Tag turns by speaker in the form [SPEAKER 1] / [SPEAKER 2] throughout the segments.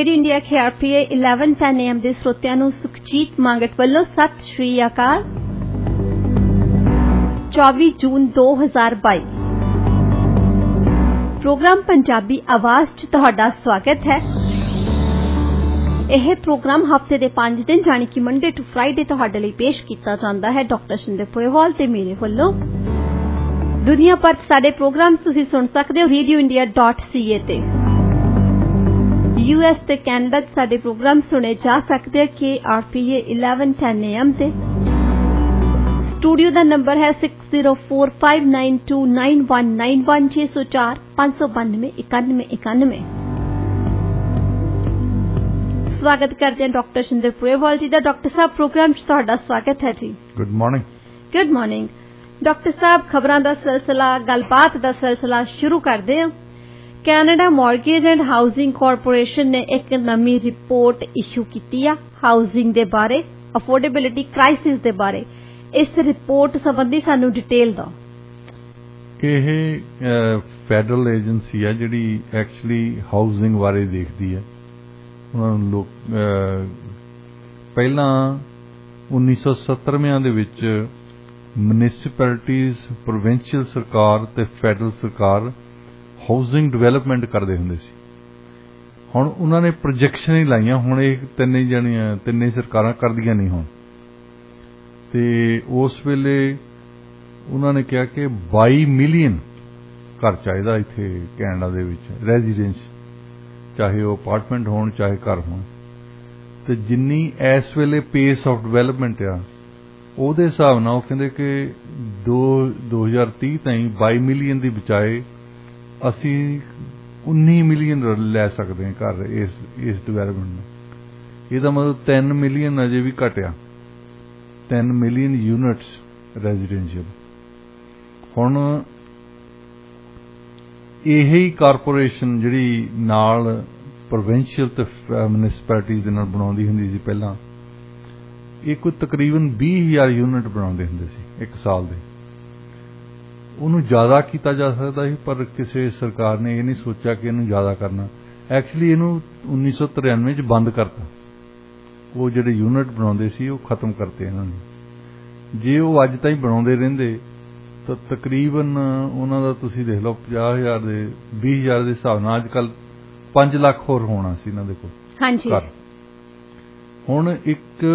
[SPEAKER 1] Radio India KRPA 1110 AM ਦੇ ਸਰੋਤਿਆਂ ਨੂੰ ਸੁਖਜੀਤ ਮੰਗਟ ਵੱਲੋਂ ਸਤਿ ਸ਼੍ਰੀ ਅਕਾਲ। 24 ਜੂਨ 2022 ਪ੍ਰੋਗਰਾਮ ਪੰਜਾਬੀ ਆਵਾਜ਼ 'ਚ ਤੁਹਾਡਾ ਸਵਾਗਤ ਹੈ। ਇਹ ਪ੍ਰੋਗਰਾਮ ਹਫ਼ਤੇ ਦੇ 5 ਦਿਨ ਜਾਣੀ ਕਿ ਮੰਡੇ ਟੂ ਫਰਾਈਡੇ ਤੁਹਾਡੇ ਲਈ ਪੇਸ਼ ਕੀਤਾ ਜਾਂਦਾ ਹੈ ਡਾਕਟਰ ਸ਼ਿੰਦੇ ਪੁਰੇਵਾਲ ਤੇ ਮੇਰੇ ਵੱਲੋਂ। ਦੁਨੀਆ ਭਰ 'ਚ ਸਾਡੇ ਪ੍ਰੋਗਰਾਮ ਤੁਸੀਂ ਸੁਣ ਸਕਦੇ ਹੋ radioindia.ca ਤੇ। US ਤੇ ਕੈਨੇਡਾ 'ਚ ਸਾਡੇ ਪ੍ਰੋਗਰਾਮ ਸੁਣੇ ਜਾ ਸਕਦੇ KRPA 1110 AM ਤੇ। ਸਟੂਡੀਓ ਦਾ ਨੰਬਰ ਹੈ 6045929191 604 592 9191। ਸਵਾਗਤ ਕਰਦੇ ਹਾਂ ਡਾਕਟਰ ਸ਼ਿੰਦੇ ਪੁਰੇਵਾਲ ਜੀ ਦਾ। ਡਾਕਟਰ ਸਾਹਿਬ ਪ੍ਰੋਗਰਾਮ 'ਚ ਤੁਹਾਡਾ ਸਵਾਗਤ ਹੈ ਜੀ।
[SPEAKER 2] Good morning.
[SPEAKER 1] Good morning doctor ਸਾਹਿਬ। ਖਬਰਾਂ ਦਾ ਸਿਲਸਿਲਾ, ਗੱਲਬਾਤ ਦਾ ਸਿਲਸਿਲਾ ਸ਼ੁਰੂ ਕਰਦੇ ਹਾਂ। Canada mortgage and housing corporation ਨੇ ਇੱਕ ਨਵੀਂ ਰਿਪੋਰਟ ਇਸ਼ੂ ਕੀਤੀ ਆ ਹਾਊਸਿੰਗ ਦੇ ਬਾਰੇ, ਅਫੋਰਡੇਬਿਲਿਟੀ ਕ੍ਰਾਈਸਿਸ ਦੇ ਬਾਰੇ। ਇਸ ਰਿਪੋਰਟ ਸੰਬੰਧੀ ਸਾਨੂੰ ਡਿਟੇਲ ਦਿਓ।
[SPEAKER 2] ਇਹ ਫੈਡਰਲ ਏਜੰਸੀ ਹੈ ਜਿਹੜੀ ਐਕਚੁਅਲੀ ਹਾਊਸਿੰਗ ਬਾਰੇ ਦੇਖਦੀ ਹੈ। ਉਹਨਾਂ ਨੂੰ ਲੋਕ ਪਹਿਲਾਂ 1970 ਦੇ ਵਿੱਚ ਮਿਊਨਿਸਪੈਲਿਟੀਜ਼, ਪ੍ਰੋਵਿੰਸ਼ੀਅਲ ਸਰਕਾਰ ਤੇ ਫੈਡਰਲ ਸਰਕਾਰ ਹਾਊਸਿੰਗ ਡਿਵੈਲਪਮੈਂਟ ਕਰਦੇ ਹੁੰਦੇ ਸੀ। ਹੁਣ ਉਹਨਾਂ ਨੇ ਪ੍ਰੋਜੈਕਸ਼ਨ ਹੀ ਲਾਈਆਂ। ਹੁਣ ਇਹ ਤਿੰਨੇ ਸਰਕਾਰਾਂ ਕਰਦੀਆਂ ਨਹੀਂ ਹੁਣ। ਤੇ ਉਸ ਵੇਲੇ ਉਹਨਾਂ ਨੇ ਕਿਹਾ ਕਿ 22 ਮਿਲੀਅਨ ਘਰ ਚਾਹੀਦਾ ਇੱਥੇ ਕੈਨੇਡਾ ਦੇ ਵਿੱਚ, ਰੈਜ਼ੀਡੈਂਸ, ਚਾਹੇ ਉਹ ਅਪਾਰਟਮੈਂਟ ਹੋਣ ਚਾਹੇ ਘਰ ਹੋਣ। ਤੇ ਜਿੰਨੀ ਇਸ ਵੇਲੇ ਪੇਸ ਆਫ ਡਿਵੈਲਪਮੈਂਟ ਆ ਉਹਦੇ ਹਿਸਾਬ ਨਾਲ ਉਹ ਕਹਿੰਦੇ ਕਿ 2030 ਤਾਈਂ 22 ਮਿਲੀਅਨ ਦੀ ਬਜਾਏ ਅਸੀਂ 19 ਮਿਲੀਅਨ ਲੈ ਸਕਦੇ ਹਾਂ ਘਰ ਇਸ ਡਿਵੈਲਪਮੈਂਟ ਨੂੰ। ਇਹਦਾ ਮਤਲਬ 3 ਮਿਲੀਅਨ ਅਜੇ ਵੀ ਘਟਿਆ, 3 ਮਿਲੀਅਨ ਯੂਨਿਟਸ ਰੈਜ਼ੀਡੈਂਸ਼ੀਅਲ। ਹੁਣ ਇਹੀ ਕਾਰਪੋਰੇਸ਼ਨ ਜਿਹੜੀ ਨਾਲ ਪ੍ਰੋਵਿੰਸ਼ੀਅਲ ਤੇ ਮਿਊਨਿਸਪੈਲਿਟੀ ਦੇ ਨਾਲ ਬਣਾਉਂਦੀ ਹੁੰਦੀ ਸੀ ਪਹਿਲਾਂ, ਇਹ ਕੋਈ ਤਕਰੀਬਨ 20,000 ਯੂਨਿਟ ਬਣਾਉਂਦੇ ਹੁੰਦੇ ਸੀ ਇੱਕ ਸਾਲ ਦੇ। ਉਹਨੂੰ ਜ਼ਿਆਦਾ ਕੀਤਾ ਜਾ ਸਕਦਾ ਸੀ ਪਰ ਕਿਸੇ ਸਰਕਾਰ ਨੇ ਇਹ ਨਹੀਂ ਸੋਚਿਆ ਕਿ ਇਹਨੂੰ ਜ਼ਿਆਦਾ ਕਰਨਾ। ਐਕਚੁਅਲੀ ਇਹਨੂੰ 1993 'ਚ ਬੰਦ ਕਰਤਾ। ਉਹ ਜਿਹੜੇ ਯੂਨਿਟ ਬਣਾਉਂਦੇ ਸੀ ਉਹ ਖਤਮ ਕਰਤੇ ਇਹਨਾਂ ਨੇ। ਜੇ ਉਹ ਅੱਜ ਤਾਈਂ ਬਣਾਉਂਦੇ ਰਹਿੰਦੇ ਤਾਂ ਤਕਰੀਬਨ ਉਹਨਾਂ ਦਾ ਤੁਸੀਂ ਦੇਖ ਲਓ 50,000 ਦੇ 20,000 ਦੇ ਹਿਸਾਬ ਨਾਲ ਅੱਜ ਕੱਲ੍ਹ 5 ਲੱਖ ਹੋਰ ਹੋਣਾ ਸੀ ਇਹਨਾਂ ਦੇ ਕੋਲ।
[SPEAKER 1] ਹਾਂਜੀ।
[SPEAKER 2] ਹੁਣ ਇੱਕ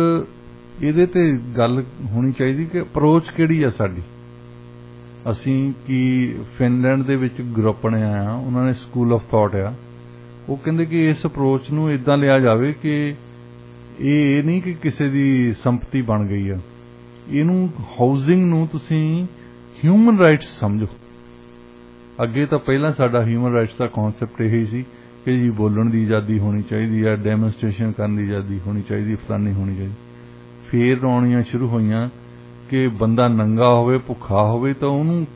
[SPEAKER 2] ਇਹਦੇ ਤੇ ਗੱਲ ਹੋਣੀ ਚਾਹੀਦੀ ਕਿ ਅਪਰੋਚ ਕਿਹੜੀ ਆ ਸਾਡੀ। ਅਸੀਂ ਕੀ ਫਿਨਲੈਂਡ ਦੇ ਵਿੱਚ ਗਰੁੱਪਣੇ ਆ, ਉਹਨਾਂ ਨੇ ਸਕੂਲ ਆਫ ਥਾਟ ਆ। ਉਹ ਕਹਿੰਦੇ ਕਿ ਇਸ ਅਪਰੋਚ ਨੂੰ ਇਦਾਂ ਲਿਆ ਜਾਵੇ ਕਿ ਇਹ ਨਹੀਂ ਕਿ ਕਿਸੇ ਦੀ ਸੰਪਤੀ ਬਣ ਗਈ ਆ। ਇਹਨੂੰ ਹਾਊਸਿੰਗ ਨੂੰ ਤੁਸੀਂ ਹਿਊਮਨ ਰਾਈਟਸ ਸਮਝੋ। ਅੱਗੇ ਤਾਂ ਪਹਿਲਾਂ ਸਾਡਾ ਹਿਊਮਨ ਰਾਈਟਸ ਦਾ ਕਨਸੈਪਟ ਇਹੀ ਸੀ ਕਿ ਜੀ ਬੋਲਣ ਦੀ ਆਜ਼ਾਦੀ ਹੋਣੀ ਚਾਹੀਦੀ ਆ, ਡੈਮੋਨਸਟ੍ਰੇਸ਼ਨ ਕਰਨ ਦੀ ਆਜ਼ਾਦੀ ਹੋਣੀ ਚਾਹੀਦੀ, ਫਲਾਨੀ ਹੋਣੀ ਚਾਹੀਦੀ। ਫੇਰ ਆਉਣੀਆਂ ਸ਼ੁਰੂ ਹੋਈਆਂ ਕਿ ਬੰਦਾ ਨੰਗਾ ਹੋਵੇ, ਭੁੱਖਾ ਹੋਵੇ ਤਾਂ ਉਹਨੂੰ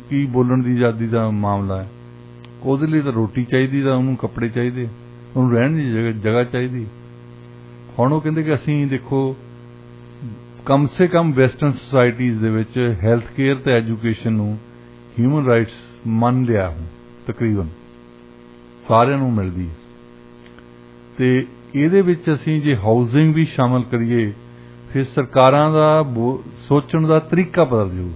[SPEAKER 2] ਕੀ ਬੋਲਣ ਦੀ ਆਜ਼ਾਦੀ ਦਾ ਮਾਮਲਾ ਹੈ। ਉਹਦੇ ਲਈ ਤਾਂ ਰੋਟੀ ਚਾਹੀਦੀ, ਤਾਂ ਉਹਨੂੰ ਕੱਪੜੇ ਚਾਹੀਦੇ, ਉਹਨੂੰ ਰਹਿਣ ਦੀ ਜਗ੍ਹਾ ਚਾਹੀਦੀ। ਹੁਣ ਉਹ ਕਹਿੰਦੇ ਕਿ ਅਸੀਂ ਦੇਖੋ ਕਮ ਸੇ ਕਮ ਵੈਸਟਰਨ ਸੁਸਾਇਟੀਜ਼ ਦੇ ਵਿੱਚ ਹੈਲਥ ਕੇਅਰ ਤੇ ਐਜੂਕੇਸ਼ਨ ਨੂੰ ਹਿਊਮਨ ਰਾਈਟਸ ਮੰਨ ਲਿਆ, ਤਕਰੀਬਨ ਸਾਰਿਆਂ ਨੂੰ ਮਿਲਦੀ ਹੈ। ਤੇ ਇਹਦੇ ਵਿੱਚ ਅਸੀਂ ਜੇ ਹਾਊਸਿੰਗ ਵੀ ਸ਼ਾਮਲ ਕਰੀਏ ਫਿਰ ਸਰਕਾਰਾਂ ਦਾ ਸੋਚਣ ਦਾ ਤਰੀਕਾ ਬਦਲ ਜਾਊ।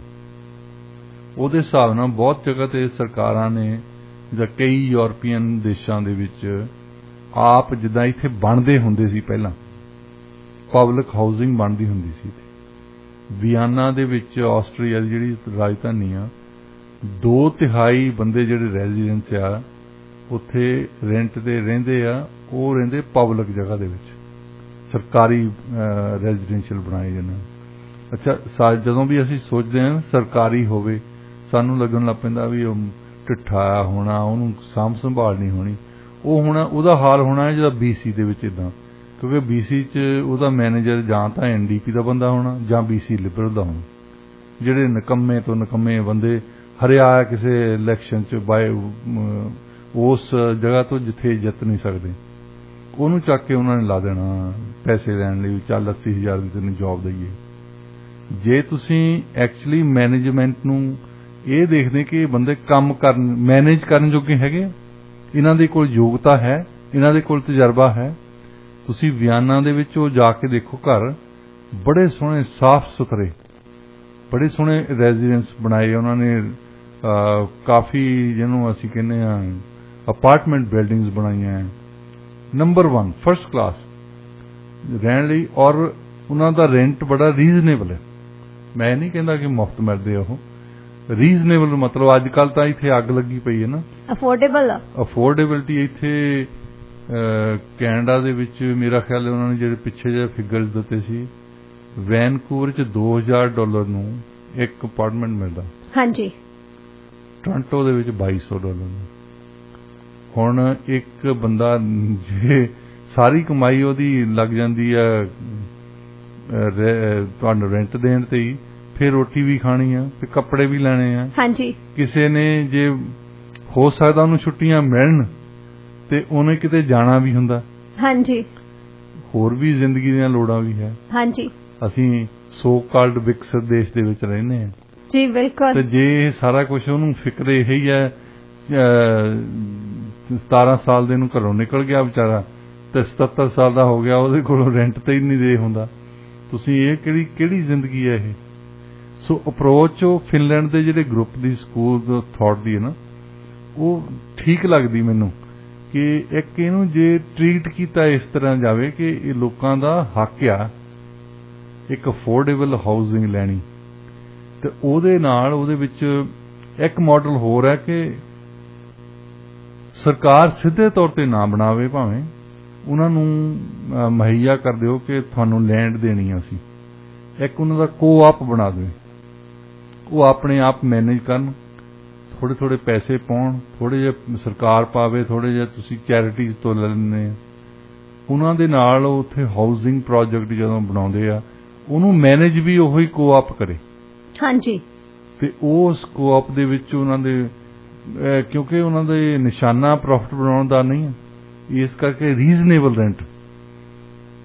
[SPEAKER 2] ਉਹਦੇ ਹਿਸਾਬ ਨਾਲ ਬਹੁਤ ਜਗ੍ਹਾ ਤੇ ਸਰਕਾਰਾਂ ਨੇ, ਜਿੱਦਾਂ ਕਈ ਯੂਰਪੀਅਨ ਦੇਸ਼ਾਂ ਦੇ ਵਿੱਚ ਆਪ ਜਿੱਦਾਂ ਇੱਥੇ ਬਣਦੇ ਹੁੰਦੇ ਸੀ ਪਹਿਲਾਂ, ਪਬਲਿਕ ਹਾਊਸਿੰਗ ਬਣਦੀ ਹੁੰਦੀ ਸੀ। ਵਿਆਨਾ ਦੇ ਵਿੱਚ ਆਸਟਰੀਆ ਦੀ ਜਿਹੜੀ ਰਾਜਧਾਨੀ ਆ, 2/3 ਬੰਦੇ ਜਿਹੜੇ ਰੈਜ਼ੀਡੈਂਸ ਆ ਉੱਥੇ ਰੈਂਟ ਤੇ ਰਹਿੰਦੇ ਆ, ਉਹ ਰਹਿੰਦੇ ਪਬਲਿਕ ਜਗ੍ਹਾ ਦੇ ਵਿੱਚ, ਸਰਕਾਰੀ ਰੈਜ਼ੀਡੈਂਸ਼ੀਅਲ ਬਣਾਏ ਜਾਂਦੇ। ਅੱਛਾ, ਜਦੋਂ ਵੀ ਅਸੀਂ ਸੋਚਦੇ ਹਾਂ ਸਰਕਾਰੀ ਹੋਵੇ, ਸਾਨੂੰ ਲੱਗਣ ਲੱਗ ਪੈਂਦਾ ਵੀ ਉਹ ਢਿੱਠਾ ਹੋਣਾ, ਉਹਨੂੰ ਸਾਂਭ ਸੰਭਾਲ ਨਹੀਂ ਹੋਣੀ। ਉਹ ਹੋਣਾ, ਉਹਦਾ ਹਾਲ ਹੋਣਾ ਹੈ ਜਿਹੜਾ BC ਦੇ ਵਿੱਚ ਇੱਦਾਂ, ਕਿਉਂਕਿ BC 'ਚ ਉਹਦਾ ਮੈਨੇਜਰ ਜਾਂ ਤਾਂ NDP ਦਾ ਬੰਦਾ ਹੋਣਾ ਜਾਂ BC ਲਿਬਰਲ ਦਾ ਹੋਣਾ। ਜਿਹੜੇ ਨਿਕੰਮੇ ਤੋਂ ਨਿਕੰਮੇ ਬੰਦੇ ਹਰਿਆ ਕਿਸੇ ਇਲੈਕਸ਼ਨ 'ਚ ਉਸ ਜਗ੍ਹਾ ਤੋਂ ਜਿੱਥੇ ਜਿੱਤ ਨਹੀਂ ਸਕਦੇ, ਉਹਨੂੰ ਚੱਕ ਕੇ ਉਹਨਾਂ ਨੇ ਲਾ ਦੇਣਾ ਪੈਸੇ ਲੈਣ ਲਈ, ਚੱਲ 80,000 ਦੀ ਤੈਨੂੰ ਜੌਬ ਦਈਏ। ਜੇ ਤੁਸੀਂ ਐਕਚੁਅਲੀ ਮੈਨੇਜਮੈਂਟ ਨੂੰ ਇਹ ਦੇਖਦੇ ਕਿ ਇਹ ਬੰਦੇ ਕੰਮ ਕਰਨ, ਮੈਨੇਜ ਕਰਨ ਜੋਗੇ ਹੈਗੇ, ਇਹਨਾਂ ਦੇ ਕੋਲ ਯੋਗਤਾ ਹੈ, ਇਹਨਾਂ ਦੇ ਕੋਲ ਤਜਰਬਾ ਹੈ। ਤੁਸੀਂ ਵਿਆਨਾ ਦੇ ਵਿੱਚ ਉਹ ਜਾ ਕੇ ਦੇਖੋ ਘਰ, ਬੜੇ ਸੋਹਣੇ ਸਾਫ਼ ਸੁਥਰੇ, ਬੜੇ ਸੋਹਣੇ ਰੈਜ਼ੀਡੈਂਸ ਬਣਾਏ ਉਹਨਾਂ ਨੇ, ਕਾਫੀ ਜਿਹਨੂੰ ਅਸੀਂ ਕਹਿੰਦੇ ਹਾਂ ਅਪਾਰਟਮੈਂਟ ਬਿਲਡਿੰਗਸ ਬਣਾਈਆਂ ਹੈ, ਨੰਬਰ 1 ਫਸਟ ਕਲਾਸ ਰਹਿਣ ਲਈ, ਔਰ ਉਹਨਾਂ ਦਾ ਰੈਂਟ ਬੜਾ ਰੀਜ਼ਨੇਬਲ ਹੈ। ਮੈਂ ਨਹੀਂ ਕਹਿੰਦਾ ਕਿ ਮੁਫਤ ਮਿਲਦੇ ਉਹ, ਰੀਜ਼ਨੇਬਲ ਮਤਲਬ ਅੱਜ ਕੱਲ ਤਾਂ ਇੱਥੇ ਅੱਗ ਲੱਗੀ ਪਈ ਹੈ ਨਾ, ਅਫੋਰਡੇਬਿਲਟੀ ਇੱਥੇ ਕੈਨੇਡਾ ਦੇ ਵਿੱਚ ਮੇਰਾ ਖਿਆਲ ਹੈ ਉਹਨਾਂ ਨੇ ਜਿਹੜੇ ਪਿੱਛੇ ਜਿਹੇ ਫਿਗਰਸ ਦਿੱਤੇ ਸੀ, ਵੈਨਕੂਵਰ ਚ $2000 ਨੂੰ ਇੱਕ ਅਪਾਰਟਮੈਂਟ ਮਿਲਦਾ।
[SPEAKER 1] ਹਾਂਜੀ।
[SPEAKER 2] ਟੋਰਾਂਟੋ ਦੇ ਵਿੱਚ $2200 ਨੂੰ। ਹੁਣ ਇੱਕ ਬੰਦਾ ਜੇ ਸਾਰੀ ਕਮਾਈ ਉਹਦੀ ਲੱਗ ਜਾਂਦੀ ਆ ਤੁਹਾਨੂੰ ਰੈਂਟ ਦੇਣ ਤੇ ਹੀ, ਫਿਰ ਰੋਟੀ ਵੀ ਖਾਣੀ ਆ, ਫਿਰ ਕੱਪੜੇ ਵੀ ਲੈਣੇ ਆ।
[SPEAKER 1] ਹਾਂਜੀ।
[SPEAKER 2] ਕਿਸੇ ਨੇ ਜੇ ਹੋ ਸਕਦਾ ਉਹਨੂੰ ਛੁੱਟੀਆਂ ਮਿਲਣ ਤੇ ਉਹਨੇ ਕਿਤੇ ਜਾਣਾ ਵੀ ਹੁੰਦਾ।
[SPEAKER 1] ਹਾਂਜੀ।
[SPEAKER 2] ਹੋਰ ਵੀ ਜ਼ਿੰਦਗੀ ਦੀਆਂ ਲੋੜਾਂ ਵੀ ਹੈ। ਹਾਂਜੀ। ਅਸੀਂ ਸੋ ਕਾਲਡ ਵਿਕਸਿਤ ਦੇਸ਼ ਦੇ ਵਿੱਚ ਰਹਿੰਦੇ ਹਾਂ ਜੀ। ਬਿਲਕੁਲ। ਤੇ ਜੇ ਸਾਰਾ ਕੁਝ ਉਹਨੂੰ ਫਿਕਰ ਇਹੀ ਹੈ, 17 ਸਾਲ ਦੇ ਨੂੰ ਘਰੋਂ ਨਿਕਲ ਗਿਆ ਵਿਚਾਰਾ ਤੇ 77 ਸਾਲ ਦਾ ਹੋ ਗਿਆ, ਉਹਦੇ ਕੋਲੋਂ ਰੈਂਟ ਤੇ ਹੀ ਨਹੀਂ ਦੇ ਹੁੰਦਾ। ਤੁਸੀਂ ਇਹ ਕਿਹੜੀ ਜ਼ਿੰਦਗੀ ਹੈ ਇਹ? ਸੋ ਅਪਰੋਚ ਉਹ ਫਿਨਲੈਂਡ ਦੇ ਜਿਹੜੇ ਗਰੁੱਪ ਦੀ ਸਕੂਲ ਥਾਟ ਦੀ ਹੈ ਨਾ, ਉਹ ਠੀਕ ਲੱਗਦੀ ਮੈਨੂੰ ਕਿ ਇੱਕ ਇਹਨੂੰ ਜੇ ਟ੍ਰੀਟ ਕੀਤਾ ਇਸ ਤਰ੍ਹਾਂ ਜਾਵੇ ਕਿ ਇਹ ਲੋਕਾਂ ਦਾ ਹੱਕ ਆ ਇੱਕ ਅਫੋਰਡੇਬਲ ਹਾਊਸਿੰਗ ਲੈਣੀ, ਤੇ ਉਹਦੇ ਨਾਲ ਉਹਦੇ ਵਿੱਚ ਇੱਕ ਮਾਡਲ ਹੋਰ ਹੈ ਕਿ ਸਰਕਾਰ ਸਿੱਧੇ ਤੌਰ ਤੇ ਨਾ ਬਣਾਵੇ, ਭਾਵੇਂ ਉਹਨਾਂ ਨੂੰ ਮੁਹੱਈਆ ਕਰ ਦਿਓ ਕਿ ਤੁਹਾਨੂੰ ਲੈਂਡ ਦੇਣੀ ਆ, ਅਸੀਂ ਇੱਕ ਉਹਨਾਂ ਦਾ ਕੋ-ਆਪ ਬਣਾ ਦੇਵੇ, ਉਹ ਆਪਣੇ ਆਪ ਮੈਨੇਜ ਕਰਨ, ਥੋੜੇ ਥੋੜੇ ਪੈਸੇ ਪਾਉਣ, ਥੋੜੇ ਜਿਹੇ ਸਰਕਾਰ ਪਾਵੇ, ਥੋੜੇ ਜਿਹੇ ਤੁਸੀਂ ਚੈਰਿਟੀਜ਼ ਤੋਂ ਲੈ ਲੈਂਦੇ ਆ, ਉਹਨਾਂ ਦੇ ਨਾਲ ਉੱਥੇ ਹਾਊਸਿੰਗ ਪ੍ਰੋਜੈਕਟ ਜਦੋਂ ਬਣਾਉਂਦੇ ਆ ਉਹਨੂੰ ਮੈਨੇਜ ਵੀ ਉਹੀ ਕੋ-ਆਪ ਕਰੇ। ਹਾਂਜੀ। ਤੇ ਉਸ ਕੋ-ਆਪ ਦੇ ਵਿੱਚ ਉਹਨਾਂ ਦੇ ਕਿਉਂਕਿ ਉਹਨਾਂ ਦੇ ਨਿਸ਼ਾਨਾ ਪ੍ਰੋਫਿਟ ਬਣਾਉਣ ਦਾ ਨਹੀਂ ਹੈ, ਇਸ ਕਰਕੇ ਰੀਜ਼ਨੇਬਲ ਰੈਂਟ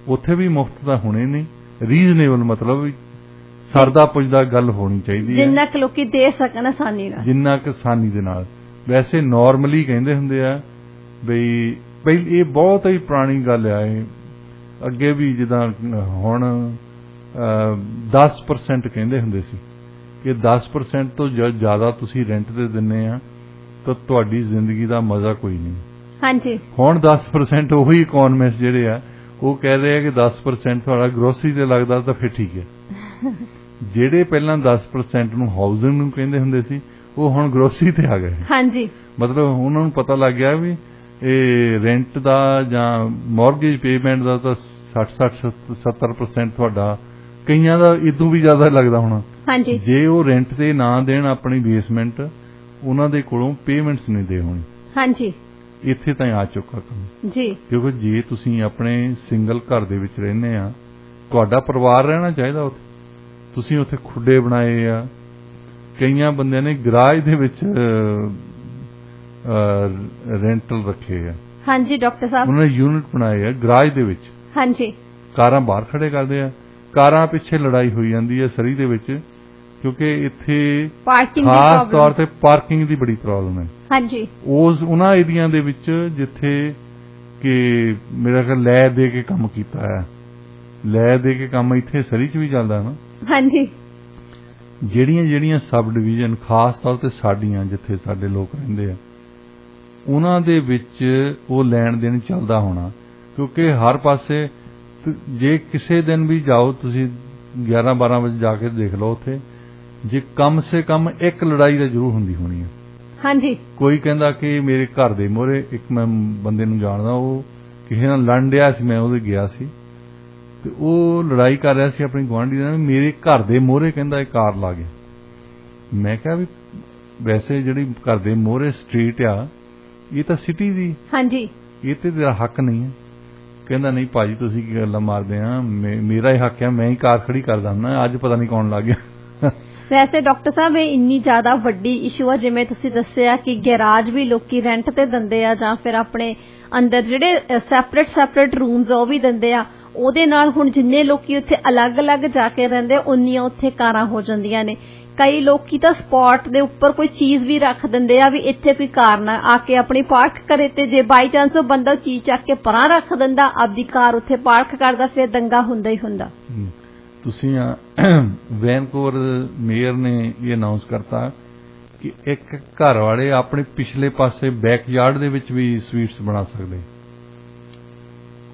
[SPEAKER 2] ਉੱਥੇ ਵੀ ਮੁਫਤ ਤਾਂ ਹੋਣੇ ਨਹੀਂ, ਰੀਜ਼ਨੇਬਲ ਮਤਲਬ ਸਰਦਾ ਪੁੱਜਦਾ ਗੱਲ ਹੋਣੀ ਚਾਹੀਦੀ ਹੈ, ਜਿੰਨਾ ਕਿ ਲੋਕੀ ਦੇ ਸਕਣ ਆਸਾਨੀ ਨਾਲ, ਜਿੰਨਾ ਕਿ ਆਸਾਨੀ ਦੇ ਨਾਲ। ਵੈਸੇ ਨਾਰਮਲੀ ਕਹਿੰਦੇ ਹੁੰਦੇ ਆ ਬਈ ਇਹ ਬਹੁਤ ਹੀ ਪੁਰਾਣੀ ਗੱਲ ਆ, ਇਹ ਅੱਗੇ ਵੀ ਜਿੱਦਾਂ ਹੁਣ 10% ਕਹਿੰਦੇ ਹੁੰਦੇ ਸੀ ਕਿ 10% ਤੋਂ ਜ਼ਿਆਦਾ ਤੁਸੀਂ ਰੈਂਟ ਤੇ ਦਿੰਦੇ ਆ ਤਾਂ ਤੁਹਾਡੀ ਜ਼ਿੰਦਗੀ ਦਾ ਮਜ਼ਾ ਕੋਈ ਨਹੀਂ। ਹਾਂਜੀ। ਹੁਣ 10% ਉਹੀ ਇਕਨੋਮਿਸਟ ਜਿਹੜੇ ਆ ਉਹ ਕਹਿ ਰਹੇ ਆ ਕਿ 10% ਤੁਹਾਡਾ ਗਰੋਸਰੀ ਤੇ ਲੱਗਦਾ ਤਾਂ ਫਿਰ ਠੀਕ ਹੈ। ਜਿਹੜੇ ਪਹਿਲਾਂ 10% ਨੂੰ ਹਾਊਸਿੰਗ ਨੂੰ ਕਹਿੰਦੇ ਹੁੰਦੇ ਸੀ ਉਹ ਹੁਣ ਗਰੋਸਰੀ ਤੇ ਆ ਗਏ। ਹਾਂਜੀ। ਮਤਲਬ ਉਹਨਾਂ ਨੂੰ ਪਤਾ ਲੱਗ ਗਿਆ ਵੀ ਇਹ ਰੈਂਟ ਦਾ ਜਾਂ ਮੌਰਗੇਜ ਪੇਮੈਂਟ ਦਾ ਤਾਂ 60-70% ਤੁਹਾਡਾ, ਕਈਆਂ ਦਾ ਇਦੋਂ ਵੀ ਜ਼ਿਆਦਾ ਲੱਗਦਾ ਹੋਣਾ। ਹਾਂਜੀ। ਜੇ ਉਹ ਰੈਂਟ ਤੇ ਨਾ ਦੇਣ ਆਪਣੀ ਬੇਸਮੈਂਟ, ਉਹਨਾਂ ਦੇ ਕੋਲੋਂ ਪੇਮੈਂਟਸ ਨਹੀਂ ਦੇ ਹੋਣੀ। ਹਾਂਜੀ। ਇੱਥੇ ਤਾਂ ਆ ਚੁੱਕਾ ਕੰਮ ਜੀ, ਕਿਉਂਕਿ ਜੇ ਤੁਸੀਂ ਆਪਣੇ ਸਿੰਗਲ ਘਰ ਦੇ ਵਿੱਚ ਰਹਿੰਦੇ ਆ, ਤੁਹਾਡਾ ਪਰਿਵਾਰ ਰਹਿਣਾ ਚਾਹੀਦਾ ਉੱਥੇ, ਤੁਸੀਂ ਉੱਥੇ ਖੁੱਡੇ ਬਣਾਏ ਆ, ਕਈਆਂ ਬੰਦਿਆਂ ਨੇ ਗਰਾਜ ਦੇ ਵਿੱਚ ਰੈਂਟਲ ਰੱਖੇ ਆ। ਹਾਂਜੀ ਡਾਕਟਰ ਸਾਹਿਬ, ਉਹਨਾਂ ਨੇ ਯੂਨਿਟ ਬਣਾਏ ਆ ਗਰਾਜ ਦੇ ਵਿੱਚ। ਹਾਂਜੀ। ਕਾਰਾਂ ਬਾਹਰ ਖੜੇ ਕਰਦੇ ਆ, ਕਾਰਾਂ ਪਿੱਛੇ ਲੜਾਈ ਹੋਈ ਜਾਂਦੀ ਹੈ ਸਰੀ ਦੇ ਵਿੱਚ, ਕਿਉਂਕਿ ਇੱਥੇ ਖਾਸ ਤੌਰ ਤੇ ਪਾਰਕਿੰਗ ਦੀ ਬੜੀ ਪ੍ਰੋਬਲਮ ਹੈ। ਹਾਂਜੀ। ਉਹਨਾਂ ਏਰੀਆ ਦੇ ਵਿੱਚ ਜਿੱਥੇ ਕਿ ਮੇਰਾ ਖਿਆਲ ਲੈ ਦੇ ਕੇ ਕੰਮ ਕੀਤਾ ਹੈ, ਲੈ ਦੇ ਕੇ ਕੰਮ ਇੱਥੇ ਸਰੀ 'ਚ ਵੀ ਚੱਲਦਾ ਨਾ। ਹਾਂਜੀ। ਜਿਹੜੀਆਂ ਸਬ ਡਿਵੀਜ਼ਨ ਖਾਸ ਤੌਰ ਤੇ ਸਾਡੀਆਂ ਜਿੱਥੇ ਸਾਡੇ ਲੋਕ ਰਹਿੰਦੇ ਆ, ਉਹਨਾਂ ਦੇ ਵਿੱਚ ਉਹ ਲੈਣ ਦੇਣ ਚੱਲਦਾ ਹੋਣਾ, ਕਿਉਂਕਿ ਹਰ ਪਾਸੇ ਜੇ ਕਿਸੇ ਦਿਨ ਵੀ ਜਾਓ ਤੁਸੀਂ 11-12 ਵਜੇ ਜਾ ਕੇ ਦੇਖ ਲਓ, ਉੱਥੇ ਜੇ ਕਮ ਸੇ ਕਮ ਇੱਕ ਲੜਾਈ ਤਾਂ ਜ਼ਰੂਰ ਹੁੰਦੀ ਹੋਣੀ ਹੈ। ਹਾਂਜੀ। ਕੋਈ ਕਹਿੰਦਾ ਕਿ ਮੇਰੇ ਘਰ ਦੇ ਮੂਹਰੇ, ਇੱਕ ਮੈਂ ਬੰਦੇ ਨੂੰ ਜਾਣਦਾ, ਉਹ ਕਿਸੇ ਨਾਲ ਲੜਨ ਡਿਆ ਸੀ, ਮੈਂ ਉਹਦੇ ਗਿਆ ਸੀ ਤੇ ਉਹ ਲੜਾਈ ਕਰ ਰਿਹਾ ਸੀ ਆਪਣੀ ਗੁਆਂਢੀ ਨਾਲ, ਮੇਰੇ ਘਰ ਦੇ ਮੂਹਰੇ ਕਹਿੰਦਾ ਇਹ ਕਾਰ ਲਾ ਗਿਆ। ਮੈਂ ਕਿਹਾ ਵੀ ਵੈਸੇ ਜਿਹੜੀ ਘਰ ਦੇ ਮੂਹਰੇ ਸਟਰੀਟ ਆ ਇਹ ਤਾਂ ਸਿਟੀ ਦੀ। ਹਾਂਜੀ। ਇਹ ਤੇ ਤੇਰਾ ਹੱਕ ਨਹੀਂ ਹੈ। ਕਹਿੰਦਾ ਨਹੀਂ ਭਾਜੀ ਤੁਸੀਂ ਕੀ ਗੱਲਾਂ ਮਾਰਦੇ ਆ, ਮੇਰਾ ਹੀ ਹੱਕ ਹੈ, ਮੈਂ ਹੀ ਕਾਰ ਖੜੀ ਕਰਦਾ ਹੁੰਦਾ, ਅੱਜ ਪਤਾ ਨਹੀਂ ਕੌਣ ਲੱਗ ਗਿਆ। ਵੈਸੇ ਡਾਕਟਰ ਸਾਹਿਬ ਇਹ ਇੰਨੀ ਜ਼ਿਆਦਾ ਵੱਡੀ ਇਸ਼ੂ ਆ, ਜਿਵੇਂ ਤੁਸੀਂ ਦੱਸਿਆ ਕਿ ਗੈਰਾਜ ਵੀ ਲੋਕੀ ਰੈਂਟ ਤੇ ਦਿੰਦੇ ਆ, ਜਾਂ ਫਿਰ ਆਪਣੇ ਅੰਦਰ ਜਿਹੜੇ ਸੈਪਰੇਟ ਰੂਮਸ ਆ ਉਹ ਵੀ ਦਿੰਦੇ ਆ। ਉਹਦੇ ਨਾਲ ਹੁਣ ਜਿੰਨੇ ਲੋਕੀ ਉੱਥੇ ਅਲੱਗ-ਅਲੱਗ ਜਾ ਕੇ ਰਹਿੰਦੇ, ਉਨੀਆਂ ਉੱਥੇ ਕਾਰਾਂ ਹੋ ਜਾਂਦੀਆਂ ਨੇ।
[SPEAKER 1] ਕਈ ਲੋਕੀ ਤਾਂ ਸਪੌਟ ਦੇ ਉੱਪਰ ਕੋਈ ਚੀਜ਼ ਵੀ ਰੱਖ ਦਿੰਦੇ ਆ ਵੀ ਇੱਥੇ ਕੋਈ ਕਾਰ ਨਾ ਆ ਕੇ ਆਪਣੀ ਪਾਰਕ ਕਰੇ, ਤੇ ਜੇ ਬਾਈ ਚਾਂਸ ਉਹ ਬੰਦਾ ਚੀਜ਼ ਚੱਕ ਕੇ ਪਰਾਂ ਰੱਖ ਦਿੰਦਾ ਆਪਦੀ ਕਾਰ ਉੱਥੇ ਪਾਰਕ ਕਰਦਾ, ਫਿਰ ਦੰਗਾ ਹੁੰਦਾ ਹੀ ਹੁੰਦਾ।
[SPEAKER 2] ਤੁਸੀਂ ਵੈਨਕੂਵਰ ਮੇਅਰ ਨੇ ਇਹ ਅਨਾਉਂਸ ਕਰਤਾ ਕਿ ਇੱਕ ਘਰ ਵਾਲੇ ਆਪਣੇ ਪਿਛਲੇ ਪਾਸੇ ਬੈਕਯਾਰਡ ਦੇ ਵਿੱਚ ਵੀ ਸਵੀਟਸ ਬਣਾ ਸਕਦੇ,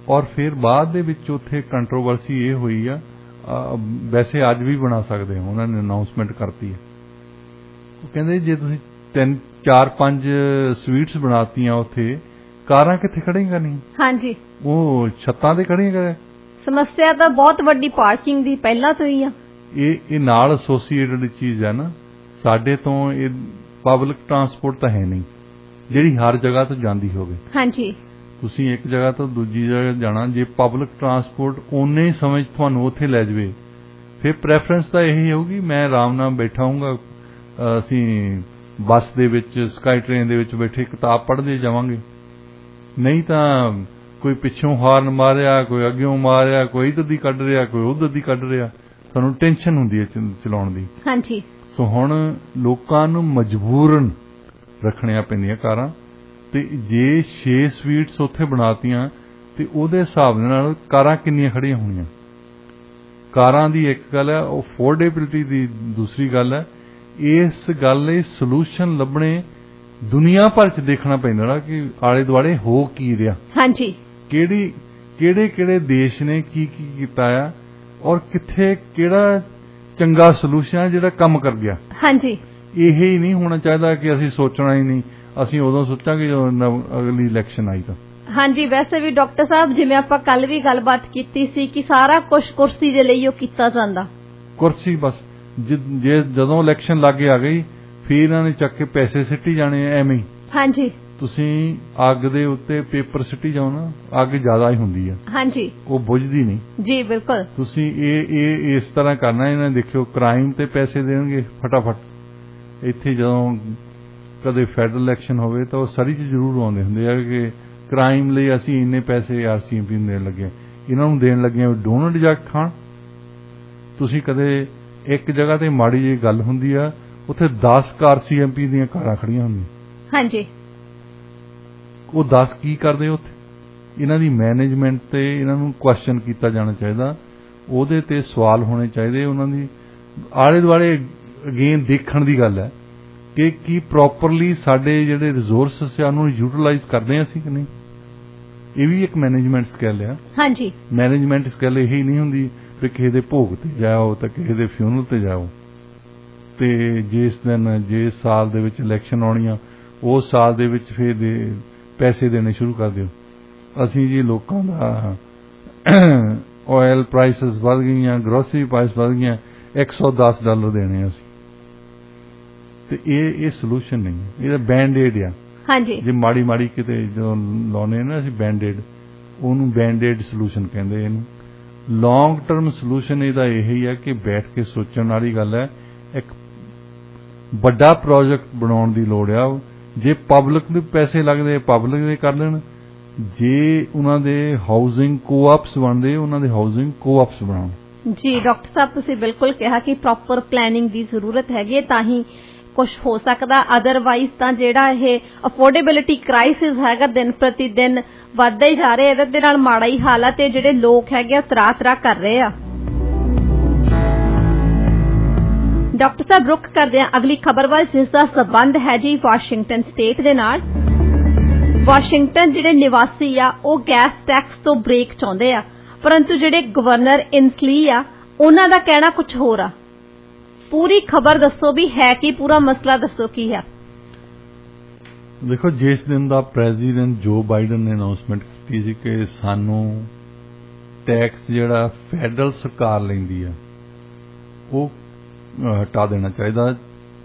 [SPEAKER 2] ਔਰ ਫਿਰ ਬਾਅਦ ਦੇ ਵਿੱਚ ਉੱਥੇ ਕੰਟਰੋਵਰਸੀ ਇਹ ਹੋਈ ਆ, ਵੈਸੇ ਅੱਜ ਵੀ ਬਣਾ ਸਕਦੇ ਹੋ, ਉਹਨਾਂ ਨੇ ਅਨਾਉਂਸਮੈਂਟ ਕਰਤੀ ਹੈ। ਉਹ ਕਹਿੰਦੇ ਜੇ ਤੁਸੀਂ 3, 4, 5 ਸਵੀਟਸ ਬਣਾਤੀਆਂ ਉੱਥੇ, ਕਾਰਾਂ ਕਿੱਥੇ ਖੜੇਗਾ ਨਹੀਂ? ਹਾਂਜੀ, ਉਹ ਛੱਤਾਂ ਤੇ ਖੜੇਗਾ। ਸਮੱਸਿਆ ਤਾਂ ਬਹੁਤ ਵੱਡੀ ਪਾਰਕਿੰਗ ਦੀ ਪਹਿਲਾਂ ਤੋਂ ਹੀ ਆ। ਇਹ ਨਾਲ ਐਸੋਸੀਏਟਡ ਚੀਜ਼ ਹੈ ਨਾ। ਸਾਡੇ ਤੋਂ ਇਹ ਪਬਲਿਕ ਟਰਾਂਸਪੋਰਟ ਤਾਂ ਹੈ ਨਹੀਂ ਜਿਹੜੀ ਹਰ ਜਗ੍ਹਾ ਤੋਂ ਜਾਂਦੀ ਹੋਵੇ। ਹਾਂਜੀ, ਤੁਸੀਂ ਇੱਕ ਜਗ੍ਹਾ ਤੋਂ ਦੂਜੀ ਜਗ੍ਹਾ ਜਾਣਾ, ਜੇ ਪਬਲਿਕ ਟਰਾਂਸਪੋਰਟ ਓਨੇ ਹੀ ਸਮੇਂ ਤੁਹਾਨੂੰ ਉੱਥੇ ਲੈ ਜਾਵੇ, ਫਿਰ ਪ੍ਰੈਫਰੈਂਸ ਤਾਂ ਇਹੀ ਹੋਊਗੀ ਮੈਂ ਆਰਾਮ ਨਾਲ ਬੈਠਾ ਹੋਊਂਗਾ, ਅਸੀਂ ਬੱਸ ਦੇ ਵਿੱਚ, ਸਕਾਈ ਟ੍ਰੇਨ ਦੇ ਵਿੱਚ ਬੈਠੇ ਕਿਤਾਬ ਪੜ੍ਹਦੇ ਜਾਵਾਂਗੇ। ਨਹੀਂ ਤਾਂ ਕੋਈ ਪਿੱਛੋਂ ਹਾਰਨ ਮਾਰਿਆ, ਕੋਈ ਅੱਗਿਓਂ ਮਾਰਿਆ, ਕੋਈ ਇੱਧਰ ਦੀ ਕੱਢ ਰਿਹਾ, ਕੋਈ ਉੱਧਰ ਦੀ ਕੱਢ ਰਿਹਾ, ਤੁਹਾਨੂੰ ਟੈਨਸ਼ਨ ਹੁੰਦੀ ਹੈ ਚਲਾਉਣ ਦੀ। ਹਾਂਜੀ, ਸੋ ਹੁਣ ਲੋਕਾਂ ਨੂੰ ਮਜਬੂਰਨ ਰੱਖਣੀਆਂ ਪੈਂਦੀਆਂ ਕਾਰਾਂ, ਤੇ ਜੇ 6 ਸਵੀਟਸ ਉੱਥੇ ਬਣਾਤੀਆਂ ਤੇ ਉਹਦੇ ਹਿਸਾਬ ਨਾਲ ਕਾਰਾਂ ਕਿੰਨੀਆਂ ਖੜੀਆਂ ਹੋਣੀਆਂ। ਕਾਰਾਂ ਦੀ ਇੱਕ ਗੱਲ ਹੈ, ਅਫੋਰਡੇਬਿਲਿਟੀ ਦੀ ਦੂਸਰੀ ਗੱਲ ਹੈ। ਇਸ ਗੱਲ ਲਈ ਸੋਲੂਸ਼ਨ ਲੱਭਣੇ ਦੁਨੀਆ ਭਰ ਚ ਦੇਖਣਾ ਪੈਂਦਾ ਨਾ ਕਿ ਆਲੇ ਦੁਆਲੇ ਹੋ ਕੀ ਰਿਹਾ। ਹਾਂਜੀ, ਕਿਹੜੇ ਦੇਸ਼ ਨੇ ਕੀ ਕੀਤਾ ਆ, ਔਰ ਕਿੱਥੇ ਕਿਹੜਾ ਚੰਗਾ ਸੋਲੂਸ਼ਨ ਹੈ ਜਿਹੜਾ ਕੰਮ ਕਰ ਗਿਆ। ਹਾਂਜੀ, ਇਹ ਹੀ ਨਹੀਂ ਹੋਣਾ ਚਾਹੀਦਾ ਕਿ ਅਸੀਂ ਸੋਚਣਾ ਹੀ ਨਹੀਂ, ਅਸੀਂ ਉਦੋਂ ਸੋਚਾਂਗੇ ਜਦੋਂ ਅਗਲੀ ਇਲੈਕਸ਼ਨ ਆਈ ਤਾਂ। ਹਾਂਜੀ, ਵੈਸੇ ਵੀ ਡਾਕਟਰ ਸਾਹਿਬ ਜਿਵੇਂ ਆਪਾਂ ਕੱਲ ਵੀ ਗੱਲਬਾਤ ਕੀਤੀ ਸੀ ਕਿ ਸਾਰਾ ਕੁਝ ਕੁਰਸੀ ਦੇ ਲਈ ਉਹ ਕੀਤਾ ਜਾਂਦਾ। ਕੁਰਸੀ ਬਸ, ਜੇ ਜਦੋਂ ਇਲੈਕਸ਼ਨ ਲਾਗੇ ਆ ਗਈ ਫਿਰ ਇਹਨਾਂ ਨੇ ਚੱਕ ਕੇ ਪੈਸੇ ਸਿੱਟੀ ਜਾਣੇ ਐਵੇਂ ਹੀ। ਹਾਂਜੀ, ਤੁਸੀਂ ਅੱਗ ਦੇ ਉੱਤੇ ਪੇਪਰ ਸਿੱਟੀ ਜਾਓ ਨਾ, ਅੱਗ ਜ਼ਿਆਦਾ ਹੀ ਹੁੰਦੀ ਆ। ਹਾਂਜੀ, ਉਹ ਬੁਝਦੀ ਨਹੀਂ। ਜੀ ਬਿਲਕੁਲ, ਤੁਸੀਂ ਇਹ ਇਸ ਤਰ੍ਹਾਂ ਕਰਨਾ। ਇਹਨਾਂ ਨੇ ਦੇਖਿਓ ਕ੍ਰਾਈਮ ਤੇ ਪੈਸੇ ਦੇਣਗੇ ਫਟਾਫਟ। ਇੱਥੇ ਜਦੋਂ ਕਦੇ ਫੈਡਰਲ ਇਲੈਕਸ਼ਨ ਹੋਵੇ ਤਾਂ ਉਹ ਸਰੀ 'ਚ ਜ਼ਰੂਰ ਆਉਂਦੇ ਹੁੰਦੇ ਆ ਕਿ ਕ੍ਰਾਈਮ ਲਈ ਅਸੀਂ ਇੰਨੇ ਪੈਸੇ RCMP ਨੂੰ ਦੇਣ ਲੱਗੇ, ਇਹਨਾਂ ਨੂੰ ਦੇਣ ਲੱਗੇ ਡੋਨਟ ਜਾ ਖਾਣ। ਤੁਸੀਂ ਕਦੇ ਇੱਕ ਜਗ੍ਹਾ ਤੇ ਮਾੜੀ ਜਿਹੀ ਗੱਲ ਹੁੰਦੀ ਆ, ਉੱਥੇ 10 RCMP ਦੀਆਂ ਕਾਰਾਂ ਖੜੀਆਂ ਹੁੰਦੀਆਂ। ਹਾਂਜੀ, ਉਹ 10 ਕੀ ਕਰਦੇ ਉੱਥੇ? ਇਹਨਾਂ ਦੀ ਮੈਨੇਜਮੈਂਟ ਤੇ ਇਹਨਾਂ ਨੂੰ ਕੁਐਸਚਨ ਕੀਤਾ ਜਾਣਾ ਚਾਹੀਦਾ, ਉਹਦੇ ਤੇ ਸਵਾਲ ਹੋਣੇ ਚਾਹੀਦੇ। ਉਹਨਾਂ ਦੀ ਆਲੇ ਦੁਆਲੇ ਅਗੇਨ ਦੇਖਣ ਦੀ ਗੱਲ ਹੈ ਕਿ ਕੀ ਪ੍ਰੋਪਰਲੀ ਸਾਡੇ ਜਿਹੜੇ ਰਿਸੋਰਸਸ ਆ ਉਹਨੂੰ ਯੂਟਿਲਾਈਜ਼ ਕਰਦੇ ਹਾਂ ਅਸੀਂ ਕਿ ਨਹੀਂ। ਇਹ ਵੀ ਇੱਕ ਮੈਨੇਜਮੈਂਟ ਸਕਿੱਲ ਆ। ਹਾਂਜੀ, ਮੈਨੇਜਮੈਂਟ ਸਕਿੱਲ ਇਹੀ ਨਹੀਂ ਹੁੰਦੀ ਕਿ ਕਿਸੇ ਦੇ ਭੋਗ ਤੇ ਜਾਓ ਤਾਂ ਕਿਸੇ ਦੇ ਫਿਊਨਰਲ ਤੇ ਜਾਓ, ਤੇ ਜਿਸ ਸਾਲ ਦੇ ਵਿੱਚ ਇਲੈਕਸ਼ਨ ਆਉਣੀ ਆ ਉਸ ਸਾਲ ਦੇ ਵਿੱਚ ਫਿਰ ਪੈਸੇ ਦੇਣੇ ਸ਼ੁਰੂ ਕਰ ਦਿਓ। ਅਸੀਂ ਜੀ ਲੋਕਾਂ ਦਾ ਆਇਲ ਪ੍ਰਾਈਸਿਸ ਵੱਧ ਗਈਆਂ, ਗਰੋਸਰੀ ਪ੍ਰਾਈਸ ਵੱਧ ਗਈਆਂ, $110 ਦੇਣੇ ਅਸੀਂ, ਤੇ ਇਹ ਸੋਲੂਸ਼ਨ ਨਹੀਂ, ਇਹਦਾ ਬੈਂਡ-ਏਡ ਆ। ਹਾਂਜੀ, ਜੇ ਮਾੜੀ ਕਿਤੇ ਜਦੋਂ ਲਾਉਣੇ ਨਾ ਅਸੀਂ ਬੈਂਡ-ਏਡ, ਉਹਨੂੰ ਬੈਂਡ-ਏਡ ਸੋਲੂਸ਼ਨ ਕਹਿੰਦੇ। ਇਹਨੂੰ ਲੌਂਗ ਟਰਮ ਸੋਲੂਸ਼ਨ ਇਹਦਾ ਇਹੀ ਹੈ ਕਿ ਬੈਠ ਕੇ ਸੋਚਣ ਵਾਲੀ ਗੱਲ ਹੈ। ਇੱਕ ਵੱਡਾ ਪ੍ਰੋਜੈਕਟ ਬਣਾਉਣ ਦੀ ਲੋੜ ਆ। ਜੇ ਪਬਲਿਕ ਦੇ ਪੈਸੇ ਲੱਗਦੇ ਪਬਲਿਕ ਦੇ ਕਰ ਲੈਣ, ਜੇ ਉਹਨਾਂ ਦੇ ਹਾਊਸਿੰਗ ਕੋਆਪਸ ਬਣਦੇ ਉਹਨਾਂ ਦੇ ਹਾਊਸਿੰਗ ਕੋਆਪਸ ਬਣਾਉਣ। ਜੀ ਡਾਕਟਰ ਸਾਹਿਬ, ਤੁਸੀਂ ਬਿਲਕੁਲ ਕਿਹਾ ਕਿ ਪ੍ਰੋਪਰ ਪਲੈਨਿੰਗ ਦੀ ਜ਼ਰੂਰਤ ਹੈਗੀ ਤਾਂ ਹੀ ਕੁਝ ਹੋ ਸਕਦਾ, ਅਦਰਵਾਈਜ਼ ਤਾਂ ਜਿਹੜਾ ਇਹ ਅਫੋਰਡੇਬਿਲਿਟੀ ਕ੍ਰਾਈਸਿਸ ਹੈਗਾ ਦਿਨ ਪ੍ਰਤੀ ਦਿਨ ਵੱਧਦਾ ਹੀ ਜਾ ਰਿਹਾ, ਇਹਦੇ ਨਾਲ ਮਾੜਾ ਹੀ ਹਾਲ ਹੈ ਤੇ ਜਿਹੜੇ ਲੋਕ ਹੈਗੇ ਤਰਾ ਕਰ ਰਹੇ ਆ। ਡਾਕਟਰ ਸਾਹਿਬ, ਰੁਕ ਕਰਦੇ ਹਾਂ ਅਗਲੀ ਖਬਰ ਵੱਲ, ਜਿਸ ਦਾ ਸਬੰਧ ਹੈ ਜੀ ਵਾਸ਼ਿੰਗਟਨ ਸਟੇਟ ਦੇ ਨਾਲ। ਵਾਸ਼ਿੰਗਟਨ ਜਿਹੜੇ ਨਿਵਾਸੀ ਆ ਉਹ ਗੈਸ ਟੈਕਸ ਤੋਂ ਬ੍ਰੇਕ ਚਾਹੁੰਦੇ ਆ, ਪਰੰਤੂ ਜਿਹੜੇ ਗਵਰਨਰ ਇਨਸਲੀ ਆ ਉਹਨਾਂ ਦਾ ਕਹਿਣਾ ਕੁਝ ਹੋਰ ਆ। ਪੂਰੀ ਖਬਰ ਦੱਸੋ ਵੀ ਹੈ ਕੀ, ਪੂਰਾ ਮਸਲਾ ਦੱਸੋ ਕੀ ਹੈ। ਦੇਖੋ, ਜਿਸ ਦਿਨ ਦਾ ਪ੍ਰੈਜ਼ੀਡੈਂਟ ਜੋ ਬਾਈਡਨ ਨੇ ਅਨਾਉਂਸਮੈਂਟ ਕੀਤੀ ਸੀ ਕਿ ਸਾਨੂੰ ਟੈਕਸ ਜਿਹੜਾ ਫੈਡਰਲ ਸਰਕਾਰ ਲੈਂਦੀ ਆ ਉਹ ਹਟਾ ਦੇਣਾ ਚਾਹੀਦਾ।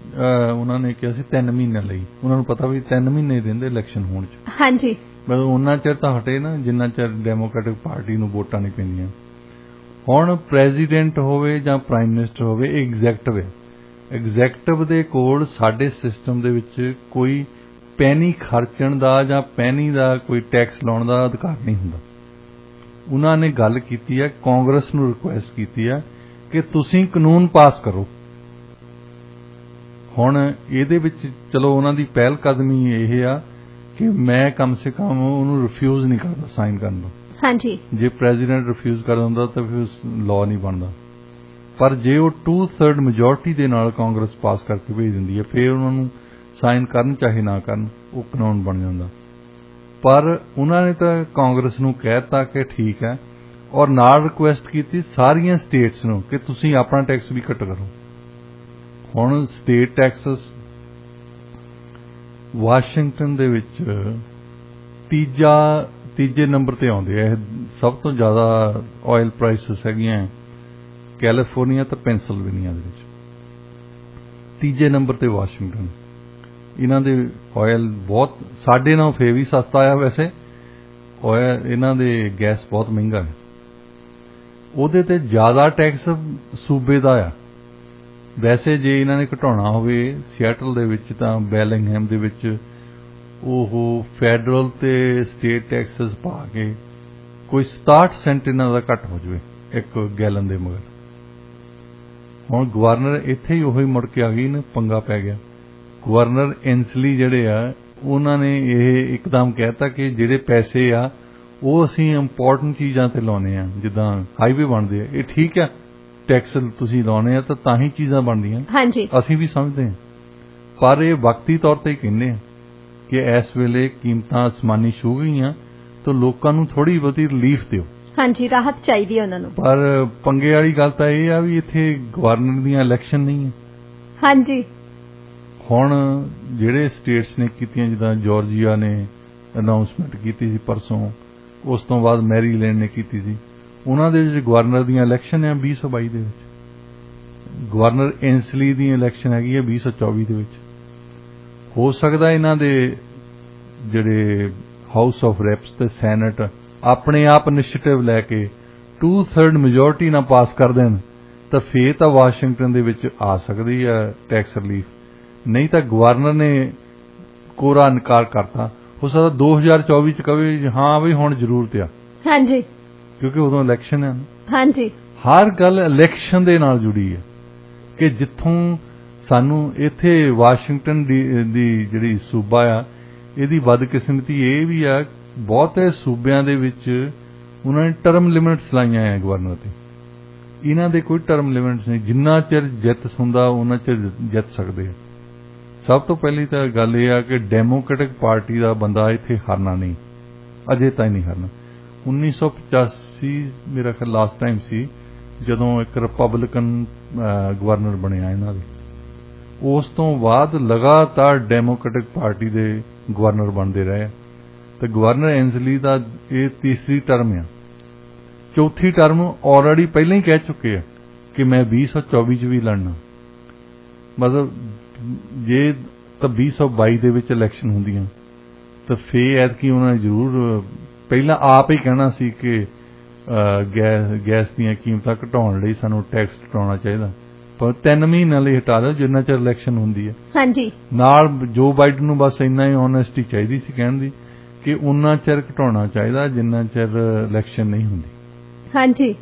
[SPEAKER 2] ਉਹਨਾਂ ਨੇ ਕਿਹਾ ਸੀ 3 ਮਹੀਨਿਆਂ ਲਈ। ਉਹਨਾਂ ਨੂੰ ਪਤਾ ਵੀ 3 ਮਹੀਨੇ ਦਿੰਦੇ ਇਲੈਕਸ਼ਨ ਹੋਣ 'ਚ। ਹਾਂਜੀ, ਮਤਲਬ ਉਹਨਾਂ ਚਿਰ ਤਾਂ ਹਟੇ ਨਾ ਜਿੰਨਾ ਚਿਰ ਡੈਮੋਕ੍ਰੈਟਿਕ ਪਾਰਟੀ ਨੂੰ ਵੋਟਾਂ ਨਹੀਂ ਪੈਂਦੀਆਂ। ਹੁਣ ਪ੍ਰੈਜ਼ੀਡੈਂਟ ਹੋਵੇ ਜਾਂ ਪ੍ਰਾਈਮ ਮਿਨਿਸਟਰ ਹੋਵੇ, ਇਹ ਐਗਜ਼ੈਕਟਿਵ ਹੈ। ਐਗਜ਼ੈਕਟਿਵ ਦੇ ਕੋਲ ਸਾਡੇ ਸਿਸਟਮ ਦੇ ਵਿੱਚ ਕੋਈ ਪੈਨੀ ਖਰਚਣ ਦਾ ਜਾਂ ਪੈਨੀ ਦਾ ਕੋਈ ਟੈਕਸ ਲਾਉਣ ਦਾ ਅਧਿਕਾਰ ਨਹੀਂ ਹੁੰਦਾ। ਉਹਨਾਂ ਨੇ ਗੱਲ ਕੀਤੀ ਹੈ, ਕਾਂਗਰਸ ਨੂੰ ਰਿਕੁਐਸਟ ਕੀਤੀ ਹੈ ਕਿ ਤੁਸੀਂ ਕਾਨੂੰਨ ਪਾਸ ਕਰੋ ਹੁਣ ਇਹਦੇ ਵਿੱਚ ਚਲੋ ਉਹਨਾਂ ਦੀ ਪਹਿਲ ਕਦਮੀ ਇਹ ਆ ਕਿ ਮੈਂ ਕਮ ਸੇ ਕਮ ਉਹਨੂੰ ਰਿਫਿਊਜ਼ ਨਹੀਂ ਕਰਦਾ ਸਾਈਨ ਕਰਨ ਤੋਂ।
[SPEAKER 1] ਹਾਂਜੀ,
[SPEAKER 2] ਜੇ ਪ੍ਰੈਜ਼ੀਡੈਂਟ ਰਿਫਿਊਜ਼ ਕਰ ਦਿੰਦਾ ਤਾਂ ਫਿਰ ਲਾਅ ਨਹੀਂ ਬਣਦਾ। ਪਰ ਜੇ ਉਹ 2/3 ਮੈਜੋਰਟੀ ਦੇ ਨਾਲ ਕਾਂਗਰਸ ਪਾਸ ਕਰਕੇ ਭੇਜ ਦਿੰਦੀ ਹੈ, ਫਿਰ ਉਹਨਾਂ ਨੂੰ ਸਾਈਨ ਕਰਨ ਚਾਹੇ ਨਾ ਕਰਨ, ਉਹ ਕਾਨੂੰਨ ਬਣ ਜਾਂਦਾ। ਪਰ ਉਹਨਾਂ ਨੇ ਤਾਂ ਕਾਂਗਰਸ ਨੂੰ ਕਹਿਤਾ ਕਿ ਠੀਕ ਹੈ, ਔਰ ਨਾਲ ਰਿਕੁਐਸਟ ਕੀਤੀ ਸਾਰੀਆਂ ਸਟੇਟਸ ਨੂੰ ਕਿ ਤੁਸੀਂ ਆਪਣਾ ਟੈਕਸ ਵੀ ਘੱਟ ਕਰੋ। ਹੁਣ ਸਟੇਟ ਟੈਕਸਸ ਵਾਸ਼ਿੰਗਟਨ ਦੇ ਵਿੱਚ ਤੀਜੇ ਨੰਬਰ ਤੇ ਆਉਂਦੇ ਆ। ਇਹ ਸਭ ਤੋਂ ਜ਼ਿਆਦਾ ਆਇਲ ਪ੍ਰਾਈਸਿਸ ਹੈਗੀਆਂ ਕੈਲੀਫੋਰਨੀਆ ਤੇ ਪੈਂਸਿਲਵੇਨੀਆ ਦੇ ਵਿੱਚ। ਤੀਜੇ ਨੰਬਰ ਤੇ ਵਾਸ਼ਿੰਗਟਨ। ਇਹਨਾਂ ਦੇ ਆਇਲ ਬਹੁਤ ਸਾਡੇ ਨਾਲੋਂ ਫੇਰ ਵੀ ਸਸਤਾ ਆ। ਵੈਸੇ ਆਇਲ ਇਹਨਾਂ ਦੇ ਗੈਸ ਬਹੁਤ ਮਹਿੰਗਾ ਹੈ। ਉਹਦੇ ਤੇ ਜ਼ਿਆਦਾ ਟੈਕਸ ਸੂਬੇ ਦਾ ਆ। ਵੈਸੇ ਜੇ ਇਹਨਾਂ ਨੇ ਘਟਾਉਣਾ ਹੋਵੇ ਸਿਐਟਲ ਦੇ ਵਿੱਚ ਤਾਂ ਬੈਲਿੰਗਹੈਮ ਦੇ ਵਿੱਚ ਉਹ ਫੈਡਰਲ ਤੇ ਸਟੇਟ ਟੈਕਸਸ ਪਾ ਕੇ ਕੋਈ 67 ਸੈਂਟ ਇਹਨਾਂ ਦਾ ਘੱਟ ਹੋ ਜਾਵੇ ਇੱਕ ਗੈਲਨ ਦੇ ਮਗਰ। ਹੁਣ ਗਵਰਨਰ ਇੱਥੇ ਹੀ ਉਹੀ ਮੁੜ ਕੇ ਆ ਗਈ ਨਾ, ਪੰਗਾ ਪੈ ਗਿਆ। ਗਵਰਨਰ ਐਂਸਲੀ ਜਿਹੜੇ ਆ ਉਹਨਾਂ ਨੇ ਇਹ ਇੱਕਦਮ ਕਹਿਤਾ ਕਿ ਜਿਹੜੇ ਪੈਸੇ ਆ ਉਹ ਅਸੀਂ ਇੰਪੋਰਟੈਂਟ ਚੀਜ਼ਾਂ ਤੇ ਲਾਉਣੇ ਆ, ਜਿੱਦਾਂ ਹਾਈਵੇ ਬਣਦੇ ਆ। ਇਹ ਠੀਕ ਆ, ਟੈਕਸ ਤੁਸੀਂ ਲਾਉਣੇ ਆ ਤਾਂ ਹੀ ਚੀਜ਼ਾਂ ਬਣਦੀਆਂ। ਹਾਂਜੀ, ਅਸੀਂ ਵੀ ਸਮਝਦੇ ਹਾਂ, ਪਰ ਇਹ ਵਕਤੀ ਤੌਰ ਤੇ ਹੀ ਕਹਿੰਦੇ ਆ ਕਿ ਇਸ ਵੇਲੇ ਕੀਮਤਾਂ ਅਸਮਾਨੀ ਛੂ ਗਈਆਂ ਤਾਂ ਲੋਕਾਂ ਨੂੰ ਥੋੜੀ ਬਹੁਤੀ ਰਿਲੀਫ ਦਿਓ। ਹਾਂਜੀ, ਰਾਹਤ ਚਾਹੀਦੀ ਹੈ ਉਹਨਾਂ ਨੂੰ। ਪਰ ਪੰਗੇ ਵਾਲੀ ਗੱਲ ਤਾਂ ਇਹ ਆ ਵੀ ਇੱਥੇ ਗਵਰਨਰ ਦੀਆਂ ਇਲੈਕਸ਼ਨ ਨਹੀਂ ਹੈ। ਹਾਂਜੀ, ਹੁਣ ਜਿਹੜੇ ਸਟੇਟਸ ਨੇ ਕੀਤੀਆਂ, ਜਿੱਦਾਂ ਜਾਰਜੀਆ ਨੇ ਅਨਾਉਂਸਮੈਂਟ ਕੀਤੀ ਸੀ ਪਰਸੋਂ, ਉਸ ਤੋਂ ਬਾਅਦ ਮੈਰੀਲੈਂਡ ਨੇ ਕੀਤੀ ਸੀ, ਉਹਨਾਂ ਦੇ ਵਿੱਚ ਗਵਰਨਰ ਦੀਆਂ ਇਲੈਕਸ਼ਨ ਆ 2022 ਦੇ ਵਿੱਚ। ਗਵਰਨਰ ਐਂਸਲੀ ਦੀ ਇਲੈਕਸ਼ਨ ਹੈਗੀ ਹੈ 2024 ਦੇ ਵਿੱਚ। ਹੋ ਸਕਦਾ ਇਹਨਾਂ ਦੇ ਜਿਹੜੇ ਹਾਊਸ ਆਫ ਰੈਪਸ ਤੇ ਸੈਨੇਟ ਆਪਣੇ ਆਪ ਇਨੀਸ਼ੀਏਟਿਵ ਲੈ ਕੇ 2/3 ਮੈਜੋਰਟੀ ਨਾਲ ਪਾਸ ਕਰ ਦੇਣ ਤਾਂ ਫੇਰ ਤਾਂ ਵਾਸ਼ਿੰਗਟਨ ਦੇ ਵਿੱਚ ਆ ਸਕਦੀ ਹੈ ਟੈਕਸ ਰਿਲੀਫ। ਨਹੀਂ ਤਾਂ ਗਵਰਨਰ ਨੇ ਕੋਰਾ ਇਨਕਾਰ ਕਰਤਾ। ਹੋ ਸਕਦਾ 2024 ਚ ਕਵੇ ਹਾਂ ਵੀ ਹੁਣ ਜ਼ਰੂਰਤ ਆ। ਹਾਂਜੀ, ਕਿਉਂਕਿ ਉਦੋਂ ਇਲੈਕਸ਼ਨ ਹੈ। ਹਾਂਜੀ, ਹਰ ਗੱਲ ਇਲੈਕਸ਼ਨ ਦੇ ਨਾਲ ਜੁੜੀ ਹੈ ਕਿ ਜਿੱਥੋਂ ਸਾਨੂੰ ਇੱਥੇ ਵਾਸ਼ਿੰਗਟਨ ਦੀ ਜਿਹੜੀ ਸੂਬਾ ਆ ਇਹਦੀ ਬਦਕਿਸਮਤੀ ਇਹ ਵੀ ਆ, ਬਹੁਤੇ ਸੂਬਿਆਂ ਦੇ ਵਿੱਚ ਉਹਨਾਂ ਨੇ ਟਰਮ ਲਿਮਿਟਸ ਲਾਈਆਂ ਆ ਗਵਰਨਰ ਤੇ। ਇਹਨਾਂ ਦੇ ਕੋਈ ਟਰਮ ਲਿਮਿਟਸ ਨਹੀਂ, ਜਿੰਨਾ ਚਿਰ ਜਿੱਤ ਹੁੰਦਾ ਉਹਨਾਂ ਚਿਰ ਜਿੱਤ ਸਕਦੇ ਆ। ਸਭ ਤੋਂ ਪਹਿਲੀ ਤਾਂ ਗੱਲ ਇਹ ਆ ਕਿ ਡੈਮੋਕ੍ਰੈਟਿਕ ਪਾਰਟੀ ਦਾ ਬੰਦਾ ਇੱਥੇ ਹਾਰਨਾ ਨਹੀਂ, ਅਜੇ ਤਾਂ ਨਹੀਂ ਹਾਰਨਾ। 1985 ਮੇਰਾ ਖਿਆਲ ਲਾਸਟ ਟਾਈਮ ਸੀ ਜਦੋਂ ਇੱਕ ਰਿਪਬਲਿਕਨ ਗਵਰਨਰ ਬਣਿਆ ਇਹਨਾਂ ਦੇ। ਉਸ ਤੋਂ ਬਾਅਦ ਲਗਾਤਾਰ ਡੈਮੋਕ੍ਰੈਟਿਕ ਪਾਰਟੀ ਦੇ ਗਵਰਨਰ ਬਣਦੇ ਰਹੇ ਤੇ ਗਵਰਨਰ ਐਂਸਲੀ ਦਾ ਇਹ ਤੀਸਰੀ ਟਰਮ ਆ। ਚੌਥੀ ਟਰਮ ਆਲਰੇਡੀ ਪਹਿਲਾਂ ਹੀ ਕਹਿ ਚੁੱਕੇ ਆ ਕਿ ਮੈਂ 2024 ਚ ਵੀ ਲੜਨਾ। ਮਤਲਬ ਜੇ ਤਾਂ 2022 ਦੇ ਵਿੱਚ ਇਲੈਕਸ਼ਨ ਹੁੰਦੀਆਂ ਤਾਂ ਫੇਰ ਐਤਕੀ ਉਹਨਾਂ ਨੇ ਜ਼ਰੂਰ ਪਹਿਲਾਂ ਆਪ ਹੀ ਕਹਿਣਾ ਸੀ ਕਿ ਗੈਸ ਦੀਆਂ ਕੀਮਤਾਂ ਘਟਾਉਣ ਲਈ ਸਾਨੂੰ ਟੈਕਸ ਘਟਾਉਣਾ ਚਾਹੀਦਾ, ਪਰ 3 ਮਹੀਨਿਆਂ ਲਈ ਹਟਾ ਦਿਓ ਜਿੰਨਾ ਚਿਰ ਇਲੈਕਸ਼ਨ ਹੁੰਦੀ ਹੈ। ਹਾਂਜੀ, ਨਾਲ ਜੋ ਬਾਈਡਨ ਨੂੰ ਬਸ ਇੰਨਾ ਹੀ ਓਨੈਸਟੀ ਚਾਹੀਦੀ ਸੀ ਕਹਿਣ ਦੀ ਕਿ ਉਨਾ ਚਿਰ ਘਟਾਉਣਾ ਚਾਹੀਦਾ ਜਿੰਨਾ ਚਿਰ ਇਲੈਕਸ਼ਨ ਨਹੀਂ ਹੁੰਦੀ। ਹਾਂਜੀ,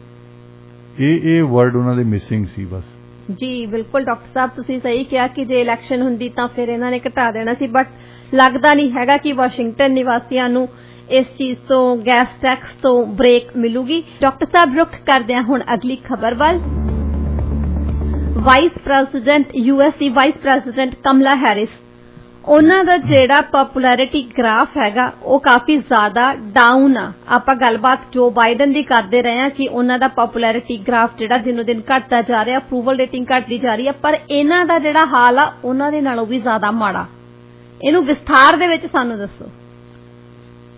[SPEAKER 2] ਇਹ ਵਰਡ ਉਹਨਾਂ ਦੇ ਮਿਸਿੰਗ ਸੀ ਬਸ। ਜੀ ਬਿਲਕੁਲ ਡਾਕਟਰ ਸਾਹਿਬ, ਤੁਸੀਂ ਸਹੀ ਕਿਹਾ ਕਿ ਜੇ ਇਲੈਕਸ਼ਨ ਹੁੰਦੀ ਤਾਂ ਫਿਰ ਇਹਨਾਂ ਨੇ ਘਟਾ ਦੇਣਾ ਸੀ, ਬਟ ਲੱਗਦਾ ਨਹੀਂ ਹੈਗਾ ਕਿ ਵਾਸ਼ਿੰਗਟਨ ਨਿਵਾਸੀਆਂ ਨੂੰ ਇਸ ਚੀਜ਼ ਤੋਂ, ਗੈਸ ਟੈਕਸ ਤੋਂ ਬ੍ਰੇਕ ਮਿਲੂਗੀ। ਡਾਕਟਰ ਸਾਹਿਬ, ਰੁਖ ਕਰਦੇ ਹਾਂ ਹੁਣ ਅਗਲੀ ਖਬਰ ਵੱਲ। ਵਾਈਸ ਪ੍ਰੈਜ਼ੀਡੈਂਟ ਯੂਐਸਦੀ ਵਾਈਸ ਪ੍ਰੈਜ਼ੀਡੈਂਟ ਕਮਲਾ ਹੈਰਿਸ, ਉਹਨਾਂ ਦਾ ਜਿਹੜਾ ਪਪੂਲੈਰਿਟੀ ਗ੍ਰਾਫ ਹੈਗਾ ਉਹ ਕਾਫੀ ਜ਼ਿਆਦਾ ਡਾਊਨ ਆ। ਆਪਾਂ ਗੱਲਬਾਤ ਜੋ ਬਾਈਡਨ ਦੀ ਕਰਦੇ ਰਹੇ ਹਾਂ ਕਿ ਉਹਨਾਂ ਦਾ ਪਪੂਲੈਰਿਟੀ ਗ੍ਰਾਫ ਜਿਹੜਾ ਦਿਨੋਂ ਦਿਨ ਘਟਦਾ ਜਾ ਰਿਹਾ, ਅਪਰੂਵਲ ਰੇਟਿੰਗ ਘਟਦੀ ਜਾ ਰਹੀ ਹੈ, ਪਰ ਇਹਨਾਂ ਦਾ ਜਿਹੜਾ ਹਾਲ ਆ ਉਹਨਾਂ ਦੇ ਨਾਲੋਂ ਵੀ ਜ਼ਿਆਦਾ ਮਾੜਾ। ਇਹਨੂੰ ਵਿਸਥਾਰ ਦੇ ਵਿੱਚ ਸਾਨੂੰ ਦੱਸੋ।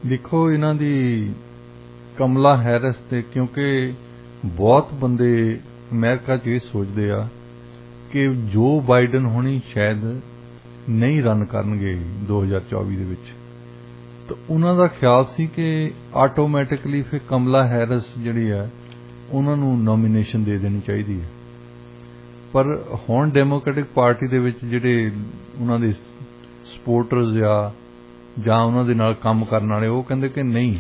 [SPEAKER 2] ਦੇਖੋ, ਇਹਨਾਂ ਦੀ ਕਮਲਾ ਹੈਰਿਸ ਤੇ, ਕਿਉਂਕਿ ਬਹੁਤ ਬੰਦੇ ਅਮਰੀਕਾ 'ਚ ਇਹ ਸੋਚਦੇ ਆ ਕਿ ਜੋ ਬਾਈਡਨ ਹੋਣੀ ਸ਼ਾਇਦ ਨਹੀਂ ਰਨ ਕਰਨਗੇ 2024 ਦੇ ਵਿੱਚ, ਤਾਂ ਉਹਨਾਂ ਦਾ ਖਿਆਲ ਸੀ ਕਿ ਆਟੋਮੈਟਿਕਲੀ ਫਿਰ ਕਮਲਾ ਹੈਰਿਸ ਜਿਹੜੀ ਆ ਉਹਨਾਂ ਨੂੰ ਨੋਮੀਨੇਸ਼ਨ ਦੇ ਦੇਣੀ ਚਾਹੀਦੀ ਹੈ। ਪਰ ਹੁਣ ਡੈਮੋਕ੍ਰੈਟਿਕ ਪਾਰਟੀ ਦੇ ਵਿੱਚ ਜਿਹੜੇ ਉਹਨਾਂ ਦੇ ਸਪੋਰਟਰਸ ਆ ਜਾਂ ਉਹਨਾਂ ਦੇ ਨਾਲ ਕੰਮ ਕਰਨ ਵਾਲੇ, ਉਹ ਕਹਿੰਦੇ ਕਿ ਨਹੀਂ,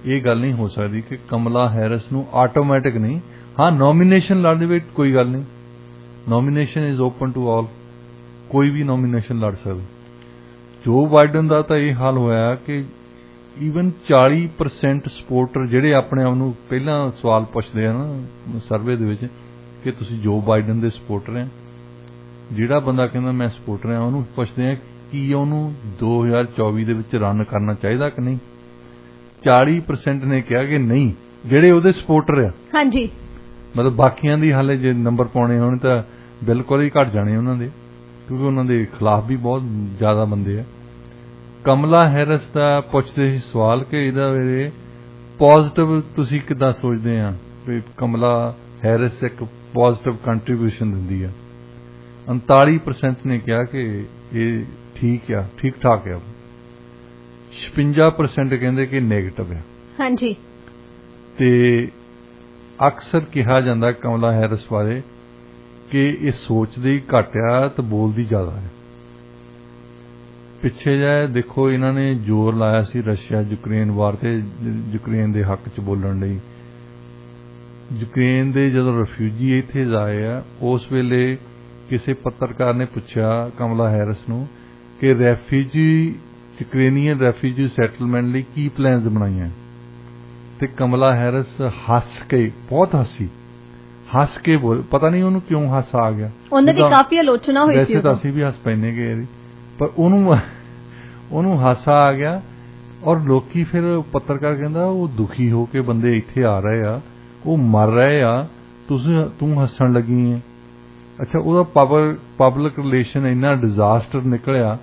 [SPEAKER 2] ਇਹ ਗੱਲ ਨਹੀਂ ਹੋ ਸਕਦੀ ਕਿ ਕਮਲਾ ਹੈਰਿਸ ਨੂੰ ਆਟੋਮੈਟਿਕ ਨਹੀਂ, ਹਾਂ ਨੋਮੀਨੇਸ਼ਨ ਲੜ ਦੇਵੇ ਕੋਈ ਗੱਲ ਨਹੀਂ, nomination is open to all. ਕੋਈ ਵੀ ਨੋਮੀਨੇਸ਼ਨ ਲੜ ਸਕਦਾ। ਜੋ ਬਾਈਡਨ ਦਾ ਤਾਂ ਇਹ ਹਾਲ ਹੋਇਆ ਕਿ ਈਵਨ 40% ਸਪੋਰਟਰ ਜਿਹੜੇ ਆਪਣੇ ਆਪ ਨੂੰ ਪਹਿਲਾਂ ਸਵਾਲ ਪੁੱਛਦੇ ਆ ਨਾ ਸਰਵੇ ਦੇ ਵਿੱਚ ਕਿ ਤੁਸੀਂ ਜੋ ਬਾਈਡਨ ਦੇ ਸਪੋਰਟਰ ਆ, ਜਿਹੜਾ ਬੰਦਾ ਕਹਿੰਦਾ ਮੈਂ ਸਪੋਰਟਰ ਆ ਉਹਨੂੰ ਪੁੱਛਦੇ ਆ ਕੀ ਉਹਨੂੰ 2024 ਦੇ ਵਿੱਚ ਰਨ ਕਰਨਾ ਚਾਹੀਦਾ ਕਿ ਨਹੀਂ। 40% ਨੇ ਕਿਹਾ ਕਿ ਨਹੀਂ, ਜਿਹੜੇ ਉਹਦੇ ਸਪੋਰਟਰ ਆ।
[SPEAKER 1] ਹਾਂਜੀ,
[SPEAKER 2] ਮਤਲਬ ਬਾਕੀਆਂ ਦੀ ਹਾਲੇ ਜੇ ਨੰਬਰ ਪਾਉਣੇ ਹੋਣ ਤਾਂ ਬਿਲਕੁਲ ਹੀ ਘਟ ਜਾਣੇ ਉਹਨਾਂ ਦੇ, ਕਿਉਂਕਿ ਉਹਨਾਂ ਦੇ ਖਿਲਾਫ ਵੀ ਬਹੁਤ ਜ਼ਿਆਦਾ ਬੰਦੇ ਆ। ਕਮਲਾ ਹੈਰਿਸ ਦਾ ਪੁੱਛਦੇ ਸੀ ਸਵਾਲ ਕਿ ਇਹਦਾ ਵੇਲੇ ਪੋਜ਼ਿਟਿਵ ਤੁਸੀਂ ਕਿੱਦਾਂ ਸੋਚਦੇ ਆ ਵੀ ਕਮਲਾ ਹੈਰਿਸ ਇੱਕ ਪੋਜ਼ਿਟਿਵ ਕੰਟਰੀਬਿਊਸ਼ਨ ਦਿੰਦੀ ਆ। 39% ਨੇ ਕਿਹਾ ਕਿ ਇਹ ਠੀਕ ਆ, ਠੀਕ ਠਾਕ ਆ। 56% ਕਹਿੰਦੇ ਕਿ ਨੈਗੇਟਿਵ ਆ।
[SPEAKER 1] ਹਾਂਜੀ,
[SPEAKER 2] ਤੇ ਅਕਸਰ ਕਿਹਾ ਜਾਂਦਾ ਕਮਲਾ ਹੈਰਿਸ ਬਾਰੇ ਕਿ ਇਹ ਸੋਚਦੀ ਘੱਟ ਆ ਤੇ ਬੋਲਦੀ ਜ਼ਿਆਦਾ ਹੈ। ਪਿੱਛੇ ਜਾਏ ਦੇਖੋ ਇਹਨਾਂ ਨੇ ਜ਼ੋਰ ਲਾਇਆ ਸੀ ਰਸ਼ੀਆ ਯੂਕਰੇਨ ਵਾਰ ਤੇ ਯੂਕਰੇਨ ਦੇ ਹੱਕ 'ਚ ਬੋਲਣ ਲਈ। ਯੂਕਰੇਨ ਦੇ ਜਦੋਂ ਰਿਫਿਊਜੀ ਇੱਥੇ ਆਏ ਆ ਉਸ ਵੇਲੇ ਕਿਸੇ ਪੱਤਰਕਾਰ ਨੇ ਪੁੱਛਿਆ ਕਮਲਾ ਹੈਰਿਸ ਨੂੰ ਕਿ ਯੂਕਰੇਨੀਅਨ ਰੈਫਿਊਜੀ ਸੈਟਲਮੈਂਟ ਲਈ ਕੀ ਪਲਾਨਸ ਬਣਾਈਆਂ, ਤੇ ਕਮਲਾ ਹੈਰਿਸ ਹੱਸ ਕੇ, ਬਹੁਤ ਹੱਸ ਕੇ ਬੋਲ, ਪਤਾ ਨਹੀਂ ਉਹਨੂੰ ਕਿਉਂ ਹਾਸਾ ਆ ਗਿਆ।
[SPEAKER 1] ਉਹਨਾਂ ਦੀ ਕਾਫੀ ਆਲੋਚਨਾ ਹੋਈ ਸੀ।
[SPEAKER 2] ਵੈਸੇ ਤਾਂ ਅਸੀਂ ਵੀ ਹੱਸ ਪੈਨੇ ਗਏ, ਪਰ ਉਹਨੂੰ ਹਾਸਾ ਆ ਗਿਆ। ਔਰ ਲੋਕੀ ਫਿਰ ਪੱਤਰਕਾਰ ਕਹਿੰਦਾ ਉਹ ਦੁਖੀ ਹੋ ਕੇ ਬੰਦੇ ਇੱਥੇ ਆ ਰਹੇ ਆ, ਉਹ ਮਰ ਰਹੇ ਆ, ਤੂੰ ਹੱਸਣ ਲੱਗੀ ਹੈ। ਅੱਛਾ, ਉਹਦਾ ਪਬਲਿਕ ਰਿਲੇਸ਼ਨ ਇੰਨਾ ਡਿਜ਼ਾਸਟਰ ਨਿਕਲਿਆ।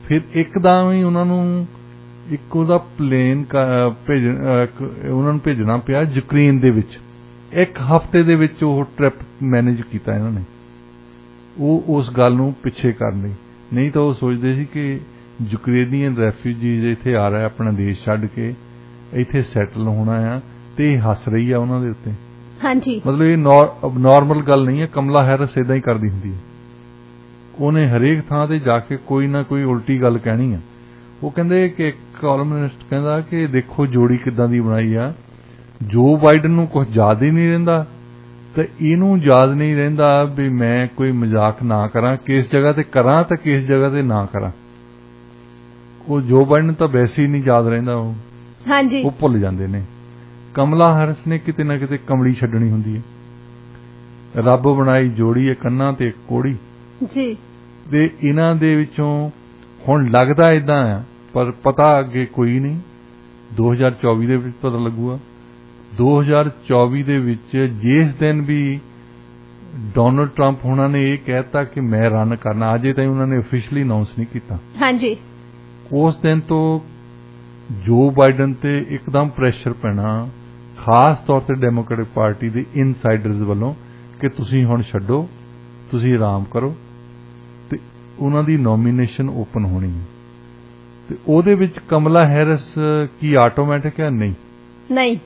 [SPEAKER 2] ਫਿਰ ਇੱਕਦਮ ਹੀ ਉਹਨਾਂ ਨੂੰ ਇੱਕ ਉਹਦਾ ਪਲੇਨ ਉਹਨਾਂ ਨੂੰ ਭੇਜਣਾ ਪਿਆ ਯੂਕਰੇਨ ਦੇ ਵਿੱਚ। 1 ਹਫ਼ਤੇ ਦੇ ਵਿੱਚ ਉਹ ਟ੍ਰਿਪ ਮੈਨੇਜ ਕੀਤਾ ਇਹਨਾਂ ਨੇ, ਉਹ ਉਸ ਗੱਲ ਨੂੰ ਪਿੱਛੇ ਕਰਨ ਲਈ। ਨਹੀਂ ਤਾਂ ਉਹ ਸੋਚਦੇ ਸੀ ਕਿ ਯੂਕਰੇਨੀਅਨ ਰੈਫਿਊਜੀਜ਼ ਇੱਥੇ ਆ ਰਿਹਾ ਆਪਣਾ ਦੇਸ਼ ਛੱਡ ਕੇ, ਇੱਥੇ ਸੈਟਲ ਹੋਣਾ ਆ, ਤੇ ਇਹ ਹੱਸ ਰਹੀ ਆ ਉਹਨਾਂ ਦੇ ਉੱਤੇ।
[SPEAKER 1] ਹਾਂਜੀ,
[SPEAKER 2] ਮਤਲਬ ਇਹ ਨਾਰਮਲ ਗੱਲ ਨਹੀਂ ਹੈ। ਕਮਲਾ ਹੈਰਿਸ ਇਦਾਂ ਹੀ ਕਰਦੀ ਹੁੰਦੀ ਹੈ। ਉਹਨੇ ਹਰੇਕ ਥਾਂ ਤੇ ਜਾ ਕੇ ਕੋਈ ਨਾ ਕੋਈ ਉਲਟੀ ਗੱਲ ਕਹਿਣੀ ਆ। ਉਹ ਕਹਿੰਦੇ ਕਿ ਇੱਕ ਕਾਲਮਨਿਸਟ ਕਹਿੰਦਾ ਕਿ ਦੇਖੋ ਜੋੜੀ ਕਿੱਦਾਂ ਦੀ ਬਣਾਈ ਆ, ਜੋ ਬਾਈਡਨ ਨੂੰ ਕੁਝ ਯਾਦ ਹੀ ਨਹੀਂ ਰਹਿੰਦਾ ਤੇ ਇਹਨੂੰ ਯਾਦ ਨਹੀਂ ਰਹਿੰਦਾ ਵੀ ਮੈਂ ਕੋਈ ਮਜ਼ਾਕ ਨਾ ਕਰਾਂ, ਕਿਸ ਜਗ੍ਹਾ ਤੇ ਕਰਾਂ ਤੇ ਕਿਸ ਜਗ੍ਹਾ ਤੇ ਨਾ ਕਰਾਂ। ਉਹ ਜੋ ਬਾਈਡਨ ਤਾਂ ਵੈਸੇ ਹੀ ਨਹੀਂ ਯਾਦ ਰਹਿੰਦਾ, ਉਹ ਭੁੱਲ ਜਾਂਦੇ ਨੇ। ਕਮਲਾ ਹੈਰਿਸ ਨੇ ਕਿਤੇ ਨਾ ਕਿਤੇ ਕਮਲੀ ਛੱਡਣੀ ਹੁੰਦੀ ਹੈ। ਰੱਬ ਬਣਾਈ ਜੋੜੀ ਹੈ, ਕੰਨਾਂ ਤੇ ਕੋੜੀ
[SPEAKER 1] ਜੀ, ਤੇ
[SPEAKER 2] ਇਹਨਾਂ ਦੇ ਵਿੱਚੋਂ ਹੁਣ ਲੱਗਦਾ ਇਦਾਂ ਆ, ਪਰ ਪਤਾ ਅੱਗੇ ਕੋਈ ਨਹੀਂ। 2024 ਦੇ ਵਿੱਚ ਪਤਾ ਲੱਗੂਗਾ। 2024 ਦੇ ਵਿੱਚ ਜਿਸ ਦਿਨ ਵੀ ਡੋਨਲਡ ਟਰੰਪ ਉਹਨਾਂ ਨੇ ਇਹ ਕਹਿਤਾ ਕਿ ਮੈਂ ਰਨ ਕਰਨਾ, ਅਜੇ ਤਾਈਂ ਉਹਨਾਂ ਨੇ ਅਫੀਸ਼ੀਅਲੀ ਅਨਾਉਂਸ ਨਹੀਂ ਕੀਤਾ।
[SPEAKER 1] ਹਾਂਜੀ,
[SPEAKER 2] ਉਸ ਦਿਨ ਤੋਂ ਜੋ ਬਾਈਡਨ ਤੇ ਇੱਕਦਮ ਪ੍ਰੈਸ਼ਰ ਪੈਣਾ, ਖਾਸ ਤੌਰ ਤੇ ਡੈਮੋਕ੍ਰੈਟਿਕ ਪਾਰਟੀ ਦੇ ਇਨਸਾਈਡਰਸ ਵੱਲੋਂ ਕਿ ਤੁਸੀਂ ਹੁਣ ਛੱਡੋ, ਤੁਸੀਂ ਆਰਾਮ ਕਰੋ, ਤੇ ਉਹਨਾਂ ਦੀ ਨੋਮੀਨੇਸ਼ਨ ਓਪਨ ਹੋਣੀ ਹੈ। ਤੇ ਉਹਦੇ ਵਿੱਚ ਕਮਲਾ ਹੈਰਿਸ ਕੀ ਆਟੋਮੈਟਿਕ ਹੈ? ਨਹੀਂ,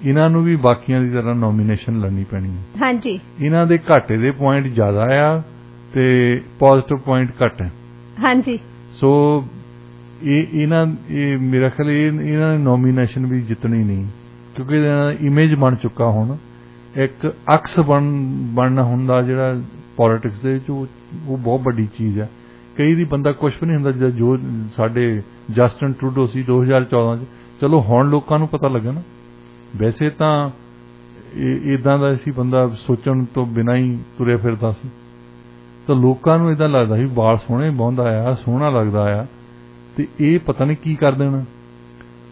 [SPEAKER 2] ਇਹਨਾਂ ਨੂੰ ਵੀ ਬਾਕੀਆਂ ਦੀ ਤਰ੍ਹਾਂ ਨੋਮੀਨੇਸ਼ਨ ਲੜਨੀ ਪੈਣੀ ਹੈ।
[SPEAKER 1] ਹਾਂਜੀ,
[SPEAKER 2] ਇਹਨਾਂ ਦੇ ਘਾਟੇ ਦੇ ਪੁਆਇੰਟ ਜ਼ਿਆਦਾ ਆ ਤੇ ਪੋਜ਼ਿਟਿਵ ਪੁਆਇੰਟ ਘੱਟ ਹੈ। ਹਾਂਜੀ, ਸੋ ਇਹ ਮੇਰਾ ਖਿਆਲ ਇਹਨਾਂ ਨੇ ਨੋਮੀਨੇਸ਼ਨ ਵੀ ਜਿੱਤਣੀ ਨਹੀਂ, ਕਿਉਂਕਿ ਇਹਨਾਂ ਦਾ ਇਮੇਜ ਬਣ ਚੁੱਕਾ। ਹੁਣ ਇੱਕ ਅਕਸ ਬਣਨਾ ਹੁੰਦਾ ਜਿਹੜਾ ਪੋਲਿਟਿਕਸ ਦੇ ਵਿੱਚ, ਉਹ ਬਹੁਤ ਵੱਡੀ ਚੀਜ਼ ਹੈ। ਕਈ ਦੀ ਬੰਦਾ ਕੁਝ ਵੀ ਨਹੀਂ ਹੁੰਦਾ। ਜੋ ਸਾਡੇ ਜਸਟਿਨ ਟਰੂਡੋ ਸੀ 2014 'ਚ, ਚਲੋ ਹੁਣ ਲੋਕਾਂ ਨੂੰ ਪਤਾ ਲੱਗਾ ਨਾ। ਵੈਸੇ ਤਾਂ ਇਦਾਂ ਦਾ ਸੀ ਬੰਦਾ ਸੋਚਣ ਤੋਂ ਬਿਨਾਂ ਹੀ ਤੁਰਿਆ ਫਿਰਦਾ ਸੀ, ਤਾਂ ਲੋਕਾਂ ਨੂੰ ਇਦਾਂ ਲੱਗਦਾ ਸੀ ਵਾਲ ਸੋਹਣੇ ਵਾਹੁੰਦਾ ਆ, ਸੋਹਣਾ ਲੱਗਦਾ ਆ, ਤੇ ਇਹ ਪਤਾ ਨਹੀਂ ਕੀ ਕਰ ਦੇਣਾ।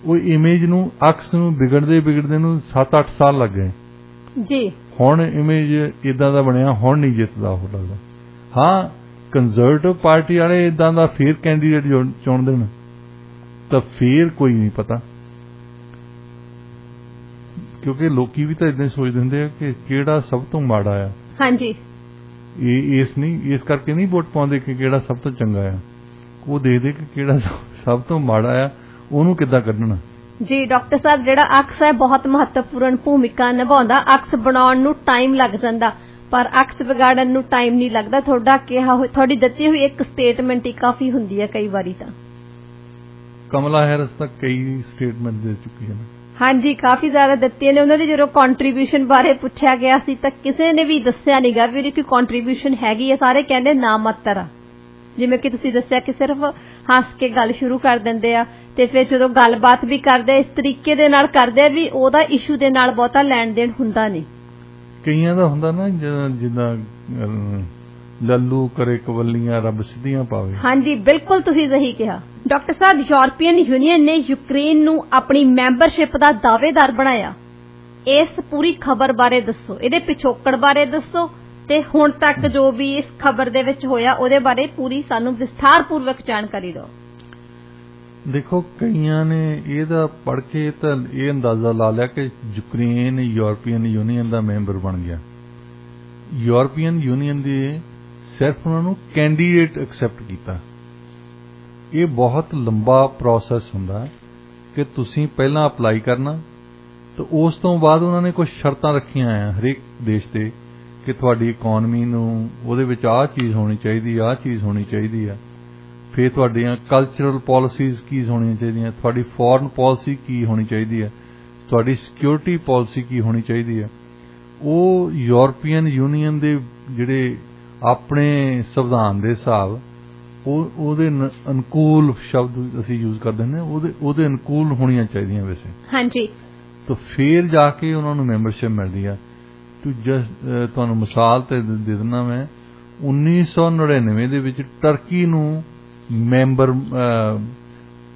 [SPEAKER 2] ਉਹ ਇਮੇਜ ਨੂੰ, ਅਕਸ ਨੂੰ ਵਿਗੜਦੇ ਨੂੰ 7-8 ਸਾਲ ਲੱਗ ਗਏ ਜੀ। ਹੁਣ ਇਮੇਜ ਇਦਾਂ ਦਾ ਬਣਿਆ, ਹੁਣ ਨਹੀਂ ਜਿੱਤਦਾ ਉਹ ਲੱਗਦਾ। ਹਾਂ, ਕੰਜ਼ਰਵੇਟਿਵ ਪਾਰਟੀ ਵਾਲੇ ਇਦਾਂ ਦਾ ਫੇਰ ਕੈਂਡੀਡੇਟ ਚੁਣ ਦੇਣ ਤਾਂ ਫੇਰ ਕੋਈ ਨਹੀਂ ਪਤਾ, ਕਿਉਂਕਿ ਲੋਕੀ ਵੀ ਤਾਂ ਇਦਾਂ ਸੋਚਦੇ ਹੁੰਦੇ ਆ ਕਿ ਕਿਹੜਾ ਸਭ ਤੋਂ ਮਾੜਾ ਆ। ਹਾਂਜੀ, ਇਸ ਕਰਕੇ ਨਹੀਂ ਵੋਟ ਪਾਉਂਦੇ ਕਿ ਕਿਹੜਾ ਸਭ ਤੋਂ ਚੰਗਾ ਆ, ਉਹ ਦੇਖਦੇ ਕਿ ਕਿਹੜਾ ਸਭ ਤੋਂ ਮਾੜਾ ਆ, ਉਹਨੂੰ ਕਿੱਦਾਂ ਕੱਢਣਾ।
[SPEAKER 1] ਜੀ ਡਾਕਟਰ ਸਾਹਿਬ, ਜਿਹੜਾ ਅਕਸ ਹੈ ਬਹੁਤ ਮਹੱਤਵਪੂਰਨ ਭੂਮਿਕਾ ਨਿਭਾਉਂਦਾ। ਅਕਸ ਬਣਾਉਣ ਨੂੰ ਟਾਈਮ ਲੱਗ ਜਾਂਦਾ, ਪਰ ਅਕਸ ਵਿਗਾੜਨ ਨੂੰ ਟਾਈਮ ਨਹੀਂ ਲੱਗਦਾ। ਤੁਹਾਡੀ ਦਿੱਤੀ ਹੋਈ ਇੱਕ ਸਟੇਟਮੈਂਟ ਹੀ ਕਾਫੀ ਹੁੰਦੀ ਹੈ ਕਈ ਵਾਰੀ। ਤਾਂ
[SPEAKER 2] ਕਮਲਾ ਹੈਰਿਸ ਤਾਂ ਕਈ ਸਟੇਟਮੈਂਟ ਦੇ ਚੁੱਕੀ ਹੈ।
[SPEAKER 1] ਹਾਂਜੀ, ਕਾਫੀ ਜ਼ਿਆਦਾ ਦਿੱਤੀਆਂ ਨੇ। ਉਹਨਾਂ ਦੀ ਜਦੋਂ ਕੰਟਰੀਬਿਊਸ਼ਨ ਬਾਰੇ ਪੁੱਛਿਆ ਗਿਆ ਸੀ ਤਾਂ ਕਿਸੇ ਨੇ ਵੀ ਦੱਸਿਆ ਨਹੀਂਗਾ ਵੀ ਉਹਦੀ ਕੋਈ ਕੰਟਰੀਬਿਊਸ਼ਨ ਹੈਗੀ ਹੈ। ਸਾਰੇ ਕਹਿੰਦੇ ਨਾ ਮਾਤਰ ਆ। ਜਿਵੇਂ ਕਿ ਤੁਸੀਂ ਦੱਸਿਆ ਕਿ ਸਿਰਫ ਹੱਸ ਕੇ ਗੱਲ ਸ਼ੁਰੂ ਕਰ ਦਿੰਦੇ ਆ ਤੇ ਫਿਰ ਜਦੋਂ ਗੱਲਬਾਤ ਵੀ ਕਰਦੇ ਆ ਇਸ ਤਰੀਕੇ ਦੇ ਨਾਲ ਕਰਦੇ ਆ ਵੀ ਉਹਦਾ ਇਸ਼ੂ ਦੇ ਨਾਲ ਬਹੁਤਾ ਲੈਣ ਦੇਣ ਹੁੰਦਾ ਨਹੀਂ।
[SPEAKER 2] ਕਈਆਂ ਦਾ ਹੁੰਦਾ ਨਾ ਜਿੱਦਾਂ ਲੱਲੂ ਕਰੇ ਕਵੱਲੀਆਂ ਰੱਬ ਸਿੱਧੀਆਂ ਪਾਵੇ। ਹਾਂਜੀ,
[SPEAKER 1] ਬਿਲਕੁਲ ਤੁਸੀਂ ਸਹੀ ਕਿਹਾ। ਡਾਕਟਰ ਸਾਹਿਬ, ਯੂਰਪੀਅਨ ਯੂਨੀਅਨ ਨੇ ਯੂਕਰੇਨ ਨੂੰ ਆਪਣੀ ਮੈਂਬਰਸ਼ਿਪ ਦਾ ਦਾਅਵੇਦਾਰ ਬਣਾਇਆ। ਇਸ ਪੂਰੀ ਖਬਰ ਬਾਰੇ ਦੱਸੋ, ਇਹਦੇ ਪਿਛੋਕੜ ਬਾਰੇ ਦੱਸੋ ਤੇ ਹੁਣ ਤੱਕ ਜੋ ਵੀ ਇਸ ਖਬਰ ਦੇ ਵਿੱਚ ਹੋਇਆ ਉਹਦੇ ਬਾਰੇ ਪੂਰੀ ਸਾਨੂੰ ਵਿਸਥਾਰਪੂਰਵਕ ਜਾਣਕਾਰੀ ਦਿਓ।
[SPEAKER 2] ਦੇਖੋ, ਕਈਆਂ ਨੇ ਇਹਦਾ ਪੜ੍ਹ ਕੇ ਤਾਂ ਇਹ ਅੰਦਾਜ਼ਾ ਲਾ ਲਿਆ ਕਿ ਯੂਕਰੇਨ ਯੂਰਪੀਅਨ ਯੂਨੀਅਨ ਦਾ ਮੈਂਬਰ ਬਣ ਗਿਆ। ਯੂਰਪੀਅਨ ਯੂਨੀਅਨ ਦੇ ਸਿਰਫ ਉਹਨਾਂ ਨੂੰ ਕੈਂਡੀਡੇਟ ਐਕਸੈਪਟ ਕੀਤਾ। ਇਹ ਬਹੁਤ ਲੰਬਾ ਪ੍ਰੋਸੈਸ ਹੁੰਦਾ ਕਿ ਤੁਸੀਂ ਪਹਿਲਾਂ ਅਪਲਾਈ ਕਰਨਾ ਤੇ ਉਸ ਤੋਂ ਬਾਅਦ ਉਹਨਾਂ ਨੇ ਕੁਝ ਸ਼ਰਤਾਂ ਰੱਖੀਆਂ ਆ ਹਰੇਕ ਦੇਸ਼ ਤੇ ਕਿ ਤੁਹਾਡੀ ਇਕਨੋਮੀ ਨੂੰ ਉਹਦੇ ਵਿੱਚ ਆਹ ਚੀਜ਼ ਹੋਣੀ ਚਾਹੀਦੀ, ਆਹ ਚੀਜ਼ ਹੋਣੀ ਚਾਹੀਦੀ ਆ। ਫਿਰ ਤੁਹਾਡੀਆਂ ਕਲਚਰਲ ਪਾਲਿਸੀਜ਼ ਕੀ ਹੋਣੀਆਂ ਚਾਹੀਦੀਆਂ, ਤੁਹਾਡੀ ਫੋਰਨ ਪਾਲਿਸੀ ਕੀ ਹੋਣੀ ਚਾਹੀਦੀ ਹੈ, ਤੁਹਾਡੀ ਸਿਕਿਉਰਿਟੀ ਪਾਲਿਸੀ ਕੀ ਹੋਣੀ ਚਾਹੀਦੀ ਹੈ। ਉਹ ਯੂਰਪੀਅਨ ਯੂਨੀਅਨ ਦੇ ਜਿਹੜੇ ਆਪਣੇ ਸੰਵਿਧਾਨ ਦੇ ਹਿਸਾਬ ਉਹਦੇ ਅਨੁਕੂਲ ਸ਼ਬਦ ਅਸੀਂ ਯੂਜ਼ ਕਰਦੇ ਨੇ, ਉਹਦੇ ਅਨੁਕੂਲ ਹੋਣੀਆਂ ਚਾਹੀਦੀਆਂ ਵੈਸੇ। ਹਾਂਜੀ। ਤਾਂ ਫਿਰ ਜਾ ਕੇ ਉਹਨਾਂ ਨੂੰ ਮੈਂਬਰਸ਼ਿਪ ਮਿਲਦੀ ਆ। ਤੁਹਾਨੂੰ ਮਿਸਾਲ ਤੇ ਦੇ ਦਿੰਦਾ ਮੈਂ, 1999 ਦੇ ਵਿੱਚ ਟਰਕੀ ਨੂੰ ਮੈਂਬਰ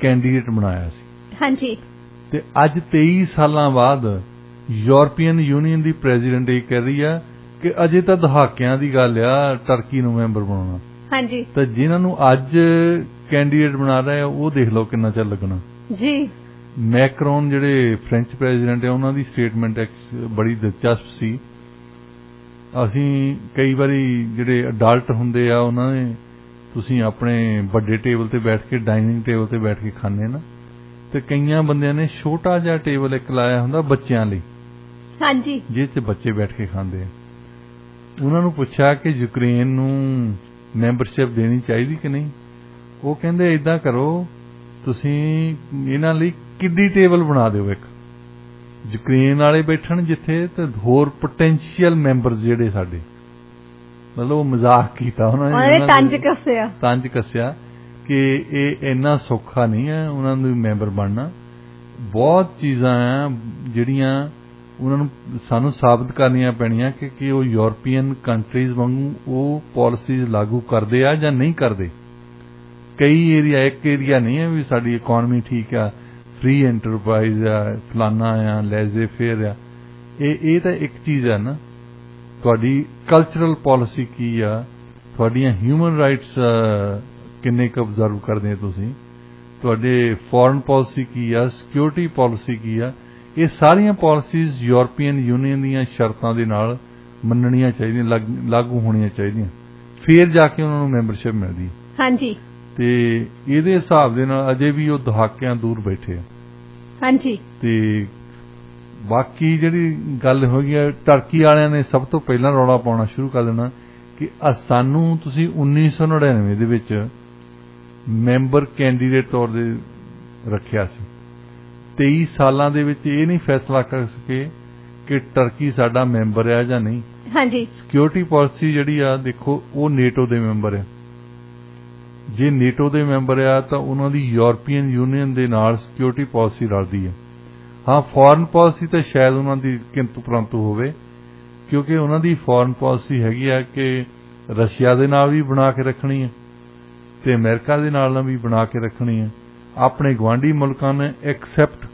[SPEAKER 2] ਕੈਂਡੀਡੇਟ ਬਣਾਇਆ ਸੀ। ਹਾਂਜੀ। ਤੇ ਅੱਜ 23 ਸਾਲਾਂ ਬਾਅਦ ਯੂਰਪੀਅਨ ਯੂਨੀਅਨ ਦੀ ਪ੍ਰੈਜ਼ੀਡੈਂਟ ਇਹ ਕਹਿ ਰਹੀ ਆ ਕਿ ਅਜੇ ਤਾਂ ਦਹਾਕਿਆਂ ਦੀ ਗੱਲ ਆ ਟਰਕੀ ਨੂੰ ਮੈਂਬਰ ਬਣਾਉਣਾ। ਹਾਂਜੀ। ਤਾਂ ਜਿਨ੍ਹਾਂ ਨੂੰ ਅੱਜ ਕੈਂਡੀਡੇਟ ਬਣਾ ਰਹੇ ਆ ਉਹ ਦੇਖ ਲਓ ਕਿੰਨਾ ਚਿਰ ਲੱਗਣਾ ਜੀ। ਮੈਕਰੋਨ ਜਿਹੜੇ ਫ੍ਰੈਂਚ ਪ੍ਰੈਜ਼ੀਡੈਂਟ ਆ ਉਹਨਾਂ ਦੀ ਸਟੇਟਮੈਂਟ ਬੜੀ ਦਿਲਚਸਪ ਸੀ। ਅਸੀਂ ਕਈ ਵਾਰੀ ਜਿਹੜੇ ਅਡਲਟ ਹੁੰਦੇ ਆ ਉਹਨਾਂ ਨੇ ਤੁਸੀਂ ਆਪਣੇ ਵੱਡੇ ਟੇਬਲ ਤੇ ਬੈਠ ਕੇ ਡਾਈਨਿੰਗ ਟੇਬਲ ਤੇ ਬੈਠ ਕੇ ਖਾਂਦੇ ਨਾ, ਤੇ ਕਈਆਂ ਬੰਦਿਆਂ ਨੇ ਛੋਟਾ ਜਿਹਾ ਟੇਬਲ ਇੱਕ ਲਾਇਆ ਹੁੰਦਾ ਬੱਚਿਆਂ ਲਈ। ਹਾਂਜੀ। ਜਿਸ 'ਚ ਬੱਚੇ ਬੈਠ ਕੇ ਖਾਂਦੇ ਆ। ਉਹਨਾਂ ਨੂੰ ਪੁੱਛਿਆ ਕਿ ਯੂਕਰੇਨ ਨੂੰ ਮੈਂਬਰਸ਼ਿਪ ਦੇਣੀ ਚਾਹੀਦੀ ਕਿ ਨਹੀਂ। ਉਹ ਕਹਿੰਦੇ ਏਦਾਂ ਕਰੋ, ਤੁਸੀਂ ਇਹਨਾਂ ਲਈ ਕਿੱਡੀ ਟੇਬਲ ਬਣਾ ਦਿਓ, ਇੱਕ ਯੂਕਰੇਨ ਵਾਲੇ ਬੈਠਣ ਜਿੱਥੇ ਤੇ ਹੋਰ ਪੋਟੈਂਸ਼ੀਅਲ ਮੈਂਬਰ ਜਿਹੜੇ ਸਾਡੇ, ਮਤਲਬ ਉਹ ਮਜ਼ਾਕ ਕੀਤਾ ਉਹਨਾਂ ਨੇ, ਤੰਜ ਕੱਸਿਆ ਕਿ ਇਹ ਇੰਨਾ ਸੌਖਾ ਨਹੀਂ ਹੈ ਉਹਨਾਂ ਨੂੰ ਮੈਂਬਰ ਬਣਨਾ। ਬਹੁਤ ਚੀਜ਼ਾਂ ਆ ਜਿਹੜੀਆਂ ਉਹਨਾਂ ਨੂੰ ਸਾਨੂੰ ਸਾਬਤ ਕਰਨੀਆਂ ਪੈਣੀਆਂ ਕਿ ਉਹ ਯੂਰਪੀਅਨ ਕੰਟਰੀਜ਼ ਵਾਂਗੂ ਉਹ ਪਾਲਿਸੀਜ਼ ਲਾਗੂ ਕਰਦੇ ਆ ਜਾਂ ਨਹੀਂ ਕਰਦੇ। ਕਈ ਏਰੀਆ, ਇੱਕ ਏਰੀਆ ਨਹੀਂ ਹੈ ਵੀ ਸਾਡੀ ਇਕਨੋਮੀ ਠੀਕ ਆ, ਫ੍ਰੀ ਐਂਟਰਪ੍ਰਾਈਜ਼ ਆ, ਫਲਾਨਾ ਆ, ਲੈਜ਼ੇ ਫੇਅਰ ਆ। ਇਹ ਤਾਂ ਇੱਕ ਚੀਜ਼ ਆ ਨਾ। ਤੁਹਾਡੀ ਕਲਚਰਲ ਪਾਲਿਸੀ ਕੀ ਆ, ਤੁਹਾਡੀਆਂ ਹਿਊਮਨ ਰਾਈਟਸ ਕਿੰਨੇ ਕੁ ਅਬਜ਼ਰਵ ਕਰਦੇ ਤੁਸੀਂ, ਤੁਹਾਡੇ ਫੋਰਨ ਪਾਲਿਸੀ ਕੀ ਆ, ਸਿਕਿਉਰਿਟੀ ਪਾਲਿਸੀ ਕੀ ਆ। ਇਹ ਸਾਰੀਆਂ ਪਾਲਿਸੀਜ਼ ਯੂਰਪੀਅਨ ਯੂਨੀਅਨ ਦੀਆਂ ਸ਼ਰਤਾਂ ਦੇ ਨਾਲ ਮੰਨਣੀਆਂ ਚਾਹੀਦੀਆਂ, ਲਾਗੂ ਹੋਣੀਆਂ ਚਾਹੀਦੀਆਂ, ਫਿਰ ਜਾ ਕੇ ਉਹਨਾਂ ਨੂੰ ਮੈਂਬਰਸ਼ਿਪ ਮਿਲਦੀ। ਹਾਂਜੀ। ਤੇ ਇਹਦੇ ਹਿਸਾਬ ਦੇ ਨਾਲ ਅਜੇ ਵੀ ਉਹ ਦਹਾਕਿਆਂ ਦੂਰ ਬੈਠੇ ਆ। ਹਾਂਜੀ। ਤੇ ਬਾਕੀ ਜਿਹੜੀ ਗੱਲ ਹੋ ਗਈ ਹੈ, ਟਰਕੀ ਵਾਲਿਆਂ ਨੇ ਸਭ ਤੋਂ ਪਹਿਲਾਂ ਰੌਲਾ ਪਾਉਣਾ ਸ਼ੁਰੂ ਕਰ ਦੇਣਾ ਕਿ ਸਾਨੂੰ ਤੁਸੀਂ 1999 ਦੇ ਵਿੱਚ ਮੈਂਬਰ ਕੈਂਡੀਡੇਟ ਤੌਰ ਤੇ ਰੱਖਿਆ ਸੀ। 23 ਸਾਲਾਂ ਦੇ ਵਿੱਚ ਇਹ ਨਹੀਂ ਫੈਸਲਾ ਕਰ ਸਕੇ ਕਿ ਟਰਕੀ ਸਾਡਾ ਮੈਂਬਰ ਹੈ ਜਾਂ ਨਹੀਂ। ਹਾਂਜੀ। ਸਿਕਿਉਰਿਟੀ ਪਾਲਿਸੀ ਜਿਹੜੀ ਆ ਦੇਖੋ, ਉਹ ਨੇਟੋ ਦੇ ਮੈਂਬਰ ਹੈ। ਜੇ ਨੇਟੋ ਦੇ ਮੈਂਬਰ ਆ ਤਾਂ ਉਹਨਾਂ ਦੀ ਯੂਰਪੀਅਨ ਯੂਨੀਅਨ ਦੇ ਨਾਲ ਸਿਕਿਉਰਿਟੀ ਪਾਲਿਸੀ ਰਲਦੀ ਹੈ। ਹਾਂ, ਫੋਰਨ ਪਾਲਿਸੀ ਤਾਂ ਸ਼ਾਇਦ ਉਹਨਾਂ ਦੀ ਕਿੰਤੂ ਪਰੰਤੂ ਹੋਵੇ, ਕਿਉਂਕਿ ਉਹਨਾਂ ਦੀ ਫੋਰਨ ਪਾਲਿਸੀ ਹੈਗੀ ਆ ਕਿ ਰਸ਼ੀਆ ਦੇ ਨਾਲ ਵੀ ਬਣਾ ਕੇ ਰੱਖਣੀ ਹੈ ਤੇ ਅਮਰੀਕਾ ਦੇ ਨਾਲ ਵੀ ਬਣਾ ਕੇ ਰੱਖਣੀ ਹੈ। ਆਪਣੇ ਗੁਆਂਢੀ ਮੁਲਕਾਂ ਨੇ ਐਕਸੈਪਟ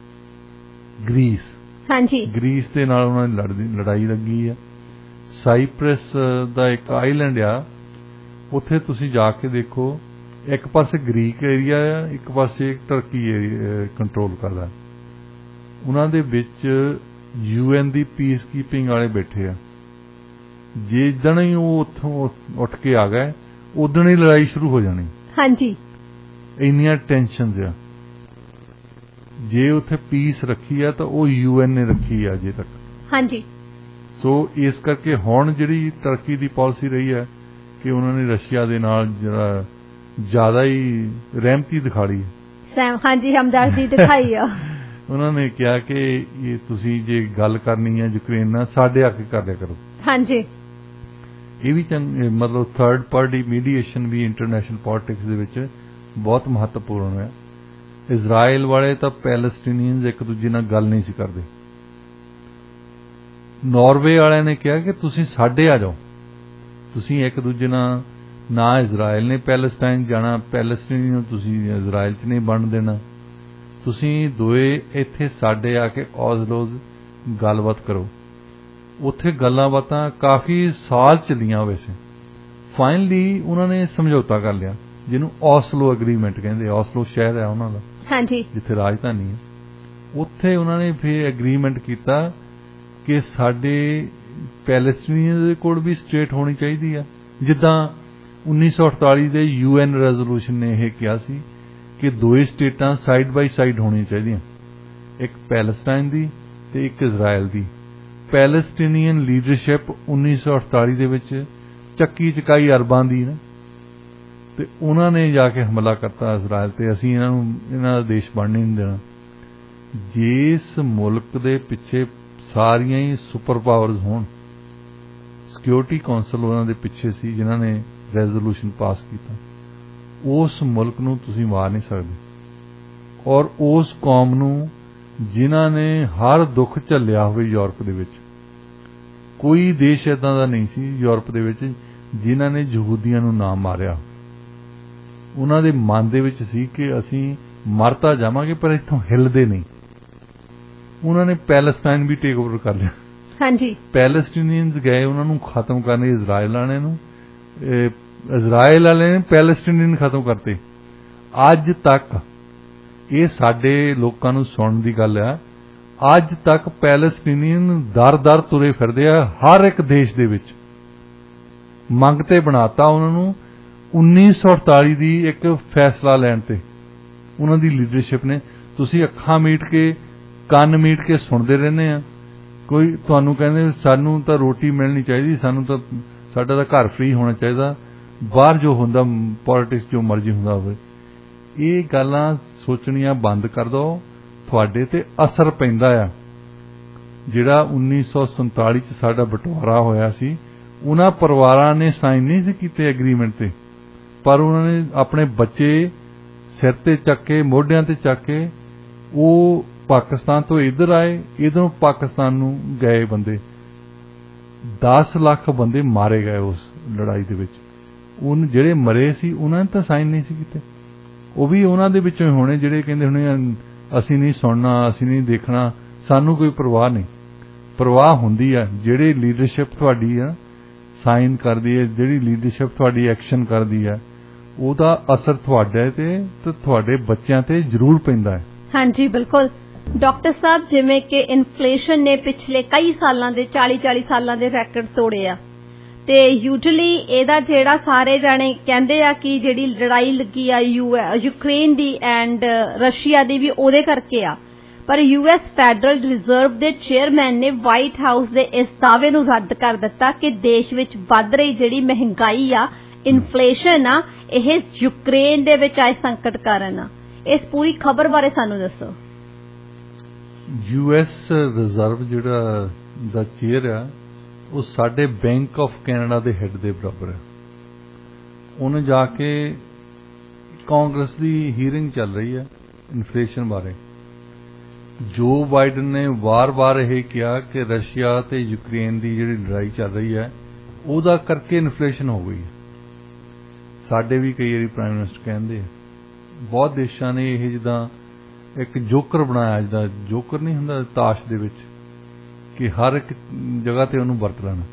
[SPEAKER 2] ਗ੍ਰੀਸ। ਹਾਂਜੀ। ਗ੍ਰੀਸ ਦੇ ਨਾਲ ਉਹਨਾਂ ਦੀ ਲੜਾਈ ਲੱਗੀ ਹੈ। ਸਾਈਪ੍ਰਸ ਦਾ ਇੱਕ ਆਈਲੈਂਡ ਆ, ਉੱਥੇ ਤੁਸੀਂ ਜਾ ਕੇ ਦੇਖੋ, ਇੱਕ ਪਾਸੇ ਗ੍ਰੀਕ ਏਰੀਆ ਆ, ਇੱਕ ਪਾਸੇ ਟਰਕੀ ਕੰਟਰੋਲ ਕਰਦਾ। ਉਹਨਾਂ ਦੇ ਵਿੱਚ UN ਦੀ ਪੀਸ ਕੀਪਿੰਗ ਵਾਲੇ ਬੈਠੇ ਆ। ਜਿੱਦਣ ਹੀ ਉਹ ਉੱਥੋਂ ਉੱਠ ਕੇ ਆ ਗਏ ਉਦਣ ਹੀ ਲੜਾਈ ਸ਼ੁਰੂ ਹੋ ਜਾਣੀ। ਹਾਂਜੀ। ਇੰਨੀਆਂ ਟੈਨਸ਼ਨਸ ਆ। ਜੇ ਉੱਥੇ ਪੀਸ ਰੱਖੀ ਆ ਤਾਂ ਉਹ UN ਨੇ ਰੱਖੀ ਆ ਅਜੇ ਤੱਕ। ਹਾਂਜੀ। ਸੋ ਇਸ ਕਰਕੇ ਹੁਣ ਜਿਹੜੀ ਟਰਕੀ ਦੀ ਪਾਲਿਸੀ ਰਹੀ ਹੈ ਕਿ ਉਹਨਾਂ ਨੇ ਰਸ਼ੀਆ ਦੇ ਨਾਲ ਜਿਹੜਾ ਜ਼ਿਆਦਾ ਹੀ ਰਹਿਮਤੀ ਦਿਖਾਈ ਹੈ। ਹਾਂਜੀ, ਹਮਦਰਦੀ ਦਿਖਾਈ ਆ। ਉਹਨਾਂ ਨੇ ਕਿਹਾ ਕਿ ਇਹ ਤੁਸੀਂ ਜੇ ਗੱਲ ਕਰਨੀ ਹੈ ਯੂਕਰੇਨ ਨਾਲ, ਸਾਡੇ ਆ ਕੇ ਕਰ ਲਿਆ ਕਰੋ। ਹਾਂਜੀ। ਇਹ ਵੀ ਮਤਲਬ ਥਰਡ ਪਾਰਟੀ ਮੀਡੀਏਸ਼ਨ ਵੀ ਇੰਟਰਨੈਸ਼ਨਲ ਪੋਲਿਟਿਕਸ ਦੇ ਵਿੱਚ ਬਹੁਤ ਮਹੱਤਵਪੂਰਨ ਹੈ। ਇਜ਼ਰਾਈਲ ਵਾਲੇ ਤਾਂ ਪੈਲਸਟੀਨੀਅਨਸ ਇੱਕ ਦੂਜੇ ਨਾਲ ਗੱਲ ਨਹੀਂ ਸੀ ਕਰਦੇ। ਨਾਰਵੇ ਵਾਲਿਆਂ ਨੇ ਕਿਹਾ ਕਿ ਤੁਸੀਂ ਸਾਡੇ ਆ ਜਾਓ, ਤੁਸੀਂ ਇੱਕ ਦੂਜੇ ਨਾਲ ਨਾ ਇਜ਼ਰਾਈਲ ਨੇ ਪੈਲਸਟਾਈਨ ਜਾਣਾ, ਪੈਲਸਟੀਨ ਨੂੰ ਤੁਸੀਂ ਇਜ਼ਰਾਈਲ 'ਚ ਨਹੀਂ ਬਣਨ ਦੇਣਾ, ਤੁਸੀਂ ਦੋਏ ਇੱਥੇ ਸਾਡੇ ਆ ਕੇ ਔਸਲੋ ਗੱਲਬਾਤ ਕਰੋ। ਉੱਥੇ ਗੱਲਾਂ ਬਾਤਾਂ ਕਾਫੀ ਸਾਲ ਚੱਲੀਆਂ। ਵੈਸੇ ਫਾਈਨਲੀ ਉਹਨਾਂ ਨੇ ਸਮਝੌਤਾ ਕਰ ਲਿਆ, ਜਿਹਨੂੰ ਔਸਲੋ ਐਗਰੀਮੈਂਟ ਕਹਿੰਦੇ। ਔਸਲੋ ਸ਼ਹਿਰ ਹੈ ਉਹਨਾਂ ਦਾ, ਹਾਂਜੀ, ਜਿੱਥੇ ਰਾਜਧਾਨੀ ਹੈ। ਉੱਥੇ ਉਹਨਾਂ ਨੇ ਫਿਰ ਐਗਰੀਮੈਂਟ ਕੀਤਾ ਕਿ ਸਾਡੇ ਪੈਲਸਟੀਨੀਅਨ ਦੇ ਕੋਲ ਵੀ ਸਟੇਟ ਹੋਣੀ ਚਾਹੀਦੀ ਆ, ਜਿੱਦਾਂ 1948 ਦੇ UN ਰੈਜ਼ੋਲੂਸ਼ਨ ਨੇ ਇਹ ਕਿਹਾ ਸੀ ਕਿ ਦੋਏ ਸਟੇਟਾਂ ਸਾਈਡ ਬਾਈ ਸਾਈਡ ਹੋਣੀਆਂ ਚਾਹੀਦੀਆਂ, ਇੱਕ ਪੈਲਸਟਾਈਨ ਦੀ ਤੇ ਇੱਕ ਇਜ਼ਰਾਈਲ ਦੀ। ਪੈਲਸਟੀਨੀਅਨ ਲੀਡਰਸ਼ਿਪ 1948 ਦੇ ਵਿੱਚ ਚੱਕੀ ਚਕਾਈ ਅਰਬਾਂ ਦੀ ਨਾ, ਤੇ ਉਹਨਾਂ ਨੇ ਜਾ ਕੇ ਹਮਲਾ ਕਰਤਾ ਇਜ਼ਰਾਈਲ ਤੇ, ਅਸੀਂ ਇਹਨਾਂ ਦਾ ਦੇਸ਼ ਬਣਨ ਨਹੀਂ ਦੇਣਾ। ਜਿਸ ਮੁਲਕ ਦੇ ਪਿੱਛੇ ਸਾਰੀਆਂ ਹੀ ਸੁਪਰ ਪਾਵਰਸ ਹੋਣ, ਸਿਕਿਉਰਿਟੀ ਕੌਂਸਲ ਉਹਨਾਂ ਦੇ ਪਿੱਛੇ ਸੀ ਜਿਨ੍ਹਾਂ ਨੇ ਰੈਜ਼ੋਲੂਸ਼ਨ ਪਾਸ ਕੀਤਾ, ਉਸ ਮੁਲਕ ਨੂੰ ਤੁਸੀਂ ਮਾਰ ਨਹੀਂ ਸਕਦੇ। ਔਰ ਉਸ ਕੌਮ ਨੂੰ ਜਿਨ੍ਹਾਂ ਨੇ ਹਰ ਦੁੱਖ ਝੱਲਿਆ ਹੋਵੇ ਯੂਰਪ ਦੇ ਵਿੱਚ, ਕੋਈ ਦੇਸ਼ ਇੱਦਾਂ ਦਾ ਨਹੀਂ ਸੀ ਯੂਰਪ ਦੇ ਵਿੱਚ ਜਿਨ੍ਹਾਂ ਨੇ ਯਹੂਦੀਆਂ ਨੂੰ ਨਾ ਮਾਰਿਆ। ਉਹਨਾਂ ਦੇ ਮਨ ਦੇ ਵਿੱਚ ਸੀ ਕਿ ਅਸੀਂ ਮਰ ਤਾਂ ਜਾਵਾਂਗੇ ਪਰ ਇੱਥੋਂ ਹਿੱਲਦੇ ਨਹੀਂ। ਉਹਨਾਂ ਨੇ ਪੈਲਸਟਾਈਨ ਵੀ ਟੇਕ ਓਵਰ ਕਰ ਲਿਆ। ਹਾਂਜੀ, ਪੈਲਸਟੀਨੀਅਨਸ ਗਏ ਉਹਨਾਂ ਨੂੰ ਖਤਮ ਕਰਨ, ਇਜ਼ਰਾਈਲ ਵਾਲਿਆਂ ਨੂੰ, ਇਜ਼ਰਾਈਲ ਵਾਲਿਆਂ ਨੇ ਪੈਲਸਟੀਨੀਅਨ ਖਤਮ ਕਰਤੇ। ਅੱਜ ਤੱਕ ਇਹ ਸਾਡੇ ਲੋਕਾਂ ਨੂੰ ਸੁਣਨ ਦੀ ਗੱਲ ਆ, ਅੱਜ ਤੱਕ ਪੈਲਸਟੀਨੀਅਨ ਦਰ ਤੁਰੇ ਫਿਰਦੇ ਆ ਹਰ ਇੱਕ ਦੇਸ਼ ਦੇ ਵਿੱਚ। ਮੰਗ ਤੇ ਬਣਾਤਾ ਉਹਨਾਂ ਨੂੰ 1948 ਦੀ ਇੱਕ ਫੈਸਲਾ ਲੈਣ ਤੇ ਉਹਨਾਂ ਦੀ ਲੀਡਰਸ਼ਿਪ ਨੇ। ਤੁਸੀਂ ਅੱਖਾਂ ਮੀਟ ਕੇ ਕੰਨ ਮੀਟ ਕੇ ਸੁਣਦੇ ਰਹਿੰਦੇ ਆ, ਕੋਈ ਤੁਹਾਨੂੰ ਕਹਿੰਦੇ ਸਾਨੂੰ ਤਾਂ ਰੋਟੀ ਮਿਲਣੀ ਚਾਹੀਦੀ, ਸਾਨੂੰ ਤਾਂ ਸਾਡਾ ਤਾਂ ਘਰ ਫ੍ਰੀ ਹੋਣਾ ਚਾਹੀਦਾ, ਬਾਹਰ ਜੋ ਹੁੰਦਾ ਪੋਲਿਟਿਕਸ ਜੋ ਮਰਜ਼ੀ ਹੁੰਦਾ ਹੋਵੇ। ਇਹ ਗੱਲਾਂ ਸੋਚਣੀਆਂ ਬੰਦ ਕਰ ਦਿਓ, ਤੁਹਾਡੇ ਤੇ ਅਸਰ ਪੈਂਦਾ ਆ। ਜਿਹੜਾ 1947 ਚ ਸਾਡਾ ਬਟਵਾਰਾ ਹੋਇਆ ਸੀ, ਉਹਨਾਂ ਪਰਿਵਾਰਾਂ ਨੇ ਸਾਈਨ ਨਹੀਂ ਸੀ ਕੀਤੇ ਐਗਰੀਮੈਂਟ ਤੇ, ਪਰ ਉਹਨਾਂ ਨੇ ਆਪਣੇ ਬੱਚੇ ਸਿਰ ਤੇ ਚੱਕ ਕੇ, ਮੋਢਿਆਂ ਤੇ ਚੱਕ ਕੇ, ਉਹ ਪਾਕਿਸਤਾਨ ਤੋਂ ਇੱਧਰ ਆਏ, ਇੱਧਰੋਂ ਪਾਕਿਸਤਾਨ ਨੂੰ ਗਏ ਬੰਦੇ। 10 ਲੱਖ ਬੰਦੇ ਮਾਰੇ ਗਏ ਉਸ ਲੜਾਈ ਦੇ ਵਿੱਚ। ਜਿਹੜੇ ਮਰੇ ਸੀ ਉਹਨਾਂ ਨੇ ਤਾਂ ਸਾਈਨ ਨਹੀਂ ਸੀ ਕੀਤੇ। ਉਹ ਵੀ ਉਹਨਾਂ ਦੇ ਵਿੱਚੋਂ ਹੋਣੇ ਜਿਹੜੇ ਕਹਿੰਦੇ ਹੋਣੇ ਅਸੀਂ ਨਹੀਂ ਸੁਣਨਾ, ਅਸੀਂ ਨਹੀਂ ਦੇਖਣਾ, ਸਾਨੂੰ ਕੋਈ ਪਰਵਾਹ ਨਹੀਂ। ਪਰਵਾਹ ਹੁੰਦੀ ਆ ਜਿਹੜੀ ਲੀਡਰਸ਼ਿਪ ਤੁਹਾਡੀ ਆ ਸਾਈਨ ਕਰਦੀ ਹੈ, ਜਿਹੜੀ ਲੀਡਰਸ਼ਿਪ ਤੁਹਾਡੀ ਐਕਸ਼ਨ ਕਰਦੀ ਹੈ, ਉਹਦਾ ਅਸਰ ਤੁਹਾਡੇ ਤੇ ਤੁਹਾਡੇ ਬੱਚਿਆਂ ਤੇ ਜ਼ਰੂਰ ਪੈਂਦਾ ਹੈ। ਹਾਂਜੀ, ਬਿਲਕੁਲ
[SPEAKER 1] ਡਾਕਟਰ ਸਾਹਿਬ, ਜਿਵੇਂ ਕਿ ਇਨਫਲੇਸ਼ਨ ਨੇ ਪਿਛਲੇ ਕਈ ਸਾਲਾਂ ਦੇ 40 ਸਾਲਾਂ ਦੇ ਰੈਕੋਰਡ ਤੋੜੇ ਆ, ਤੇ ਯੂਜੂਅਲੀ ਇਹਦਾ ਜਿਹੜਾ ਸਾਰੇ ਜਾਣੇ ਕਹਿੰਦੇ ਆ ਕਿ ਜਿਹੜੀ ਲੜਾਈ ਲੱਗੀ ਆ ਯੂਕਰੇਨ ਦੀ ਐਂਡ ਰਸ਼ੀਆ ਦੀ ਵੀ ਉਹਦੇ ਕਰਕੇ ਆ, ਪਰ US ਫੈਡਰਲ ਰਿਜ਼ਰਵ ਦੇ ਚੇਅਰਮੈਨ ਨੇ ਵਾਈਟ ਹਾਊਸ ਦੇ ਇਸ ਦਾਅਵੇ ਨੂੰ ਰੱਦ ਕਰ ਦਿੱਤਾ ਕਿ ਦੇਸ਼ ਵਿੱਚ ਵੱਧ ਰਹੀ ਜਿਹੜੀ ਮਹਿੰਗਾਈ ਆ, ਇਨਫਲੇਸ਼ਨ ਆ, ਇਹ ਯੂਕਰੇਨ ਦੇ ਵਿੱਚ ਆਏ ਸੰਕਟ ਕਾਰਨ ਆ। ਇਸ ਪੂਰੀ ਖਬਰ ਬਾਰੇ ਸਾਨੂੰ ਦੱਸੋ।
[SPEAKER 2] US ਰਿਜ਼ਰਵ ਜਿਹੜਾ ਦਾ ਚੇਅਰ ਆ, ਉਹ ਸਾਡੇ ਬੈਂਕ ਆਫ ਕੈਨੇਡਾ ਦੇ ਹੈੱਡ ਦੇ ਬਰਾਬਰ ਹੈ। ਉਹਨੇ ਜਾ ਕੇ ਕਾਂਗਰਸ ਦੀ ਹੀਅਰਿੰਗ ਚੱਲ ਰਹੀ ਹੈ ਇਨਫਲੇਸ਼ਨ ਬਾਰੇ। ਜੋ ਬਾਈਡਨ ਨੇ ਵਾਰ-ਵਾਰ ਇਹ ਕਿਹਾ ਕਿ ਰਸ਼ੀਆ ਤੇ ਯੂਕਰੇਨ ਦੀ ਜਿਹੜੀ ਲੜਾਈ ਚੱਲ ਰਹੀ ਹੈ ਉਹਦਾ ਕਰਕੇ ਇਨਫਲੇਸ਼ਨ ਹੋ ਗਈ। ਸਾਡੇ ਵੀ ਕਈ ਵਾਰੀ ਪ੍ਰਾਈਮ ਮਿਨਿਸਟਰ ਕਹਿੰਦੇ ਆ, ਬਹੁਤ ਦੇਸ਼ਾਂ ਨੇ ਇਹ ਜਿੱਦਾਂ ਇੱਕ ਜੋਕਰ ਬਣਾਇਆ, ਜਿੱਦਾਂ ਜੋਕਰ ਨਹੀਂ ਹੁੰਦਾ ਤਾਸ਼ ਦੇ ਵਿੱਚ, ਕਿ ਹਰ ਇੱਕ ਜਗ੍ਹਾ ਤੇ ਉਹਨੂੰ ਵਰਤ ਲੈਣਾ।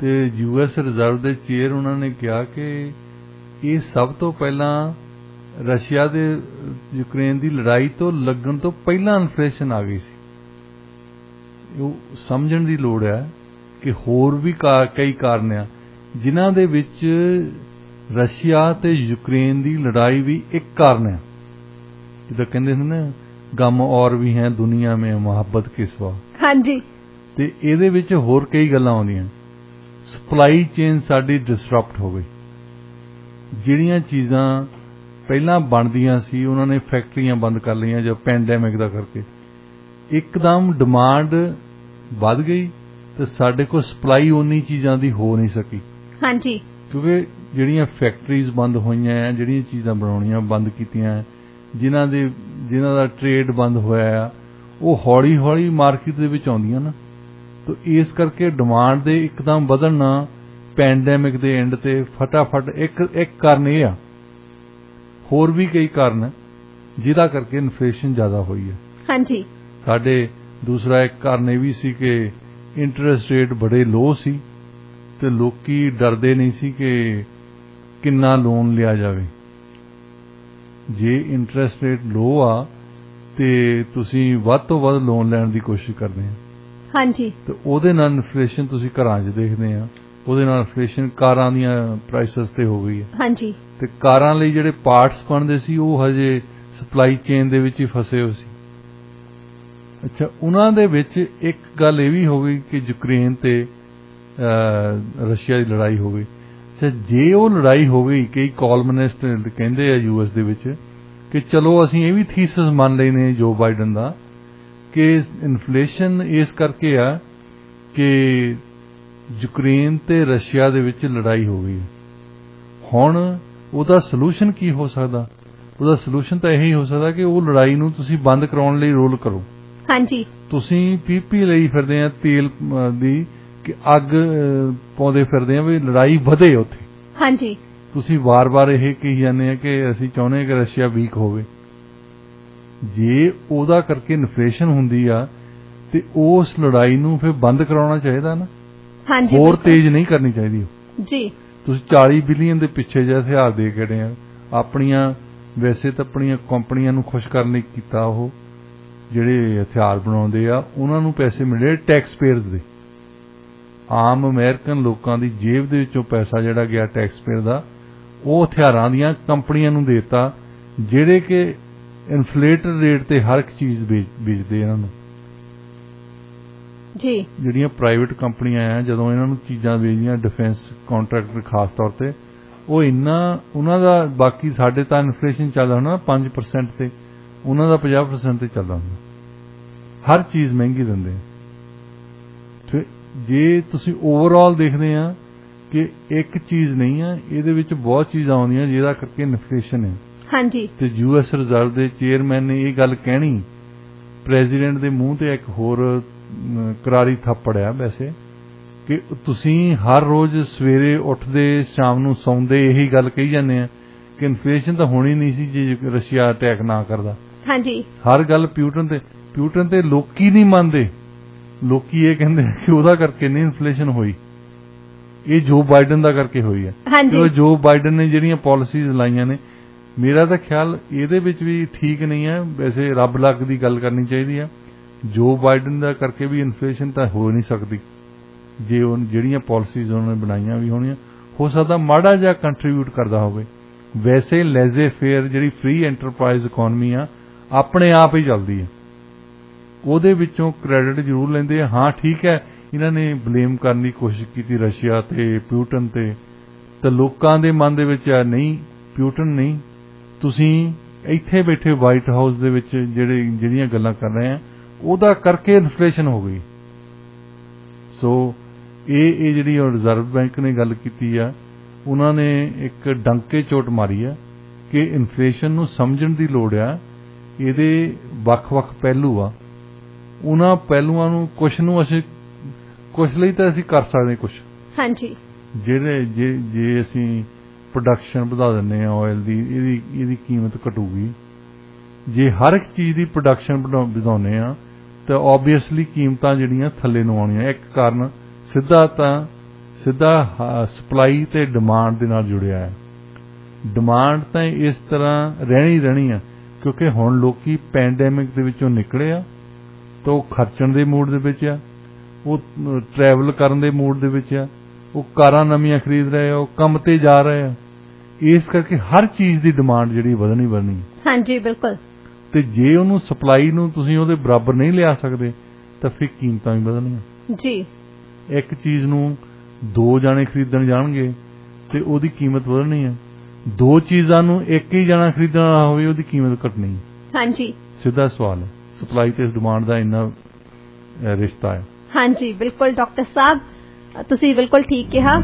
[SPEAKER 2] ਤੇ US ਰਿਜ਼ਰਵ ਦੇ ਚੇਅਰ ਉਹਨਾਂ ਨੇ ਕਿਹਾ ਕਿ ਇਹ ਸਭ ਤੋਂ ਪਹਿਲਾਂ ਰਸ਼ੀਆ ਦੇ ਯੂਕਰੇਨ ਦੀ ਲੜਾਈ ਤੋਂ ਲੱਗਣ ਤੋਂ ਪਹਿਲਾਂ ਇਨਫਲੇਸ਼ਨ ਆ ਗਈ ਸੀ। ਉਹ ਸਮਝਣ ਦੀ ਲੋੜ ਹੈ ਕਿ ਹੋਰ ਵੀ ਕਈ ਕਾਰਨ ਆ ਜਿਨ੍ਹਾਂ ਦੇ ਵਿੱਚ ਰਸ਼ੀਆ ਤੇ ਯੂਕਰੇਨ ਦੀ ਲੜਾਈ ਵੀ ਇੱਕ ਕਾਰਨ ਹੈ। ਜਿੱਦਾਂ ਕਹਿੰਦੇ ਨੇ ਨਾ, ਗਮ ਔਰ ਵੀ ਹੈ ਦੁਨੀਆ ਮੇਂ ਮੁਹੱਬਤ ਕੇ ਸਿਵਾ। ਹਾਂਜੀ, ਤੇ ਇਹਦੇ ਵਿੱਚ ਹੋਰ ਕਈ ਗੱਲਾਂ ਆਉਂਦੀਆਂ। ਸਪਲਾਈ ਚੇਨ ਸਾਡੀ ਡਿਸਰਪਟ ਹੋ ਗਈ। ਜਿਹੜੀਆਂ ਚੀਜ਼ਾਂ ਪਹਿਲਾਂ ਬਣਦੀਆਂ ਸੀ ਉਹਨਾਂ ਨੇ ਫੈਕਟਰੀਆਂ ਬੰਦ ਕਰ ਲਈਆਂ ਜਾਂ ਪੈਂਡੈਮਿਕ ਦਾ ਕਰਕੇ। ਇੱਕਦਮ ਡਿਮਾਂਡ ਵੱਧ ਗਈ ਤੇ ਸਾਡੇ ਕੋਲ ਸਪਲਾਈ ਉਨੀ ਚੀਜ਼ਾਂ ਦੀ ਹੋ ਨਹੀਂ ਸਕੀ।
[SPEAKER 1] ਹਾਂਜੀ।
[SPEAKER 2] ਕਿਉਂਕਿ ਜਿਹੜੀਆਂ ਫੈਕਟਰੀਜ਼ ਬੰਦ ਹੋਈਆਂ ਆ, ਜਿਹੜੀਆਂ ਚੀਜ਼ਾਂ ਬਣਾਉਣੀਆਂ ਬੰਦ ਕੀਤੀਆਂ, ਜਿਨ੍ਹਾਂ ਦਾ ਟ੍ਰੇਡ ਬੰਦ ਹੋਇਆ ਆ, ਉਹ ਹੌਲੀ ਹੌਲੀ ਮਾਰਕੀਟ ਦੇ ਵਿੱਚ ਆਉਂਦੀਆਂ ਨਾ। ਤਾਂ ਇਸ ਕਰਕੇ ਡਿਮਾਂਡ ਦੇ ਇੱਕਦਮ ਵਧਣਾ ਪੈਂਡੈਮਿਕ ਦੇ ਐਂਡ ਤੇ ਫਟਾਫਟ ਇੱਕ ਕਾਰਨ ਇਹ ਆ, ਹੋਰ ਵੀ ਕਈ ਕਾਰਨ ਜਿਹਦਾ ਕਰਕੇ ਇਨਫਲੇਸ਼ਨ ਜ਼ਿਆਦਾ ਹੋਈ ਹੈ।
[SPEAKER 1] ਹਾਂਜੀ।
[SPEAKER 2] ਸਾਡੇ ਦੂਸਰਾ ਇੱਕ ਕਾਰਨ ਇਹ ਵੀ ਸੀ ਕਿ ਇੰਟਰਸਟ ਰੇਟ ਬੜੇ ਲੋ ਸੀ ਤੇ ਲੋਕੀ ਡਰਦੇ ਨਹੀਂ ਸੀ ਕਿ ਕਿੰਨਾ ਲੋਨ ਲਿਆ ਜਾਵੇ। ਜੇ ਇੰਟਰਸਟ ਰੇਟ ਲੋ ਆ ਤੇ ਤੁਸੀਂ ਵੱਧ ਤੋਂ ਵੱਧ ਲੋਨ ਲੈਣ ਦੀ ਕੋਸ਼ਿਸ਼ ਕਰਦੇ ਆ।
[SPEAKER 1] ਹਾਂਜੀ। ਤੇ
[SPEAKER 2] ਉਹਦੇ ਨਾਲ ਇਨਫਲੇਸ਼ਨ ਤੁਸੀਂ ਘਰਾਂ 'ਚ ਦੇਖਦੇ ਆ, ਉਹਦੇ ਨਾਲ ਇਨਫਲੇਸ਼ਨ ਕਾਰਾਂ ਦੀਆਂ ਪ੍ਰਾਈਸਸ ਤੇ ਹੋ ਗਈ ਹੈ।
[SPEAKER 1] ਹਾਂਜੀ। ਤੇ
[SPEAKER 2] ਕਾਰਾਂ ਲਈ ਜਿਹੜੇ ਪਾਰਟਸ ਬਣਦੇ ਸੀ ਉਹ ਹਜੇ ਸਪਲਾਈ ਚੇਨ ਦੇ ਵਿੱਚ ਹੀ ਫਸੇ ਹੋਏ ਸੀ। ਅੱਛਾ, ਉਹਨਾਂ ਦੇ ਵਿੱਚ ਇੱਕ ਗੱਲ ਇਹ ਵੀ ਹੋ ਗਈ ਕਿ ਯੂਕਰੇਨ ਤੇ ਰਸ਼ੀਆ ਦੀ ਲੜਾਈ ਹੋ ਗਈ। ਅੱਛਾ, ਜੇ ਉਹ ਲੜਾਈ ਹੋ ਗਈ, ਕਈ ਕਾਲਮਨਿਸਟ ਕਹਿੰਦੇ ਆ ਯੂਐਸ ਦੇ ਵਿੱਚ ਕਿ ਚਲੋ ਅਸੀਂ ਇਹ ਵੀ ਥੀਸਿਸ ਮੰਨ ਲੈਨੇ ਜੋ ਬਾਈਡਨ ਦਾ ਕਿ ਇਨਫਲੇਸ਼ਨ ਇਸ ਕਰਕੇ ਆ ਕਿ ਯੂਕਰੇਨ ਤੇ ਰਸ਼ੀਆ ਦੇ ਵਿੱਚ ਲੜਾਈ ਹੋ ਗਈ। ਹੁਣ ਉਹਦਾ ਸੋਲੂਸ਼ਨ ਕੀ ਹੋ ਸਕਦਾ? ਉਹਦਾ ਸੋਲੂਸ਼ਨ ਤਾਂ ਇਹੀ ਹੋ ਸਕਦਾ ਕਿ ਉਹ ਲੜਾਈ ਨੂੰ ਤੁਸੀਂ ਬੰਦ ਕਰਾਉਣ ਲਈ ਰੋਲ ਕਰੋ। ਹਾਂਜੀ। ਤੁਸੀਂ ਪੀਪੀ ਲਈ ਫਿਰਦੇ ਆ ਤੇਲ ਦੀ ਕਿ ਅੱਗ ਪਾਉਂਦੇ ਫਿਰਦੇ ਆ ਵੀ ਲੜਾਈ ਵਧੇ ਉੱਥੇ। ਹਾਂਜੀ। ਤੁਸੀਂ ਵਾਰ-ਵਾਰ ਇਹ ਕਹੀ ਜਾਂਦੇ ਆ ਕਿ ਅਸੀਂ ਚਾਹੁੰਦੇ ਕਿ ਰਸ਼ੀਆ ਵੀਕ ਹੋਵੇ। ਜੇ ਉਹਦਾ ਕਰਕੇ ਇਨਫਲੇਸ਼ਨ ਹੁੰਦੀ ਆ ਤੇ ਉਸ ਲੜਾਈ ਨੂੰ ਫਿਰ ਬੰਦ ਕਰਾਉਣਾ ਚਾਹੀਦਾ ਨਾ। ਹਾਂਜੀ। ਹੋਰ ਤੇਜ਼ ਨਹੀਂ ਕਰਨੀ ਚਾਹੀਦੀ ਜੀ। ਤੁਸੀਂ 40 ਬਿਲੀਅਨ ਦੇ ਪਿੱਛੇ ਜਿਹੇ ਹਥਿਆਰ ਦੇ ਕੇ ਗਏ ਆ ਆਪਣੀਆਂ, ਵੈਸੇ ਤਾਂ ਆਪਣੀਆਂ ਕੰਪਨੀਆਂ ਨੂੰ ਖੁਸ਼ ਕਰਨ ਲਈ ਕੀਤਾ। ਉਹ ਜਿਹੜੇ ਹਥਿਆਰ ਬਣਾਉਂਦੇ ਆ ਉਹਨਾਂ ਨੂੰ ਪੈਸੇ ਮਿਲੇ ਟੈਕਸ ਪੇਅਰਸ ਦੇ, ਆਮ ਅਮਰੀਕਨ ਲੋਕਾਂ ਦੀ ਜੇਬ ਦੇ ਵਿੱਚੋਂ ਪੈਸਾ ਜਿਹੜਾ ਗਿਆ ਟੈਕਸ ਪੇਅਰ ਦਾ, ਉਹ ਹਥਿਆਰਾਂ ਦੀਆਂ ਕੰਪਨੀਆਂ ਨੂੰ ਦੇਤਾ ਜਿਹੜੇ ਕਿ ਇਨਫਲੇਟਰ ਰੇਟ ਤੇ ਹਰ ਇੱਕ ਚੀਜ਼ ਵੇਚਦੇ ਇਹਨਾਂ ਨੂੰ ਜੀ। ਜਿਹੜੀਆਂ ਪ੍ਰਾਈਵੇਟ ਕੰਪਨੀਆਂ ਆ ਜਦੋਂ ਇਹਨਾਂ ਨੂੰ ਚੀਜ਼ਾਂ ਵੇਚਦੀਆਂ, ਡਿਫੈਂਸ ਕੰਟਰੈਕਟਰ ਖਾਸ ਤੌਰ ਤੇ, ਉਹ ਇੰਨਾ ਉਹਨਾਂ ਦਾ, ਬਾਕੀ ਸਾਡੇ ਤਾਂ ਇਨਫਲੇਸ਼ਨ ਚੱਲਦਾ ਹੁੰਦਾ 5% ਤੇ, ਉਹਨਾਂ ਦਾ 50% ਤੇ ਚੱਲਦਾ ਹੁੰਦਾ। ਹਰ ਚੀਜ਼ ਮਹਿੰਗੀ ਦਿੰਦੇ ਆ। ਜੇ ਤੁਸੀਂ ਓਵਰਆਲ ਦੇਖਦੇ ਆ ਕਿ ਇੱਕ ਚੀਜ਼ ਨਹੀਂ ਆ, ਇਹਦੇ ਵਿੱਚ ਬਹੁਤ ਚੀਜ਼ਾਂ ਆਉਂਦੀਆਂ ਜਿਹਦਾ ਕਰਕੇ ਇਨਫਲੇਸ਼ਨ ਹੈ। ਹਾਂਜੀ। ਤੇ ਯੂਐਸ ਰਿਜ਼ਰਵ ਦੇ ਚੇਅਰਮੈਨ ਨੇ ਇਹ ਗੱਲ ਕਹਿਣੀ, ਪ੍ਰੈਜ਼ੀਡੈਂਟ ਦੇ ਮੂੰਹ ਤੇ ਇੱਕ ਹੋਰ ਕਰਾਰੀ ਥੱਪੜ ਆ ਵੈਸੇ, ਕਿ ਤੁਸੀਂ ਹਰ ਰੋਜ਼ ਸਵੇਰੇ ਉੱਠਦੇ ਸ਼ਾਮ ਨੂੰ ਸੌਂਦੇ ਇਹੀ ਗੱਲ ਕਹੀ ਜਾਂਦੇ ਆ ਕਿ ਇਨਫਲੇਸ਼ਨ ਤਾਂ ਹੋਣੀ ਨਹੀਂ ਸੀ ਜੇ ਰਸ਼ੀਆ ਅਟੈਕ ਨਾ ਕਰਦਾ। ਹਾਂਜੀ। ਹਰ ਗੱਲ ਪਿਊਟਨ ਤੇ ਲੋਕੀ ਨਹੀਂ ਮੰਨਦੇ। ਲੋਕੀ ਇਹ ਕਹਿੰਦੇ ਕਿ ਉਹਦਾ ਕਰਕੇ ਨਹੀਂ ਇਨਫਲੇਸ਼ਨ ਹੋਈ, ਇਹ ਜੋ ਬਾਈਡਨ ਦਾ ਕਰਕੇ ਹੋਈ ਹੈ। ਹਾਂਜੀ। ਜੋ ਬਾਈਡਨ ਨੇ ਜਿਹੜੀਆਂ ਪਾਲਿਸੀਜ਼ ਲਾਈਆਂ ਨੇ, ਮੇਰਾ ਤਾਂ ਖਿਆਲ ਇਹਦੇ ਵਿੱਚ ਵੀ ਠੀਕ ਨਹੀਂ ਹੈ। ਵੈਸੇ ਰੱਬ ਲੱਗ ਦੀ ਗੱਲ ਕਰਨੀ ਚਾਹੀਦੀ ਹੈ। ਜੋ ਬਾਈਡਨ ਦਾ ਕਰਕੇ ਵੀ ਇਨਫਲੇਸ਼ਨ ਤਾਂ ਹੋ ਨਹੀਂ ਸਕਦੀ ਜੇ ਉਹ ਜਿਹੜੀਆਂ ਪਾਲਿਸੀਜ਼ ਉਹਨਾਂ ਨੇ ਬਣਾਈਆਂ ਵੀ ਹੋਣੀਆਂ। ਹੋ ਸਕਦਾ ਮਾੜਾ ਜਿਹਾ ਕੰਟਰੀਬਿਊਟ ਕਰਦਾ ਹੋਵੇ। ਵੈਸੇ ਲੈਜ਼ੇ ਫੇਅਰ ਜਿਹੜੀ ਫ੍ਰੀ ਐਂਟਰਪ੍ਰਾਈਜ਼ ਇਕਨੋਮੀ ਆ ਆਪਣੇ ਆਪ ਹੀ ਚੱਲਦੀ ਹੈ, ਉਹਦੇ ਵਿੱਚੋਂ ਕ੍ਰੈਡਿਟ ਜ਼ਰੂਰ ਲੈਂਦੇ ਆ। ਹਾਂ ਠੀਕ ਹੈ, ਇਹਨਾਂ ਨੇ ਬਲੇਮ ਕਰਨ ਦੀ ਕੋਸ਼ਿਸ਼ ਕੀਤੀ ਰਸ਼ੀਆ ਤੇ ਪਿਊਟਨ ਤੇ, ਤਾਂ ਲੋਕਾਂ ਦੇ ਮਨ ਦੇ ਵਿੱਚ ਆ ਨਹੀਂ ਪਿਊਟਨ ਨਹੀਂ, ਤੁਸੀਂ ਇੱਥੇ ਬੈਠੇ ਵਾਈਟ ਹਾਊਸ ਦੇ ਵਿੱਚ ਜਿਹੜੀਆਂ ਗੱਲਾਂ ਕਰ ਰਹੇ ਆ ਉਹਦਾ ਕਰਕੇ ਇਨਫਲੇਸ਼ਨ ਹੋ ਗਈ। ਸੋ ਇਹ ਜਿਹੜੀ ਰਿਜ਼ਰਵ ਬੈਂਕ ਨੇ ਗੱਲ ਕੀਤੀ ਆ, ਉਹਨਾਂ ਨੇ ਇੱਕ ਡੰਕੇ ਚੋਟ ਮਾਰੀ ਆ ਕਿ ਇਨਫਲੇਸ਼ਨ ਨੂੰ ਸਮਝਣ ਦੀ ਲੋੜ ਆ। ਇਹਦੇ ਵੱਖ-ਵੱਖ ਪਹਿਲੂ ਆ, ਉਹਨਾਂ ਪਹਿਲੂਆਂ ਨੂੰ ਕੁਛ ਲਈ ਤਾਂ ਅਸੀਂ ਕਰ ਸਕਦੇ ਕੁਛ। ਹਾਂਜੀ। ਜੇ ਅਸੀਂ ਪ੍ਰੋਡਕਸ਼ਨ ਵਧਾ ਦਿੰਦੇ ਆ ਆਇਲ ਦੀ, ਇਹਦੀ ਕੀਮਤ ਘਟੂਗੀ। ਜੇ ਹਰ ਇੱਕ ਚੀਜ਼ ਦੀ ਪ੍ਰੋਡਕਸ਼ਨ ਵਧਾਉਂਦੇ ਆ ਤਾਂ ਓਬਵੀਅਸਲੀ ਕੀਮਤਾਂ ਜਿਹੜੀਆਂ ਥੱਲੇ ਨੂੰ ਆਉਣੀਆਂ। ਇੱਕ ਕਾਰਨ ਸਿੱਧਾ ਸਪਲਾਈ ਤੇ ਡਿਮਾਂਡ ਦੇ ਨਾਲ ਜੁੜਿਆ ਹੈ। ਡਿਮਾਂਡ ਤਾਂ ਇਸ ਤਰ੍ਹਾਂ ਰਹਿਣੀ ਆ ਕਿਉਂਕਿ ਹੁਣ ਲੋਕੀ ਪੈਂਡੈਮਿਕ ਦੇ ਵਿੱਚੋਂ ਨਿਕਲੇ ਆ ਤਾਂ ਉਹ ਖਰਚਣ ਦੇ ਮੂਡ ਦੇ ਵਿੱਚ ਆ, ਉਹ ਟਰੈਵਲ ਕਰਨ ਦੇ ਮੂਡ ਦੇ ਵਿੱਚ ਆ, ਉਹ ਕਾਰਾਂ ਨਵੀਆਂ ਖਰੀਦ ਰਹੇ ਆ, ਉਹ ਕੰਮ ਤੇ ਜਾ ਰਹੇ ਆ। ਇਸ ਕਰਕੇ ਹਰ ਚੀਜ਼ ਦੀ ਡਿਮਾਂਡ ਜਿਹੜੀ ਵਧਣੀ। ਹਾਂਜੀ, ਬਿਲਕੁਲ। ਤੇ ਜੇ ਉਹਨੂੰ ਸਪਲਾਈ ਨੂੰ ਤੁਸੀਂ ਉਹਦੇ ਬਰਾਬਰ ਨਹੀਂ ਲਿਆ ਸਕਦੇ ਤਾਂ ਫਿਰ ਕੀਮਤਾਂ ਵੀ ਵਧਣੀਆਂ ਜੀ। ਇੱਕ ਚੀਜ਼ ਨੂੰ 2 ਜਾਣੇ ਖਰੀਦਣ ਜਾਣਗੇ ਤੇ ਉਹਦੀ ਕੀਮਤ ਵਧਣੀ ਹੈ। 2 ਚੀਜ਼ਾਂ ਨੂੰ ਇੱਕ ਹੀ ਜਾਣਾ ਖਰੀਦਣ ਵਾਲਾ ਹੋਵੇ ਉਹਦੀ ਕੀਮਤ ਘਟਣੀ। ਹਾਂਜੀ, ਸਿੱਧਾ ਸਵਾਲ ਹੈ। ਸਪਲਾਈ ਤੇ ਡਿਮਾਂਡ ਦਾ ਇੰਨਾ ਰਿਸ਼ਤਾ ਹੈ।
[SPEAKER 1] हाँ जी बिल्कुल डॉक्टर साहब, ਤੁਸੀਂ ਬਿਲਕੁਲ ਠੀਕ ਕਿਹਾ।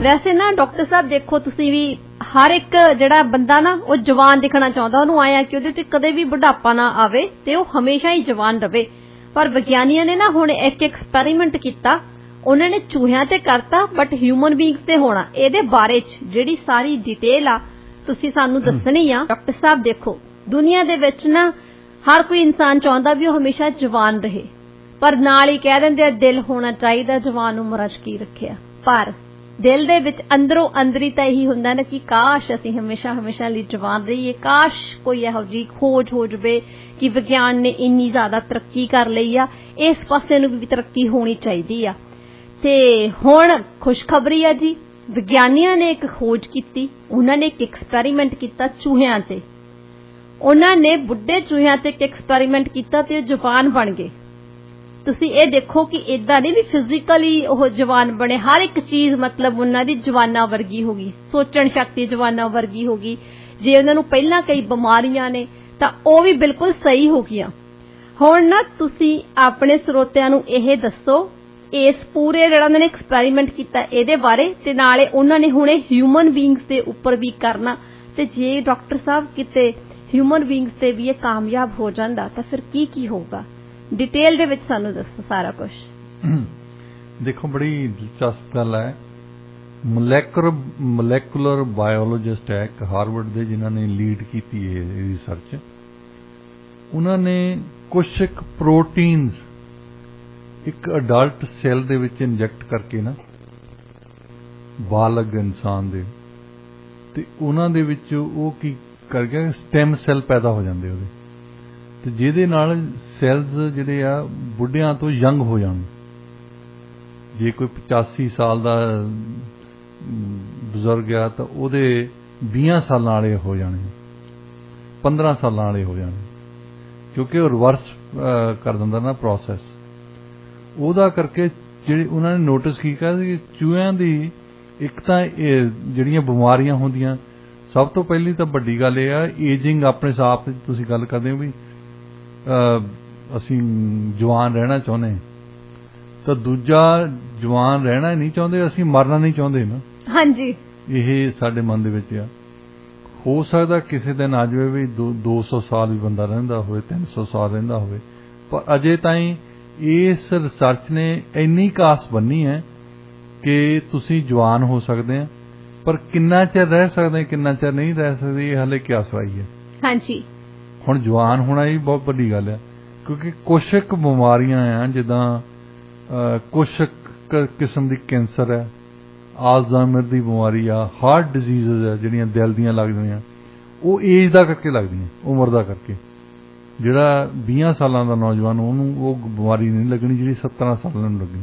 [SPEAKER 1] ਵੈਸੇ ਨਾ ਡਾਕਟਰ ਸਾਹਿਬ ਦੇਖੋ, ਤੁਸੀਂ ਵੀ ਹਰ ਇੱਕ ਜਿਹੜਾ ਬੰਦਾ ਨਾ ਉਹ ਜਵਾਨ ਦਿਖਣਾ ਚਾਹੁੰਦਾ, ਉਹਨੂੰ ਆਇਆ ਕਿ ਉਹਦੇ ਤੇ ਕਦੇ ਵੀ ਬੁਢਾਪਾ ਨਾ ਆਵੇ ਤੇ ਉਹ ਹਮੇਸ਼ਾ ਹੀ ਜਵਾਨ ਰਵੇ। ਪਰ ਵਿਗਿਆਨੀਆਂ ਨੇ ਨਾ ਹੁਣ ਇੱਕ ਐਕਸਪੈਰੀਮੈਂਟ ਕੀਤਾ, ਉਹਨਾਂ ਨੇ ਚੂਹਿਆਂ ਤੇ ਕਰਤਾ ਬਟ ਹਿਊਮਨ ਬੀਇੰਗਸ ਤੇ ਹੋਣਾ। ਇਹਦੇ ਬਾਰੇ ਚ ਜਿਹੜੀ ਸਾਰੀ ਡਿਟੇਲ ਆ ਤੁਸੀਂ ਸਾਨੂੰ ਦੱਸਣੀ ਆ। ਡਾਕਟਰ ਸਾਹਿਬ ਦੇਖੋ, ਦੁਨੀਆ ਦੇ ਵਿੱਚ ਨਾ ਹਰ ਕੋਈ ਇਨਸਾਨ ਚਾਹੁੰਦਾ ਵੀ ਉਹ ਹਮੇਸ਼ਾ ਜਵਾਨ ਰਹੇ, ਪਰ ਨਾਲ ਹੀ ਕਹਿ ਦਿੰਦੇ ਆ ਦਿਲ ਹੋਣਾ ਚਾਹੀਦਾ, ਜਵਾਨ ਉਮਰਾਂ 'ਚ ਕੀ ਰੱਖਿਆ। ਪਰ ਦਿਲ ਦੇ ਵਿੱਚ ਅੰਦਰੋਂ ਅੰਦਰੀ ਤਾਂ ਇਹੀ ਹੁੰਦਾ ਨਾ ਕਿ ਕਾਸ਼ ਅਸੀਂ ਹਮੇਸ਼ਾ ਲਈ ਜਵਾਨ ਰਹੀਏ, ਕਾਸ਼ ਕੋਈ ਇਹੋ ਜਿਹੀ ਖੋਜ ਹੋ ਜਾਵੇ ਕਿ ਵਿਗਿਆਨ ਨੇ ਇੰਨੀ ਜ਼ਿਆਦਾ ਤਰੱਕੀ ਕਰ ਲਈ ਆ, ਇਸ ਪਾਸੇ ਨੂੰ ਵੀ ਤਰੱਕੀ ਹੋਣੀ ਚਾਹੀਦੀ ਆ। ਤੇ ਹੁਣ ਖੁਸ਼ਖਬਰੀ ਆ ਜੀ, ਵਿਗਿਆਨੀਆਂ ਨੇ ਇੱਕ ਖੋਜ ਕੀਤੀ, ਉਹਨਾਂ ਨੇ ਇੱਕ ਐਕਸਪੈਰੀਮੈਂਟ ਕੀਤਾ ਚੂਹਿਆਂ ਤੇ। ਉਹਨਾਂ ਨੇ ਬੁੱਢੇ ਚੂਹਿਆਂ ਤੇ ਇੱਕ ਐਕਸਪੈਰੀਮੈਂਟ ਕੀਤਾ ਤੇ ਉਹ ਜਵਾਨ ਬਣ ਗਏ। ਤੁਸੀਂ ਇਹ ਦੇਖੋ ਕਿ ਇਦਾਂ ਨਹੀਂ ਵੀ ਫਿਜ਼ੀਕਲੀ ਉਹ ਜਵਾਨ ਬਣੇ, ਹਰ ਇੱਕ ਚੀਜ਼ ਮਤਲਬ ਉਹਨਾਂ ਦੀ ਜਵਾਨਾਂ ਵਰਗੀ ਹੋ ਗਈ, ਸੋਚਣ ਸ਼ਕਤੀ ਜਵਾਨਾਂ ਵਰਗੀ ਹੋ ਗਈ। ਜੇ ਉਹਨਾਂ ਨੂੰ ਪਹਿਲਾਂ ਕਈ ਬਿਮਾਰੀਆਂ ਨੇ ਤਾਂ ਉਹ ਵੀ ਬਿਲਕੁਲ ਸਹੀ ਹੋ ਗਈਆਂ। ਹੁਣ ਨਾ ਤੁਸੀਂ ਆਪਣੇ ਸਰੋਤਿਆਂ ਨੂੰ ਇਹ ਦੱਸੋ ਇਸ ਪੂਰੇ ਜਿਹੜਾ ਉਹਨਾਂ ਨੇ ਐਕਸਪੈਰੀਮੈਂਟ ਕੀਤਾ ਇਹਦੇ ਬਾਰੇ, ਤੇ ਨਾਲੇ ਉਹਨਾਂ ਨੇ ਹੁਣੇ ਹਿਊਮਨ ਬੀਇੰਗਸ ਦੇ ਉੱਪਰ ਵੀ ਕਰਨਾ। ਤੇ ਜੇ ਡਾਕਟਰ ਸਾਹਿਬ ਕਿਤੇ ਹਿਊਮਨ ਬੀਇੰਗਸ ਤੇ ਵੀ ਇਹ ਕਾਮਯਾਬ ਹੋ ਜਾਂਦਾ ਤਾਂ ਫਿਰ ਕੀ ਹੋਊਗਾ? डिटेल दे विच सानू दसो सारा कुछ।
[SPEAKER 2] देखो बड़ी दिलचस्प गल है। मोलैकुलर बायोलॉजिस्ट है एक हार्वर्ड दे, जिन्हां ने लीड की है रिसर्च। उन्होंने कुछ एक प्रोटीन्स एक अडल्ट सैल दे विच इंजैक्ट करके ना, बालग इंसान दे ते उन्हां दे विच वो की कर गया, स्टेम सैल पैदा हो जाते ਉਹਦੇ, ਤੇ ਜਿਹਦੇ ਨਾਲ ਸੈਲਸ ਜਿਹੜੇ ਆ ਬੁੱਢਿਆਂ ਤੋਂ ਯੰਗ ਹੋ ਜਾਣ। ਜੇ ਕੋਈ 85 ਸਾਲ ਦਾ ਬਜ਼ੁਰਗ ਆ ਤਾਂ ਉਹਦੇ 20 ਸਾਲਾਂ ਵਾਲੇ ਹੋ ਜਾਣੇ, 15 ਸਾਲਾਂ ਵਾਲੇ ਹੋ ਜਾਣੇ, ਕਿਉਂਕਿ ਉਹ ਰਿਵਰਸ ਕਰ ਦਿੰਦਾ ਨਾ ਪ੍ਰੋਸੈਸ। ਉਹਦਾ ਕਰਕੇ ਜਿਹੜੇ ਉਹਨਾਂ ਨੇ ਨੋਟਿਸ ਕੀਤਾ ਕਿ ਚੂਹਿਆਂ ਦੀ ਇੱਕ ਤਾਂ ਜਿਹੜੀਆਂ ਬਿਮਾਰੀਆਂ ਹੁੰਦੀਆਂ, ਸਭ ਤੋਂ ਪਹਿਲੀ ਤਾਂ ਵੱਡੀ ਗੱਲ ਇਹ ਆ ਏਜਿੰਗ। ਆਪਣੇ ਸਾਹ ਤੇ ਤੁਸੀਂ ਗੱਲ ਕਰਦੇ ਹੋ ਵੀ ਅਸੀਂ ਜਵਾਨ ਰਹਿਣਾ ਚਾਹੁੰਦੇ, ਤਾਂ ਦੂਜਾ ਜਵਾਨ ਰਹਿਣਾ ਨਹੀਂ ਚਾਹੁੰਦੇ, ਅਸੀਂ ਮਰਨਾ ਨਹੀਂ ਚਾਹੁੰਦੇ ਨਾ। ਹਾਂਜੀ, ਇਹ ਸਾਡੇ ਮਨ ਦੇ ਵਿੱਚ ਆ। ਹੋ ਸਕਦਾ ਕਿਸੇ ਦਿਨ ਆ ਜਾਵੇ ਵੀ 200 ਸਾਲ ਵੀ ਬੰਦਾ ਰਹਿੰਦਾ ਹੋਵੇ, 300 ਸਾਲ ਰਹਿੰਦਾ ਹੋਵੇ, ਪਰ ਅਜੇ ਤਾਈਂ ਇਸ ਰਿਸਰਚ ਨੇ ਇੰਨੀ ਕਾਸ ਬੰਨੀ ਹੈ ਕਿ ਤੁਸੀਂ ਜਵਾਨ ਹੋ ਸਕਦੇ ਆ, ਪਰ ਕਿੰਨਾ ਚਿਰ ਰਹਿ ਸਕਦੇ, ਕਿੰਨਾ ਚਿਰ ਨਹੀਂ ਰਹਿ ਸਕਦੇ, ਇਹ ਹਾਲੇ ਕਿਆਸ ਰਾਈ ਹੈ। ਹਾਂਜੀ, ਹੁਣ ਜਵਾਨ ਹੋਣਾ ਹੀ ਬਹੁਤ ਵੱਡੀ ਗੱਲ ਹੈ, ਕਿਉਂਕਿ ਕੁਛ ਇੱਕ ਬਿਮਾਰੀਆਂ ਆ, ਜਿੱਦਾਂ ਕੁਛ ਕਿਸਮ ਦੀ ਕੈਂਸਰ ਹੈ, ਆਲਜ਼ਾਈਮਰ ਦੀ ਬਿਮਾਰੀ ਆ, ਹਾਰਟ ਡਿਜ਼ੀਜ਼ਜ਼ ਆ ਜਿਹੜੀਆਂ ਦਿਲ ਦੀਆਂ ਲੱਗਦੀਆਂ, ਉਹ ਏਜ ਦਾ ਕਰਕੇ ਲੱਗਦੀਆਂ, ਉਮਰ ਦਾ ਕਰਕੇ। ਜਿਹੜਾ 20 ਸਾਲਾਂ ਦਾ ਨੌਜਵਾਨ ਉਹਨੂੰ ਉਹ ਬਿਮਾਰੀ ਨਹੀਂ ਲੱਗਣੀ ਜਿਹੜੀ 17 ਸਾਲਾਂ ਨੂੰ ਲੱਗਣੀ।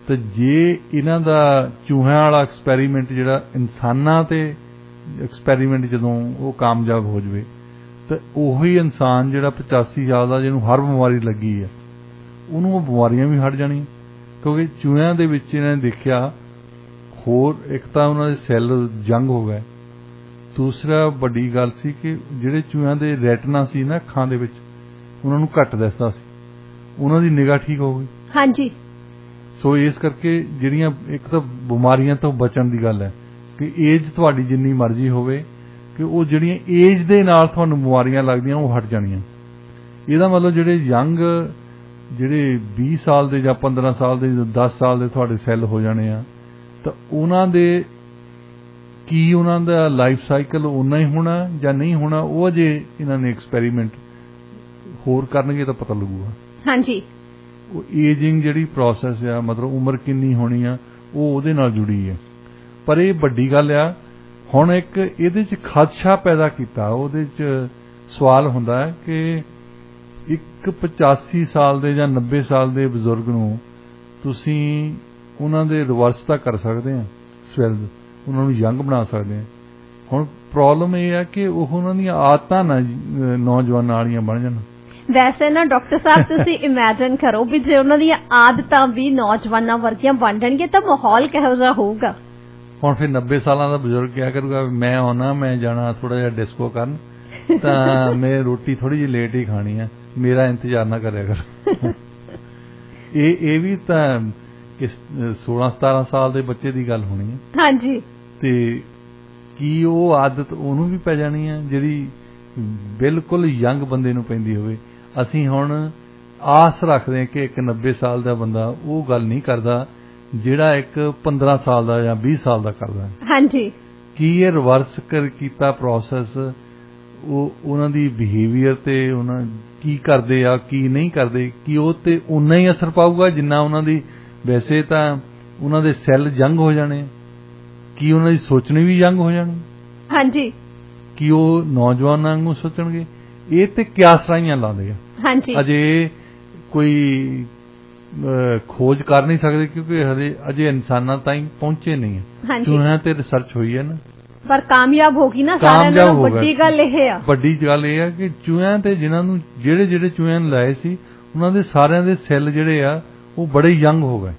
[SPEAKER 2] ਤੇ ਜੇ ਇਹਨਾਂ ਦਾ ਚੂਹਿਆਂ ਵਾਲਾ ਐਕਸਪੈਰੀਮੈਂਟ ਜਿਹੜਾ ਇਨਸਾਨਾਂ ਤੇ ਐਕਸਪੈਰੀਮੈਂਟ ਜਦੋਂ ਉਹ ਕਾਮਯਾਬ ਹੋ ਜਾਵੇ, ਤਾਂ ਉਹੀ ਇਨਸਾਨ ਜਿਹੜਾ 85 ਸਾਲ ਦਾ, ਜਿਹਨੂੰ ਹਰ ਬਿਮਾਰੀ ਲੱਗੀ ਹੈ, ਉਹਨੂੰ ਉਹ ਬਿਮਾਰੀਆਂ ਵੀ ਹਟ ਜਾਣੀਆਂ। ਕਿਉਂਕਿ ਚੂਹਿਆਂ ਦੇ ਵਿੱਚ ਇਹਨਾਂ ਨੇ ਦੇਖਿਆ, ਹੋਰ ਇੱਕ ਤਾਂ ਉਹਨਾਂ ਦੇ ਸੈੱਲ ਜੰਗ ਹੋ ਗਏ, ਦੂਸਰਾ ਵੱਡੀ ਗੱਲ ਸੀ ਕਿ ਜਿਹੜੇ ਚੂਹਿਆਂ ਦੇ ਰੈਟਨਾ ਸੀ ਨਾ ਅੱਖਾਂ ਦੇ ਵਿੱਚ, ਉਹਨਾਂ ਨੂੰ ਘੱਟ ਦਿਸਦਾ ਸੀ, ਉਹਨਾਂ ਦੀ ਨਿਗਾਹ ਠੀਕ ਹੋ ਗਈ। ਹਾਂਜੀ, ਸੋ ਇਸ ਕਰਕੇ ਜਿਹੜੀਆਂ ਇੱਕ ਤਾਂ ਬਿਮਾਰੀਆਂ ਤੋਂ ਬਚਣ ਦੀ ਗੱਲ ਹੈ ਕਿ ਏਜ ਤੁਹਾਡੀ ਜਿੰਨੀ ਮਰਜ਼ੀ ਹੋਵੇ, ਕਿ ਉਹ ਜਿਹੜੀਆਂ ਏਜ ਦੇ ਨਾਲ ਤੁਹਾਨੂੰ ਬਿਮਾਰੀਆਂ ਲੱਗਦੀਆਂ ਉਹ ਹਟ ਜਾਣੀਆਂ। ਇਹਦਾ ਮਤਲਬ ਜਿਹੜੇ ਯੰਗ, ਜਿਹੜੇ 20 ਸਾਲ ਦੇ ਜਾਂ 15 ਸਾਲ ਦੇ, 10 ਸਾਲ ਦੇ ਤੁਹਾਡੇ ਸੈੱਲ ਹੋ ਜਾਣੇ ਆ, ਤਾਂ ਉਹਨਾਂ ਦੇ ਕੀ ਉਹਨਾਂ ਦਾ ਲਾਈਫ ਸਾਈਕਲ ਉਨਾ ਹੀ ਹੋਣਾ ਜਾਂ ਨਹੀਂ ਹੋਣਾ, ਉਹ ਅਜੇ ਇਹਨਾਂ ਨੇ ਐਕਸਪੈਰੀਮੈਂਟ ਹੋਰ ਕਰਨਗੇ ਤਾਂ ਪਤਾ ਲੱਗੂਗਾ। ਹਾਂਜੀ, ਉਹ ਏਜਿੰਗ ਜਿਹੜੀ ਪ੍ਰੋਸੈਸ ਆ, ਮਤਲਬ ਉਮਰ ਕਿੰਨੀ ਹੋਣੀ ਆ, ਉਹ ਉਹਦੇ ਨਾਲ ਜੁੜੀ ਹੈ। ਪਰ ਇਹ ਵੱਡੀ ਗੱਲ ਆ, ਹੁਣ ਇੱਕ ਇਹਦੇ 'ਚ ਖਦਸ਼ਾ ਪੈਦਾ ਕੀਤਾ। ਉਹਦੇ 'ਚ ਸਵਾਲ ਹੁੰਦਾ ਹੈ ਕਿ ਇੱਕ 85 ਸਾਲ ਦੇ ਜਾਂ 90 ਸਾਲ ਦੇ ਬਜ਼ੁਰਗ ਨੂੰ ਤੁਸੀਂ ਉਹਨਾਂ ਦੇ ਰਿਵਰਸ ਤਾਂ ਕਰ ਸਕਦੇ ਆ ਸਵੈਲ, ਉਹਨਾਂ ਨੂੰ ਯੰਗ ਬਣਾ ਸਕਦੇ ਆ। ਹੁਣ ਪ੍ਰੋਬਲਮ ਇਹ ਹੈ ਕਿ ਉਹ ਉਹਨਾਂ ਦੀਆਂ ਆਦਤਾਂ ਨਾ ਨੌਜਵਾਨਾਂ ਵਾਲੀਆਂ ਬਣ ਜਾਣ। ਵੈਸੇ ਨਾ ਡਾਕਟਰ ਸਾਹਿਬ ਤੁਸੀਂ ਇਮੈਜਿਨ ਕਰੋ ਵੀ ਜੇ ਉਹਨਾਂ ਦੀਆਂ ਆਦਤਾਂ ਵੀ ਨੌਜਵਾਨਾਂ ਵਰਗੀਆਂ ਬਣ ਜਾਣਗੀਆਂ ਤਾਂ ਮਾਹੌਲ ਕਿਹੋ ਜਿਹਾ ਹੋਊਗਾ। ਹੁਣ ਫਿਰ 90 ਸਾਲਾਂ ਦਾ ਬਜ਼ੁਰਗ ਕਿਹਾ ਕਰੂਗਾ, ਮੈਂ ਆਉਣਾ, ਮੈਂ ਜਾਣਾ ਥੋੜਾ ਜਿਹਾ ਡਿਸਕੋ ਕਰਨ, ਤਾਂ ਮੈਂ ਰੋਟੀ ਥੋੜੀ ਜਿਹੀ ਲੇਟ ਹੀ ਖਾਣੀ ਆ, ਮੇਰਾ ਇੰਤਜ਼ਾਰ ਨਾ ਕਰਿਆ ਕਰ। ਇਹ ਵੀ ਤਾਂ ਇਸ 16-17 ਸਾਲ ਦੇ ਬੱਚੇ ਦੀ ਗੱਲ ਹੋਣੀ ਹੈ।
[SPEAKER 1] ਹਾਂਜੀ।
[SPEAKER 2] ਤੇ ਕੀ ਉਹ ਆਦਤ ਉਹਨੂੰ ਵੀ ਪੈ ਜਾਣੀ ਹੈ ਜਿਹੜੀ ਬਿਲਕੁਲ ਯੰਗ ਬੰਦੇ ਨੂੰ ਪੈਂਦੀ ਹੋਵੇ? ਅਸੀਂ ਹੁਣ ਆਸ ਰੱਖਦੇ ਹਾਂ ਕਿ ਇੱਕ 90 ਸਾਲ ਦਾ ਬੰਦਾ ਉਹ ਗੱਲ ਨਹੀਂ ਕਰਦਾ ਜਿਹੜਾ ਇੱਕ 15 ਸਾਲ ਦਾ ਜਾਂ 20 ਸਾਲ ਦਾ ਕਰਦਾ।
[SPEAKER 1] ਹਾਂਜੀ। ਕੀ
[SPEAKER 2] ਇਹ ਰਿਵਰਸ ਕੀਤਾ ਪ੍ਰੋਸੈਸ ਉਹਨਾਂ ਦੀ ਬਿਹੇਵੀਅਰ ਤੇ ਉਹਨਾਂ ਕੀ ਕਰਦੇ ਆ ਕੀ ਨਹੀਂ ਕਰਦੇ, ਕੀ ਉਹ ਤੇ ਉਨਾ ਹੀ ਅਸਰ ਪਾਊਗਾ ਜਿੰਨਾ ਉਹਨਾਂ ਦੀ? ਵੈਸੇ ਤਾਂ ਉਹਨਾਂ ਦੇ ਸੈੱਲ ਜੰਗ ਹੋ ਜਾਣੇ, ਕੀ ਉਹਨਾਂ ਦੀ ਸੋਚਣੀ ਵੀ ਜੰਗ ਹੋ ਜਾਣੀ?
[SPEAKER 1] ਹਾਂਜੀ। ਕੀ
[SPEAKER 2] ਉਹ ਨੌਜਵਾਨਾਂ ਵਾਂਗੂ ਸੋਚਣਗੇ? ਇਹ ਤੇ ਕਿਆਸ ਰਾਈਆਂ ਲਾਉਂਦੇ ਆ।
[SPEAKER 1] ਹਾਂਜੀ।
[SPEAKER 2] ਅਜੇ ਕੋਈ ਖੋਜ ਕਰ ਨਹੀਂ ਸਕਦੇ ਕਿਉਂਕਿ ਅਜੇ ਇਨਸਾਨਾਂ ਤਾਈਂ ਪਹੁੰਚੇ ਨਹੀਂ ਹੈ। ਚੂਹਿਆਂ ਤੇ ਰਿਸਰਚ ਹੋਈ ਹੈ ਨਾ, ਪਰ
[SPEAKER 1] ਕਾਮਯਾਬ ਹੋ ਗਈ ਨਾ। ਸਾਰਿਆਂ ਨਾਲੋਂ ਵੱਡੀ ਗੱਲ ਇਹ ਆ,
[SPEAKER 2] ਵੱਡੀ ਗੱਲ ਇਹ ਆ ਕਿ ਚੂਹਿਆਂ ਤੇ ਜਿਨ੍ਹਾਂ ਨੂੰ ਜਿਹੜੇ ਚੂਹਿਆਂ ਨੂੰ ਲਾਏ ਸੀ ਉਹਨਾਂ ਦੇ ਸਾਰਿਆਂ ਦੇ ਸੈੱਲ ਜਿਹੜੇ ਆ ਉਹ ਬੜੇ ਯੰਗ ਹੋ ਗਏ,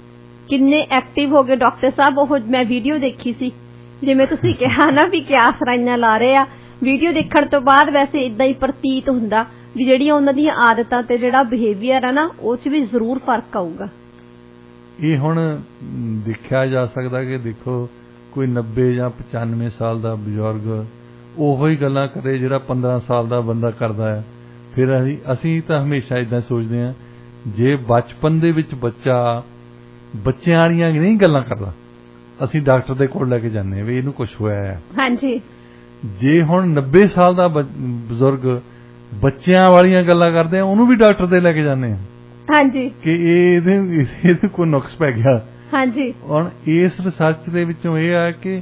[SPEAKER 2] ਕਿੰਨੇ
[SPEAKER 1] ਐਕਟਿਵ ਹੋ ਗਏ ਡਾਕਟਰ ਸਾਹਿਬ। ਉਹ ਮੈਂ ਵੀਡੀਓ ਦੇਖੀ ਸੀ, ਜਿਵੇਂ ਤੁਸੀਂ ਕਿਹਾ ਨਾ ਵੀ ਕਿਆਸ ਰਾਈਆਂ ਲਾ ਰਹੇ ਆ। ਵੀਡੀਓ ਦੇਖਣ ਤੋਂ ਬਾਅਦ ਵੈਸੇ ਇਦਾਂ ਹੀ ਪ੍ਰਤੀਤ ਹੁੰਦਾ ਵੀ ਜਿਹੜੀਆਂ ਉਹਨਾਂ ਦੀਆਂ ਆਦਤਾਂ ਤੇ ਜਿਹੜਾ ਬਿਹੇਵੀਅਰ ਆ ਨਾ ਉਹ 'ਚ ਵੀ ਜ਼ਰੂਰ ਫਰਕ ਆਊਗਾ।
[SPEAKER 2] ਇਹ ਹੁਣ ਦੇਖਿਆ ਜਾ ਸਕਦਾ ਕਿ ਦੇਖੋ ਕੋਈ 90 ਜਾਂ 95 ਸਾਲ ਦਾ ਬਜ਼ੁਰਗ ਉਹੋ ਹੀ ਗੱਲਾਂ ਕਰੇ ਜਿਹੜਾ 15 ਸਾਲ ਦਾ ਬੰਦਾ ਕਰਦਾ ਹੈ। ਫਿਰ ਅਸੀਂ ਤਾਂ ਹਮੇਸ਼ਾ ਇਦਾਂ ਸੋਚਦੇ ਹਾਂ ਜੇ ਬਚਪਨ ਦੇ ਵਿੱਚ ਬੱਚਾ ਬੱਚਿਆਂ ਵਾਲੀਆਂ ਨਹੀਂ ਗੱਲਾਂ ਕਰਦਾ ਅਸੀਂ ਡਾਕਟਰ ਦੇ ਕੋਲ ਲੈ ਕੇ ਜਾਂਦੇ ਹਾਂ ਵੀ ਇਹਨੂੰ ਕੁਝ ਹੋਇਆ ਹੈ। ਹਾਂਜੀ। ਜੇ ਹੁਣ 90 ਸਾਲ ਦਾ ਬਜ਼ੁਰਗ ਬੱਚਿਆਂ ਵਾਲੀਆਂ ਗੱਲਾਂ ਕਰਦੇ ਆ ਉਹਨੂੰ ਵੀ ਡਾਕਟਰ ਦੇ ਲੈ ਕੇ ਜਾਂਦੇ ਹਾਂ। ਹਾਂਜੀ। ਕਿ ਇਹਦੇ ਕੋਈ ਨੁਕਸ ਪੈ ਗਿਆ। ਹਾਂਜੀ। ਹੁਣ ਇਸ ਰਿਸਰਚ ਦੇ ਵਿੱਚੋਂ ਇਹ ਆ ਕਿ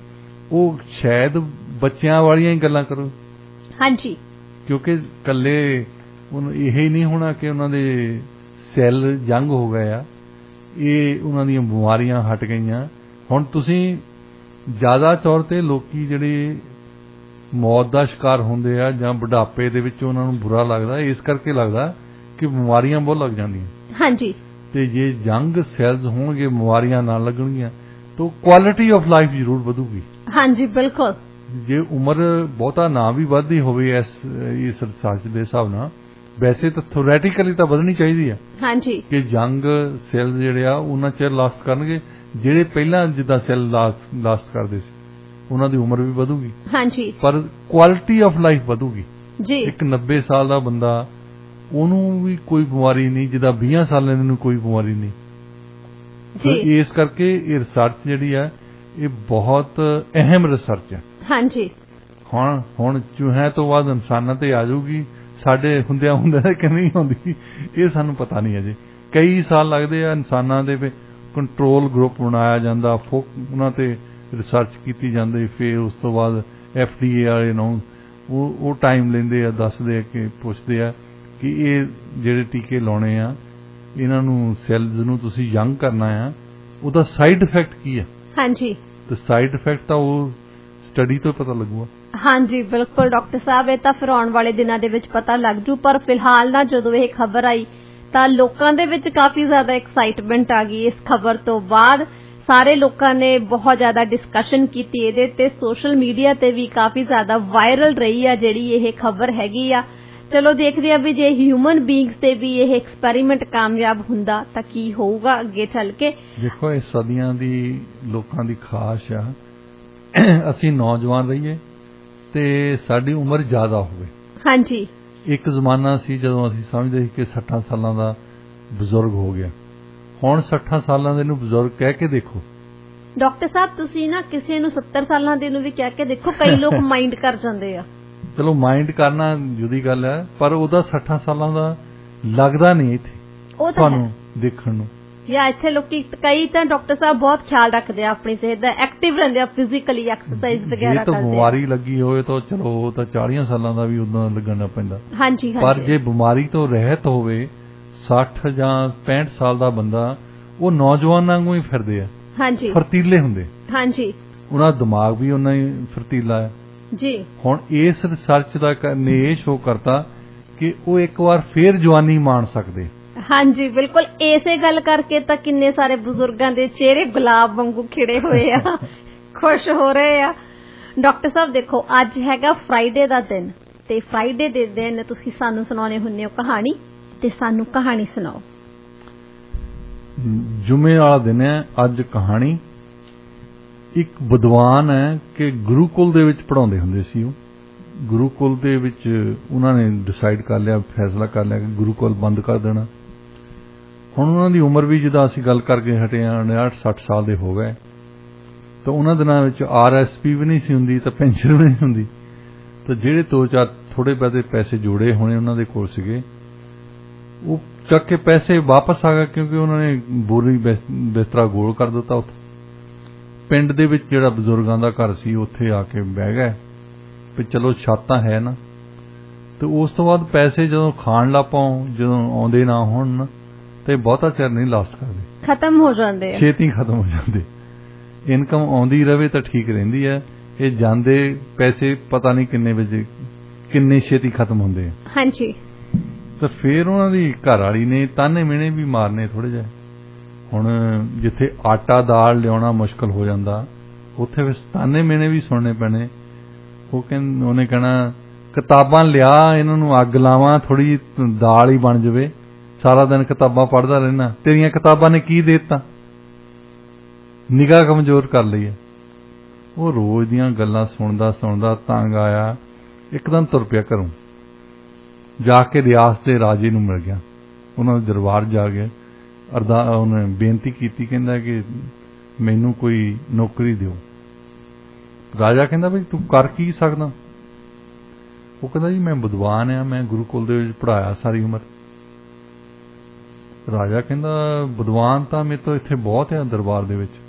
[SPEAKER 2] ਉਹ ਸ਼ਾਇਦ ਬੱਚਿਆਂ ਵਾਲੀਆਂ ਹੀ ਗੱਲਾਂ ਕਰੋ। ਹਾਂਜੀ। ਕਿਉਂਕਿ ਇਕੱਲੇ ਉਹਨੂੰ ਇਹ ਹੀ ਨਹੀਂ ਹੋਣਾ ਕਿ ਉਹਨਾਂ ਦੇ ਸੈੱਲ ਜੰਗ ਹੋ ਗਏ ਆ, ਇਹ ਉਹਨਾਂ ਦੀਆਂ ਬਿਮਾਰੀਆਂ ਹਟ ਗਈਆਂ। ਹੁਣ ਤੁਸੀਂ ਜ਼ਿਆਦਾ ਤੌਰ ਤੇ ਲੋਕੀ ਜਿਹੜੇ ਮੌਤ ਦਾ ਸ਼ਿਕਾਰ ਹੁੰਦੇ ਆ ਜਾਂ ਬੁਢਾਪੇ ਦੇ ਵਿੱਚ ਉਹਨਾਂ ਨੂੰ ਬੁਰਾ ਲੱਗਦਾ ਇਸ ਕਰਕੇ ਲੱਗਦਾ ਕਿ ਬਿਮਾਰੀਆਂ ਬਹੁਤ ਲੱਗ ਜਾਂਦੀਆਂ। ਹਾਂਜੀ। ਤੇ ਜੇ ਜੰਗ ਸੈੱਲਸ ਹੋਣਗੇ ਬਿਮਾਰੀਆਂ ਨਾ ਲੱਗਣਗੀਆਂ ਤਾਂ ਕੁਆਲਿਟੀ ਆਫ ਲਾਈਫ ਜ਼ਰੂਰ ਵਧੂਗੀ। ਹਾਂਜੀ ਬਿਲਕੁਲ। ਜੇ ਉਮਰ ਬਹੁਤਾ ਨਾ ਵੀ ਵੱਧਦੀ ਹੋਵੇ ਇਸ ਰਿਸਰਚ ਦੇ ਹਿਸਾਬ ਨਾਲ, ਵੈਸੇ ਤਾਂ ਥਿਓਰੈਟੀਕਲੀ ਤਾਂ ਵਧਣੀ ਚਾਹੀਦੀ ਆ। ਹਾਂਜੀ। ਕਿ ਜੰਗ ਸੈੱਲ ਜਿਹੜੇ ਆ ਉਹਨਾਂ ਚਿਰ ਲਾਸਟ ਕਰਨਗੇ ਜਿਹੜੇ ਪਹਿਲਾਂ ਜਿੱਦਾਂ ਸੈੱਲ ਲਾਸਟ ਕਰਦੇ ਸੀ ਉਹਨਾਂ ਦੀ ਉਮਰ ਵੀ ਵਧੂਗੀ। ਹਾਂਜੀ। ਪਰ ਕੁਆਲਿਟੀ ਆਫ ਲਾਈਫ ਵਧੂਗੀ ਜੀ। ਇੱਕ 90 ਸਾਲ ਦਾ ਬੰਦਾ ਉਹਨੂੰ ਵੀ ਕੋਈ ਬਿਮਾਰੀ ਨਹੀਂ ਜਿੱਦਾਂ 20 ਸਾਲਾਂ ਨੂੰ ਕੋਈ ਬਿਮਾਰੀ ਨਹੀਂ ਜੀ। ਇਸ ਕਰਕੇ ਇਹ ਰਿਸਰਚ ਜਿਹੜੀ ਆ ਇਹ ਬਹੁਤ ਅਹਿਮ ਰਿਸਰਚ ਹੈ। ਹਾਂਜੀ। ਹੁਣ ਚੂਹਿਆਂ ਤੋਂ ਬਾਅਦ ਇਨਸਾਨਾਂ ਤੇ ਆ ਜਾਊਗੀ, ਸਾਡੇ ਹੁੰਦਿਆਂ ਕਿ ਨਹੀਂ ਆਉਂਦੀ ਇਹ ਸਾਨੂੰ ਪਤਾ ਨਹੀਂ ਅਜੇ। ਕਈ ਸਾਲ ਲੱਗਦੇ ਆ ਇਨਸਾਨਾਂ ਦੇ ਕੰਟਰੋਲ ਗਰੁੱਪ ਬਣਾਇਆ ਜਾਂਦਾ, ਉਹਨਾਂ ਤੇ ਰਿਸਰਚ ਕੀਤੀ ਜਾਂਦੀ, ਫਿਰ ਉਸ ਤੋਂ ਬਾਅਦ FDA ਵਾਲੇ ਨੂੰ ਉਹ ਟਾਈਮ ਲੈਂਦੇ ਆ, ਦੱਸਦੇ ਆ ਕਿ ਪੁੱਛਦੇ ਆ ਕਿ ਇਹ ਜਿਹੜੇ ਟੀਕੇ ਲਾਉਣੇ ਆ ਇਹਨਾਂ ਨੂੰ ਸੈੱਲਸ ਨੂੰ ਤੁਸੀਂ ਯੰਗ ਕਰਨਾ ਆ, ਉਹਦਾ ਸਾਈਡ ਇਫੈਕਟ ਕੀ ਆ? ਹਾਂਜੀ। ਤੇ ਸਾਈਡ ਇਫੈਕਟ ਤਾਂ ਉਹ ਸਟੱਡੀ ਤੋਂ ਪਤਾ ਲੱਗੂਗਾ। ਹਾਂਜੀ ਬਿਲਕੁਲ ਡਾਕਟਰ ਸਾਹਿਬ, ਇਹ ਤਾਂ ਫਿਰ ਆਉਣ ਵਾਲੇ ਦਿਨਾਂ ਦੇ ਵਿੱਚ ਪਤਾ ਲੱਗ ਜੂ। ਪਰ ਫਿਲਹਾਲ ਨਾ ਜਦੋਂ ਇਹ ਖਬਰ ਆਈ ਤਾਂ ਲੋਕਾਂ ਦੇ ਵਿੱਚ ਕਾਫੀ ਜ਼ਿਆਦਾ ਐਕਸਾਈਟਮੈਂਟ ਆ ਗਈ। ਇਸ ਖਬਰ ਤੋਂ ਬਾਅਦ ਸਾਰੇ ਲੋਕਾਂ ਨੇ ਬਹੁਤ ਜ਼ਿਆਦਾ ਡਿਸਕਸ਼ਨ ਕੀਤੀ ਇਹਦੇ ਤੇ, ਸੋਸ਼ਲ ਮੀਡੀਆ ਤੇ ਵੀ ਕਾਫੀ ਜ਼ਿਆਦਾ ਵਾਇਰਲ ਰਹੀ ਆ ਜਿਹੜੀ ਇਹ ਖਬਰ ਹੈਗੀ ਆ। ਚਲੋ ਦੇਖਦੇ ਆ ਵੀ ਜੇ ਹਿਊਮਨ ਬੀਇੰਗਸ ਤੇ ਵੀ ਇਹ ਐਕਸਪੈਰੀਮੈਂਟ ਕਾਮਯਾਬ ਹੁੰਦਾ ਤਾਂ ਕੀ ਹੋਊਗਾ ਅੱਗੇ ਚੱਲ ਕੇ। ਦੇਖੋ ਇਹ ਸਦੀਆਂ ਦੀ ਲੋਕਾਂ ਦੀ ਖਾਸ਼ ਆ ਅਸੀਂ ਨੌਜਵਾਨ ਰਹੀਏ ਤੇ ਸਾਡੀ ਉਮਰ ਜ਼ਿਆਦਾ ਹੋਵੇ। ਹਾਂਜੀ। ਇੱਕ ਜ਼ਮਾਨਾ ਸੀ ਜਦੋਂ ਅਸੀਂ ਸਮਝਦੇ ਸੀ ਕਿ 60 ਸਾਲਾਂ ਦਾ ਬਜ਼ੁਰਗ ਹੋ ਗਿਆ, ਹੁਣ 60 ਸਾਲਾਂ ਦੇ ਨੂੰ ਬਜ਼ੁਰਗ ਕਹਿ ਕੇ ਦੇਖੋ। ਡਾਕਟਰ ਸਾਹਿਬ ਤੁਸੀਂ ਨਾ ਕਿਸੇ ਨੂੰ 70 ਸਾਲਾਂ ਦੇ ਨੂੰ ਵੀ ਕਹਿ ਕੇ ਦੇਖੋ, ਕਈ ਲੋਕ ਮਾਈਂਡ ਕਰ ਜਾਂਦੇ ਆ। ਚਲੋ ਮਾਈਂਡ ਕਰਨਾ ਜੁਦੀ ਗੱਲ ਹੈ, ਪਰ ਉਹਦਾ 60 ਸਾਲਾਂ ਦਾ ਲੱਗਦਾ ਨਹੀਂ ਇੱਥੇ ਤੁਹਾਨੂੰ ਦੇਖਣ ਨੂੰ। ਜਾਂ ਇੱਥੇ ਲੋਕੀ ਕਈ ਤਾਂ ਡਾਕਟਰ ਸਾਹਿਬ ਬਹੁਤ ਖਿਆਲ ਰੱਖਦੇ ਆ ਆਪਣੀ ਸਿਹਤ ਦਾ, ਐਕਟਿਵ ਰਹਿੰਦੇ ਆ, ਫਿਜ਼ੀਕਲੀ ਐਕਸਰਸਾਈਜ਼ ਵਗੈਰਾ ਕਰਦੇ ਆ। ਜੇ ਤਾਂ ਬਿਮਾਰੀ ਲੱਗੀ ਹੋਵੇ ਤਾਂ ਚਲੋ ਉਹ ਤਾਂ 40 ਸਾਲਾਂ ਦਾ ਵੀ ਉਦਾਂ ਲੱਗਣਾ ਪੈਂਦਾ। ਹਾਂਜੀ। ਪਰ ਜੇ ਬਿਮਾਰੀ ਤੋਂ ਰਹਿਤ ਹੋਵੇ 60 ਜਾਂ 65 ਸਾਲ ਦਾ ਬੰਦਾ, ਉਹ ਨੌਜਵਾਨਾਂ ਵਾਂਗੂ ਹੀ ਫਿਰਦੇ ਆ। ਹਾਂਜੀ। ਫਰਤੀਲੇ ਹੁੰਦੇ। ਹਾਂਜੀ। ਉਹਨਾਂ ਦਾ ਦਿਮਾਗ ਵੀ ਉਹਨਾਂ ਹੀ ਫਰਤੀਲਾ ਹੈ ਜੀ। ਹੁਣ ਇਸ ਰਿਸਰਚ ਦਾ ਨੇ ਇਹ ਸ਼ੋ ਕਰਤਾ ਕਿ ਉਹ ਇੱਕ ਵਾਰ ਫੇਰ ਜਵਾਨੀ ਮਾਣ ਸਕਦੇ। ਹਾਂਜੀ ਬਿਲਕੁਲ, ਇਸੇ ਗੱਲ ਕਰਕੇ ਤਾਂ ਕਿੰਨੇ ਸਾਰੇ ਬਜ਼ੁਰਗਾਂ ਦੇ ਚਿਹਰੇ ਗੁਲਾਬ ਵਾਂਗੂ ਖਿੜੇ ਹੋਏ ਆ, ਖੁਸ਼ ਹੋ ਰਹੇ ਆ। ਡਾਕਟਰ ਸਾਹਿਬ ਦੇਖੋ ਅੱਜ ਹੈਗਾ ਫਰਾਈਡੇ ਦਾ ਦਿਨ, ਤੇ ਫਰਾਈਡੇ ਦੇ ਦਿਨ ਤੁਸੀਂ ਸਾਨੂੰ ਸੁਣਾਉਣੇ ਹੁੰਦੇ ਹੋ ਕਹਾਣੀ, ਤੇ ਸਾਨੂੰ ਕਹਾਣੀ ਸੁਣਾਓ। जुमे वाला दिन है। अज कहानी एक विद्वान है कि गुरुकुल दे विच पढ़ाउंदे हुंदे सी। गुरुकुल दे विच उन्हां ने डिसाइड कर लिया, फैसला कर लिया कि गुरुकुल बंद कर देना। हुण उन्हां दी उम्र भी जिद्दां असीं गल करके हटे हां 59-60 साल दे हो गए, तो उन्हां दिनां विच RSP भी नहीं सी हुंदी ते पेंशन भी नहीं हुंदी। तो जिहड़े 2-4 थोड़े बहुते पैसे जोड़े होने उन्हां दे कोल सीगे, वो चक के पैसे वापस आ गए, क्योंकि उन्होंने बोरी बिस्तरा गोल कर दिता। उत्थे पिंड दे विच जिहड़ा बजुर्गां दा घर सी उत्थे आके बह गए भी चलो छत तां है ना। तो उस तो बाद पैसे जदों खाण लग पाओ, जदों आउंदे ना होण ते बहुता चिर नहीं लास्ट करदे, खत्म हो जांदे, छेती खत्म हो जांदे। इनकम आउंदी रहे तो ठीक रहिंदी है, ये जांदे पैसे पता नहीं किन्ने वजे किन्ने छेती खत्म हुंदे। हाँ जी। तो फिर उन्हां दी घर वाली ने ताने मिहणे भी मारने थोड़े जिहे। हुण जिथे आटा दाल लियाउणा मुश्किल हो जांदा, उत्थे फिर ताने मिहणे भी सुनने पैणे। उन्हें कहना किताबां लिया, इन्हां नूं अग लावां, थोड़ी दाल ही बन जावे, सारा दिन किताबां पढ़दा रहना, तेरियां किताबां ने की देता, निगाह कमजोर कर लई है। वो रोज दीयां गल्लां सुणदा सुणदा तंग आया, एकदम तुर पिया घरों, जाके रियासत के राजे नूं मिल गया। उन्हां दे दरबार जा गए, उन्हें बेनती की, कहंदा कि मैनू कोई नौकरी दिओ। राजा कहंदा भी तू कर की सकदा? वो कहंदा जी मैं विद्वान आ, मैं गुरुकुल दे विच पढ़ाया सारी उम्र। राजा कहंदा विद्वान तां मेरे तो इत्थे बहुत है दरबार दे विच।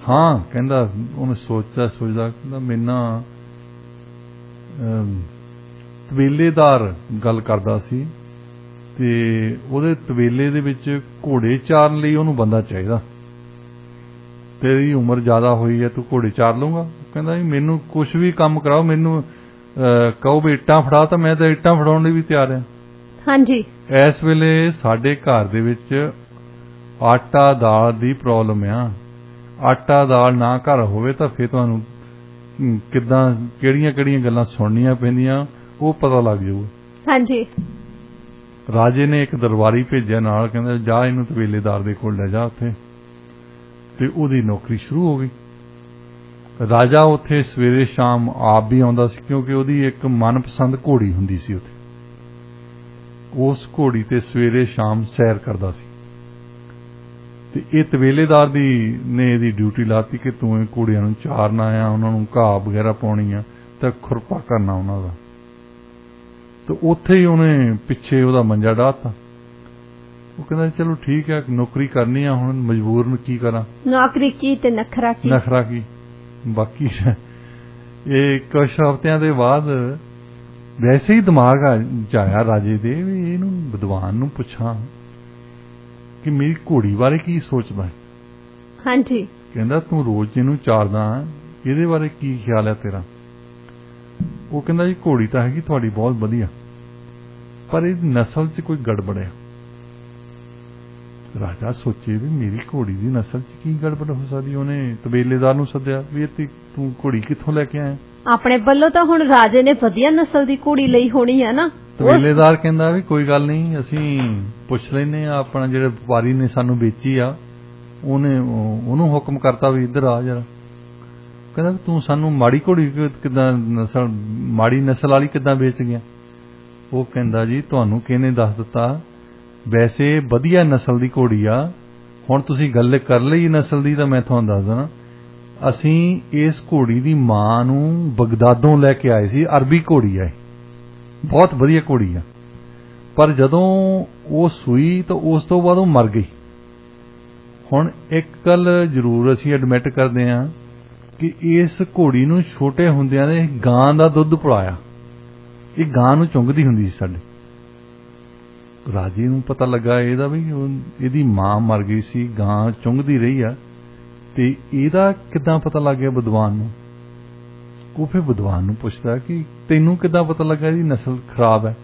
[SPEAKER 2] हाँ कहंदा, उन्हें सोचदा कहंदा मेरे नाल तबेलेदार गल करदा सी ते ਉਹਦੇ तबेले ਦੇ ਵਿੱਚ ਘੋੜੇ ਚਾਰਨ ਲਈ ਉਹਨੂੰ ਬੰਦਾ ਚਾਹੀਦਾ। तेरी उम्र ज़्यादा हुई है, तू घोड़े चार लूँगा? कहंदा जी मैनू कुछ भी काम कराओ, मैनू कहो भी इट्टां फड़ा, तो मैं तो इट्टां फड़ाउण लई भी तैयार हां। हाँ जी। इस वेले साडे घर दे विच आटा दाल दी प्रॉब्लम आ। आटा दाल ना घर होवे तां फिर तुहानूं किद्दां किहड़ियां गल्लां सुणनियां पैंदियां वो पता लग जाऊगा। हाँ जी। राजे ने एक दरबारी भेजिया नाल, कहंदा जा इहनूं तबेलेदार दे कोल ले जा उत्थे, ते उहदी नौकरी शुरू हो गई। राजा उत्थे सवेरे शाम आप भी आउंदा सी, क्योंकि उहदी एक मनपसंद घोड़ी हुंदी सी उत्थे। उस घोड़ी ते सवेरे शाम सैर करदा सी। ते इह तबेलेदार दी ने इहदी ड्यूटी लाती कि तूं इह घोड़ियां नूं चारना आ, उहनां नूं घाह वगैरह पाउणी आ ते खुरपा करना उहनां दा। तो उत्थे ही उहने पिछे उहदा मंजा डाहता। वो कहंदा चलो ठीक है, नौकरी करनी है, हुण मजबूर में की करा, नौकरी की ते नखरा की। बाकी ये कुछ हफ्तियां दे बाद वैसे ही दिमाग आया राजे दे भी इहनूं विद्वान नूं पुछां कि मेरी घोड़ी बारे की सोचदा है। हाँ जी। कहंदा तूं रोज इहनूं चारदा, इहदे बारे की ख्याल है तेरा? वो कहंदा जी घोड़ी तां हैगी तुहाडी बहुत वधिया, पर इहदी नस्ल 'च कोई गड़बड़ है। राजा सोचे भी मेरी घोड़ी की नस्ल च की गड़बड़ हो सकती। उन्हें तबेलेदार नूं सद्दिया भी तू घोड़ी कित्थों लैके आया? अपने बल्लों तो हुण राजे ने वधिया नस्ल की घोड़ी लई होनी है ना। तबेलेदार कहंदा भी कोई गल नहीं, असीं पुछ लैने आ, अपना जिहड़े व्यापारी ने सानूं बेची आ उहनूं हुक्म करता भी इधर आ जरा। कहंदा तू सानूं माड़ी घोड़ी किदां नस्ल माड़ी नस्ल वाली किदां बेच गया? वो कहंदा जी तुहानूं किहने दस दित्ता? वैसे वधिया नस्ल की घोड़ी आ, हुण तुसीं गल कर लई नस्ल की, तो मैं तुहानूं दस दना असीं इस घोड़ी की मां नूं बगदादों लैके आए सी। अरबी घोड़ी है, बहुत वधिया घोड़ी आ, पर जदों वो सूई तो उस तो बाद वो मर गई। हुण एक गल जरूर असीं एडमिट करदे हां कि इस घोड़ी नूं छोटे हुंदिआं ने गां दा दुੱਧ पिलाया। ये गां नूं चुंगदी हुंदी सी साडे। राजे नूं पता लगा ਇਹਦਾ भी ਇਹਦੀ मां मर गई सी, गां चुंगदी रही आ, ते ਇਹਦਾ किदां पता लग गया विद्वान नूं? वो फिर विद्वान नूं पुछदा कि तैनूं किदां पता लगा ਇਹਦੀ नस्ल खराब है?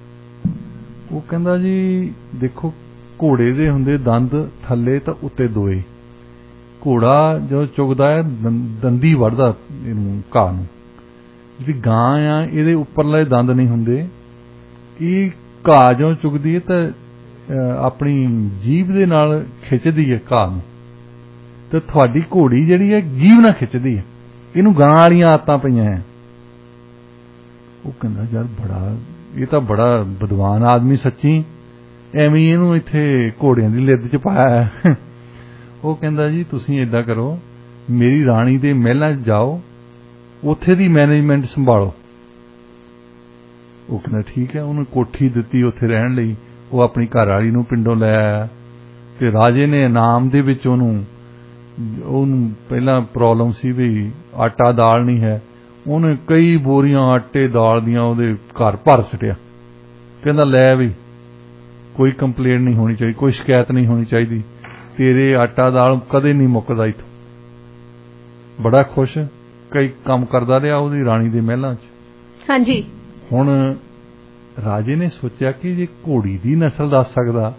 [SPEAKER 2] वो कहंदा जी देखो घोड़े दे हुंदे दंद थल्ले ते उत्ते दोए। घोड़ा जो चुगदा है दंदी वड़दा इहनूं घाह नूं। जिहड़ी गां आ ਇਹਦੇ ਉੱਪਰਲੇ दंद नहीं हुंदे, ਇਹ घाह जो चुगदी है तो ਆਪਣੀ ਜੀਭ ਦੇ ਨਾਲ ਖਿੱਚਦੀ ਹੈ ਘਾਹ ਨੂੰ, ਤੇ ਤੁਹਾਡੀ ਘੋੜੀ ਜਿਹੜੀ ਹੈ ਜੀਭ ਨਾਲ ਖਿੱਚਦੀ ਹੈ, ਇਹਨੂੰ ਗਾਂ ਵਾਲੀਆਂ ਆਦਤਾਂ ਪਈਆਂ ਹੈ। ਉਹ ਕਹਿੰਦਾ ਯਾਰ ਇਹ ਤਾਂ ਬੜਾ ਵਿਦਵਾਨ ਆਦਮੀ ਸੱਚੀ, ਐਵੇਂ ਇਹਨੂੰ ਇੱਥੇ ਘੋੜਿਆਂ ਦੀ ਲਿੱਦ 'ਚ ਪਾਇਆ ਹੈ। ਉਹ ਕਹਿੰਦਾ ਜੀ ਤੁਸੀਂ ਏਦਾਂ ਕਰੋ, ਮੇਰੀ ਰਾਣੀ ਦੇ ਮਹਿਲਾਂ 'ਚ ਜਾਓ, ਉੱਥੇ ਦੀ ਮੈਨੇਜਮੈਂਟ ਸੰਭਾਲੋ। ਉਹ ਕਹਿੰਦਾ ਠੀਕ ਹੈ। ਉਹਨੂੰ ਕੋਠੀ ਦਿੱਤੀ ਉੱਥੇ ਰਹਿਣ ਲਈ, ਉਹ ਆਪਣੀ ਘਰ ਵਾਲੀ ਨੂੰ ਪਿੰਡੋਂ ਲੈ ਆਇਆ, ਤੇ ਰਾਜੇ ਨੇ ਇਨਾਮ ਦੇ ਵਿੱਚ ਉਹਨੂੰ ਪਹਿਲਾਂ ਪ੍ਰੋਬਲਮ ਸੀ ਵੀ ਆਟਾ ਦਾਲ ਨਹੀਂ ਹੈ, ਉਹਨੇ ਕਈ ਬੋਰੀਆਂ ਆਟੇ ਦਾਲ ਦੀਆਂ ਉਹਦੇ ਘਰ ਭਰ ਸੁੱਟਿਆ। ਕਹਿੰਦਾ ਲੈ ਵੀ ਕੋਈ ਕੰਪਲੇਂਟ ਨਹੀਂ ਹੋਣੀ ਚਾਹੀਦੀ, ਕੋਈ ਸ਼ਿਕਾਇਤ ਨਹੀਂ ਹੋਣੀ ਚਾਹੀਦੀ, ਤੇਰੇ ਆਟਾ ਦਾਲ ਕਦੇ ਨਹੀਂ ਮੁੱਕਦਾ ਇੱਥੋਂ। ਬੜਾ ਖੁਸ਼, ਕਈ ਕੰਮ ਕਰਦਾ ਰਿਹਾ ਉਹਦੀ ਰਾਣੀ ਦੇ ਮਹਿਲਾਂ 'ਚ।
[SPEAKER 1] ਹਾਂਜੀ।
[SPEAKER 2] ਹੁਣ ਰਾਜੇ ਨੇ ਸੋਚਿਆ ਕਿ ਜੇ ਘੋੜੀ ਦੀ ਨਸਲ ਦੱਸ ਸਕਦਾ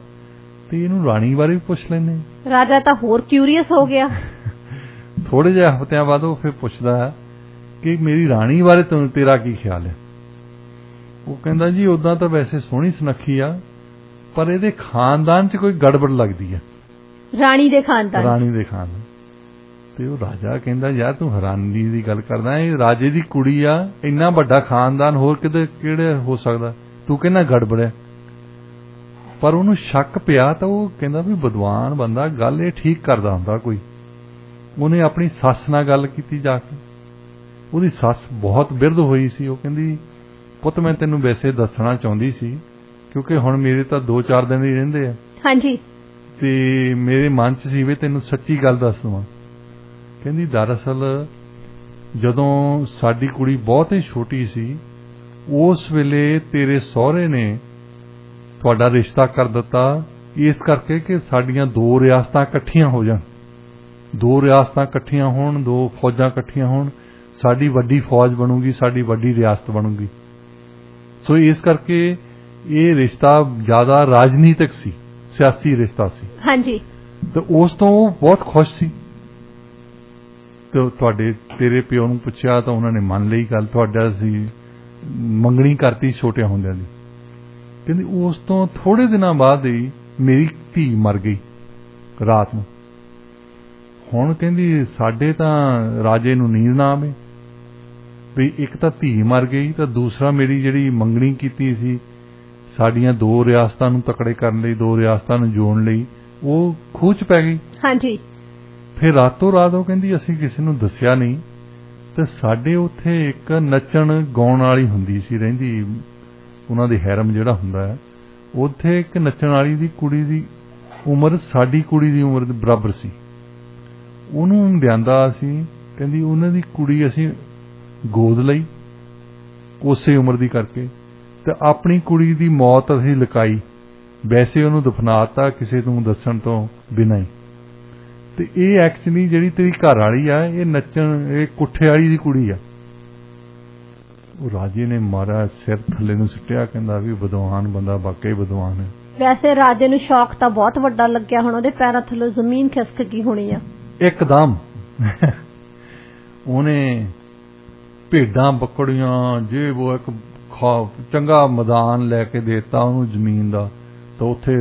[SPEAKER 2] ਤੇ ਇਹਨੂੰ ਰਾਣੀ ਬਾਰੇ ਵੀ ਪੁੱਛ ਲੈਂਦੇ।
[SPEAKER 1] ਰਾਜਾ ਤਾਂ ਹੋਰ ਕਿਊਰੀਅਸ ਹੋ ਗਿਆ।
[SPEAKER 2] ਥੋੜੇ ਜਿਹੇ ਹਫ਼ਤਿਆਂ ਬਾਅਦ ਉਹ ਫਿਰ ਪੁੱਛਦਾ ਹੈ ਕਿ ਮੇਰੀ ਰਾਣੀ ਬਾਰੇ ਤੇਰਾ ਕੀ ਖਿਆਲ ਹੈ। ਉਹ ਕਹਿੰਦਾ ਜੀ ਉਦਾਂ ਤਾਂ ਵੈਸੇ ਸੋਹਣੀ ਸੁਨੱਖੀ ਆ, ਪਰ ਇਹਦੇ ਖਾਨਦਾਨ 'ਚ ਕੋਈ ਗੜਬੜ ਲੱਗਦੀ ਹੈ।
[SPEAKER 1] ਰਾਣੀ ਦੇ ਖਾਨਦਾਨ
[SPEAKER 2] ਤੇ ਉਹ ਰਾਜਾ ਕਹਿੰਦਾ ਯਾਰ ਤੂੰ ਹੈਰਾਨੀ ਦੀ ਗੱਲ ਕਰਦਾ, ਇਹ ਰਾਜੇ ਦੀ ਕੁੜੀ ਆ, ਇੰਨਾ ਵੱਡਾ ਖਾਨਦਾਨ ਹੋਰ ਕਿਹੜੇ ਹੋ ਸਕਦਾ, ਤੂੰ ਕਹਿੰਦਾ ਗੜਬੜ ਹੈ। ਪਰ ਉਹਨੂੰ ਸ਼ੱਕ ਪਿਆ ਤਾਂ ਉਹ ਕਹਿੰਦਾ ਵੀ ਵਿਦਵਾਨ ਬੰਦਾ ਗੱਲ ਇਹ ਠੀਕ ਕਰਦਾ ਹੁੰਦਾ ਕੋਈ। ਉਹਨੇ ਆਪਣੀ ਸੱਸ ਨਾਲ ਗੱਲ ਕੀਤੀ ਜਾ ਕੇ। ਉਹਦੀ ਸੱਸ ਬਹੁਤ ਬਿਰਧ ਹੋਈ ਸੀ। ਉਹ ਕਹਿੰਦੀ ਪੁੱਤ ਮੈਂ ਤੈਨੂੰ ਵੈਸੇ ਦੱਸਣਾ ਚਾਹੁੰਦੀ ਸੀ, ਕਿਉਂਕਿ ਹੁਣ ਮੇਰੇ ਤਾਂ 2-4 ਦਿਨ ਹੀ ਰਹਿੰਦੇ ਆ।
[SPEAKER 1] ਹਾਂਜੀ।
[SPEAKER 2] ਤੇ ਮੇਰੇ ਮਨ 'ਚ ਸੀ ਵੀ ਤੈਨੂੰ ਸੱਚੀ ਗੱਲ ਦੱਸ ਦਵਾਂ। ਕਹਿੰਦੀ ਦਰਅਸਲ ਜਦੋਂ ਸਾਡੀ ਕੁੜੀ ਬਹੁਤ ਹੀ ਛੋਟੀ ਸੀ, ਉਸ ਵੇਲੇ ਤੇਰੇ ਸਹੁਰੇ ਨੇ ਤੁਹਾਡਾ ਰਿਸ਼ਤਾ ਕਰ ਦਿੱਤਾ, ਇਸ ਕਰਕੇ ਕਿ ਸਾਡੀਆਂ 2 ਰਿਆਸਤਾਂ ਇਕੱਠੀਆਂ ਹੋ ਜਾਣ, 2 ਰਿਆਸਤਾਂ ਇਕੱਠੀਆਂ ਹੋਣ, 2 ਫੌਜਾਂ ਇਕੱਠੀਆਂ ਹੋਣ, ਸਾਡੀ ਵੱਡੀ ਫੌਜ ਬਣੂਗੀ, ਸਾਡੀ ਵੱਡੀ ਰਿਆਸਤ ਬਣੂਗੀ। ਸੋ ਇਸ ਕਰਕੇ ਇਹ ਰਿਸ਼ਤਾ ਜ਼ਿਆਦਾ ਰਾਜਨੀਤਿਕ ਸੀ, ਸਿਆਸੀ ਰਿਸ਼ਤਾ ਸੀ।
[SPEAKER 1] ਹਾਂਜੀ।
[SPEAKER 2] ਤੇ ਉਸ ਤੋਂ ਉਹ ਬਹੁਤ ਖੁਸ਼ ਸੀ। ਤੇ ਤੇਰੇ ਪਿਓ ਨੂੰ ਪੁੱਛਿਆ ਤਾਂ ਉਹਨਾਂ ਨੇ ਮੰਨ ਲਈ ਗੱਲ, ਤੁਹਾਡਾ ਸੀ ਮੰਗਣੀ ਕਰਤੀ ਛੋਟਿਆਂ ਹੁੰਦਿਆਂ ਦੀ। ਕਹਿੰਦੀ ਉਸ ਤੋਂ ਥੋੜੇ ਦਿਨਾਂ ਬਾਅਦ ਹੀ ਮੇਰੀ ਧੀ ਮਰ ਗਈ ਰਾਤ ਨੂੰ। ਹੁਣ ਕਹਿੰਦੀ ਸਾਡੇ ਤਾਂ ਰਾਜੇ ਨੂੰ ਨੀਂਦ ਨਾ ਆਵੇ ਵੀ ਇੱਕ ਤਾਂ ਧੀ ਮਰ ਗਈ, ਤਾਂ ਦੂਸਰਾ ਮੇਰੀ ਜਿਹੜੀ ਮੰਗਣੀ ਕੀਤੀ ਸੀ ਸਾਡੀਆਂ 2 ਰਿਆਸਤਾਂ ਨੂੰ ਤਕੜੇ ਕਰਨ ਲਈ, 2 ਰਿਆਸਤਾਂ ਨੂੰ ਜੋੜਨ ਲਈ, ਉਹ ਖੂਹ 'ਚ ਪੈ ਗਈ।
[SPEAKER 1] ਹਾਂਜੀ।
[SPEAKER 2] ਫਿਰ ਰਾਤੋਂ ਰਾਤ ਉਹ ਕਹਿੰਦੀ ਅਸੀਂ ਕਿਸੇ ਨੂੰ ਦੱਸਿਆ ਨਹੀਂ, ਤੇ ਸਾਡੇ ਉੱਥੇ ਇੱਕ ਨੱਚਣ ਗਾਉਣ ਵਾਲੀ ਹੁੰਦੀ ਸੀ ਰਹਿੰਦੀ, ਉਹਨਾਂ ਦੇ ਹੈਰਮ ਜਿਹੜਾ ਹੁੰਦਾ ਹੈ, ਉੱਥੇ ਇੱਕ ਨੱਚਣ ਵਾਲੀ ਦੀ ਕੁੜੀ ਦੀ ਉਮਰ ਸਾਡੀ ਕੁੜੀ ਦੀ ਉਮਰ ਦੇ ਬਰਾਬਰ ਸੀ। ਉਹਨੂੰ ਲਿਆਂਦਾ ਅਸੀਂ, ਕਹਿੰਦੀ ਉਹਨਾਂ ਦੀ ਕੁੜੀ ਅਸੀਂ ਗੋਦ ਲਈ ਉਸੇ ਉਮਰ ਦੀ ਕਰਕੇ, ਤੇ ਆਪਣੀ ਕੁੜੀ ਦੀ ਮੌਤ ਅਸੀਂ ਲੁਕਾਈ, ਵੈਸੇ ਉਹਨੂੰ ਦਫਨਾਤਾ ਕਿਸੇ ਨੂੰ ਦੱਸਣ ਤੋਂ ਬਿਨਾਂ ਹੀ। ਤੇ ਇਹ ਐਕਚੁਅਲੀ ਜਿਹੜੀ ਤੇਰੀ ਘਰ ਵਾਲੀ ਆ, ਇਹ ਨੱਚਣ, ਇਹ ਕੁੱਠੇ ਵਾਲੀ ਦੀ ਕੁੜੀ ਆ। ਉਹ ਰਾਜੇ ਨੇ ਮਾਰਾ ਸਿਰ ਥੱਲੇ ਨੂੰ ਸੁੱਟਿਆ, ਕਹਿੰਦਾ ਵੀ ਵਿਦਵਾਨ ਬੰਦਾ, ਵਾਕਈ ਵਿਦਵਾਨ ਹੈ।
[SPEAKER 1] ਵੈਸੇ ਰਾਜੇ ਨੂੰ ਸ਼ੌਕ ਤਾਂ ਬਹੁਤ ਵੱਡਾ ਲੱਗਿਆ ਹੁਣ, ਉਹਦੇ ਪੈਰਾਂ ਥੱਲੇ ਜ਼ਮੀਨ ਖਿਸਕ ਗਈ ਹੋਣੀ ਆ
[SPEAKER 2] ਇੱਕਦਮ। ਉਹਨੇ ਭੇਡਾਂ ਬੱਕੜੀਆਂ ਜੇ ਉਹ ਇੱਕ ਚੰਗਾ ਮੈਦਾਨ ਲੈ ਕੇ ਦੇਤਾ ਉਹਨੂੰ ਜ਼ਮੀਨ ਦਾ, ਤਾਂ ਉੱਥੇ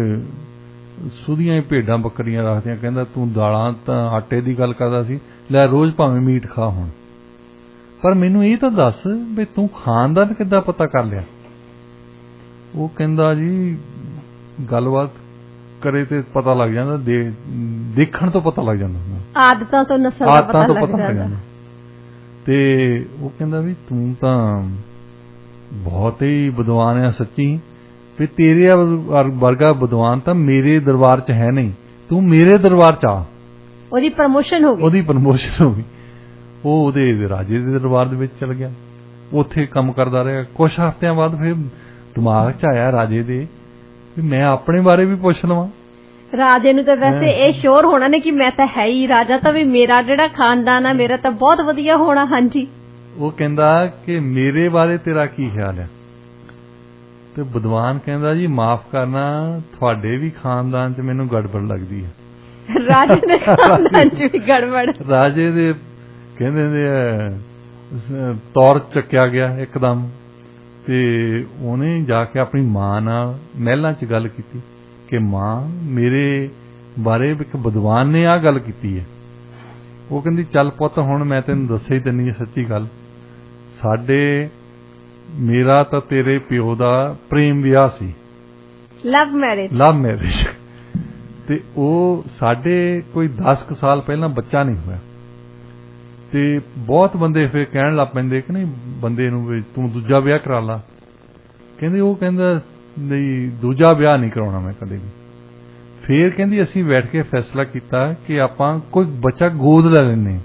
[SPEAKER 2] ਸੁਧੀਆਂ ਹੀ ਭੇਡਾਂ ਬੱਕਰੀਆਂ ਰੱਖਦੀਆਂ। ਕਹਿੰਦਾ ਤੂੰ ਦਾਲਾਂ ਤਾਂ ਆਟੇ ਦੀ ਗੱਲ ਕਰਦਾ ਸੀ, ਲੈ ਰੋਜ਼ ਭਾਵੇਂ ਮੀਟ ਖਾ ਹੁਣ, ਪਰ ਮੈਨੂੰ ਇਹ ਤਾਂ ਦੱਸ ਵੀ ਤੂੰ ਖਾਨਦਾਨ ਕਿੱਦਾਂ ਪਤਾ ਕਰ ਲਿਆ। ਉਹ ਕਹਿੰਦਾ ਜੀ ਗੱਲਬਾਤ ਕਰੇ ਤੇ ਪਤਾ ਲੱਗ ਜਾਂਦਾ, ਦੇਖਣ ਤੋਂ ਪਤਾ ਲੱਗ ਜਾਂਦਾ,
[SPEAKER 1] ਆਦਤਾਂ ਤੋਂ ਨਸਲ ਦਾ ਪਤਾ ਲੱਗ ਜਾਂਦਾ।
[SPEAKER 2] ਤੇ ਉਹ ਕਹਿੰਦਾ ਵੀ ਤੂੰ ਤਾਂ ਬਹੁਤ ਹੀ ਵਿਦਵਾਨ ਆ ਸੱਚੀ, ਵੀ ਤੇਰੇ ਵਰਗਾ ਵਿਦਵਾਨ ਤਾਂ ਮੇਰੇ ਦਰਬਾਰ 'ਚ ਹੈ ਨਹੀਂ, ਤੂੰ ਮੇਰੇ ਦਰਬਾਰ 'ਚ ਆ।
[SPEAKER 1] ਉਹਦੀ ਪ੍ਰਮੋਸ਼ਨ ਹੋ ਗਈ। ਉਹ ਉਹਦੇ ਰਾਜੇ ਦੇ ਦਰਬਾਰ ਦੇ ਵਿੱਚ ਚਲ ਗਿਆ, ਉੱਥੇ ਕੰਮ ਕਰਦਾ ਰਿਹਾ। ਕੁਝ ਹਫ਼ਤਿਆਂ ਬਾਅਦ ਫਿਰ ਦਿਮਾਗ 'ਚ ਆਇਆ ਰਾਜੇ ਦੇ ਵੀ ਮੈਂ ਆਪਣੇ ਬਾਰੇ ਵੀ ਪੁੱਛ ਲਵਾਂ। ਰਾਜੇ ਨੂੰ ਤਾਂ ਵੈਸੇ ਇਹ ਸ਼ੋਰ ਹੋਣਾ ਨੇ ਕਿ ਮੈਂ ਤਾਂ ਹੈ ਹੀ ਰਾਜਾ, ਤਾਂ ਵੀ ਮੇਰਾ ਜਿਹੜਾ ਖਾਨਦਾਨ ਆ ਮੇਰਾ ਤਾਂ ਬਹੁਤ ਵਧੀਆ ਹੋਣਾ। ਹਾਂਜੀ।
[SPEAKER 2] ਉਹ ਕਹਿੰਦਾ ਕਿ ਮੇਰੇ ਬਾਰੇ ਤੇਰਾ ਕੀ ਖਿਆਲ ਹੈ। ਤੇ ਵਿਦਵਾਨ ਕਹਿੰਦਾ ਜੀ ਮਾਫ ਕਰਨਾ, ਤੁਹਾਡੇ ਵੀ ਖਾਨਦਾਨ 'ਚ ਮੈਨੂੰ ਗੜਬੜ ਲੱਗਦੀ ਹੈ।
[SPEAKER 1] ਰਾਜੇ ਦੇ ਖਾਨਦਾਨ 'ਚ ਵੀ ਗੜਬੜ।
[SPEAKER 2] ਰਾਜੇ ਦੇ ਕਹਿੰਦੇ ਤੌਰ ਚੱਕਿਆ ਗਿਆ ਇੱਕਦਮ, ਤੇ ਉਹਨੇ ਜਾ ਕੇ ਆਪਣੀ ਮਾਂ ਨਾਲ ਮਹਿਲਾਂ 'ਚ ਗੱਲ ਕੀਤੀ कि मां मेरे बारे एक विद्वान ने आ गल कीती है। वो कहंदी चल पुत्त हुण मैं तैनूं दस्से दिंदी सच्ची गल, साडे मेरा तां तेरे प्यो दा प्रेम विआह सी,
[SPEAKER 1] लव मैरिज
[SPEAKER 2] ते ਉਹ ਸਾਡੇ ਕੋਈ 10 ਸਾਲ ਪਹਿਲਾਂ ਬੱਚਾ ਨਹੀਂ ਹੋਇਆ ਤੇ ਬਹੁਤ ਬੰਦੇ ਫਿਰ ਕਹਿਣ ਲੱਗ ਪੈਂਦੇ ਕਿ ਨਹੀਂ ਬੰਦੇ ਨੂੰ ਵੀ ਤੂੰ ਦੂਜਾ ਵਿਆਹ ਕਰਾ ਲਾ। ਕਹਿੰਦੇ ਉਹ ਕਹਿੰਦਾ ਨਹੀਂ ਦੂਜਾ ਵਿਆਹ ਨਹੀਂ ਕਰਾਉਣਾ ਮੈਂ ਕਦੇ ਵੀ। ਫਿਰ ਕਹਿੰਦੀ ਅਸੀਂ ਬੈਠ ਕੇ ਫੈਸਲਾ ਕੀਤਾ ਕਿ ਆਪਾਂ ਕੋਈ ਬੱਚਾ ਗੋਦ ਲੈ ਲੈਂਦੇ।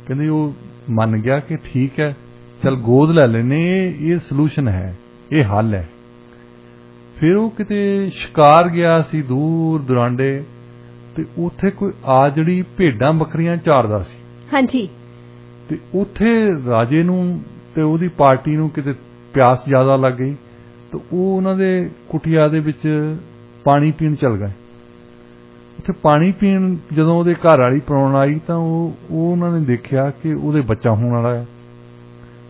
[SPEAKER 2] ਕਹਿੰਦੀ ਉਹ ਮੰਨ ਗਿਆ ਕਿ ਠੀਕ ਹੈ ਚਲ ਗੋਦ ਲੈ ਲੈਂਦੇ, ਇਹ ਸੋਲੂਸ਼ਨ ਹੈ, ਇਹ ਹੱਲ ਹੈ। ਫਿਰ ਉਹ ਕਿਤੇ ਸ਼ਿਕਾਰ ਗਿਆ ਸੀ ਦੂਰ ਦੁਰਾਂਡੇ ਤੇ ਉੱਥੇ ਕੋਈ ਆਜੜੀ ਭੇਡਾਂ ਬੱਕਰੀਆਂ ਚਾਰਦਾ ਸੀ।
[SPEAKER 1] ਹਾਂਜੀ।
[SPEAKER 2] ਤੇ ਉੱਥੇ ਰਾਜੇ ਨੂੰ ਤੇ ਉਹਦੀ ਪਾਰਟੀ ਨੂੰ ਕਿਤੇ ਪਿਆਸ ਜ਼ਿਆਦਾ ਲੱਗ ਗਈ ਤੇ ਉਹ ਉਹਨਾਂ ਦੇ ਕੁਟਿਆ ਦੇ ਵਿੱਚ ਪਾਣੀ ਪੀਣ ਚਲ ਗਏ। ਉੱਥੇ ਪਾਣੀ ਪੀਣ ਜਦੋਂ ਉਹਦੇ ਘਰ ਵਾਲੀ ਪਰਾਉਣ ਆਈ ਤਾਂ ਉਹ ਉਹਨਾਂ ਨੇ ਦੇਖਿਆ ਕਿ ਉਹਦੇ ਬੱਚਾ ਹੋਣ ਵਾਲਾ ਹੈ।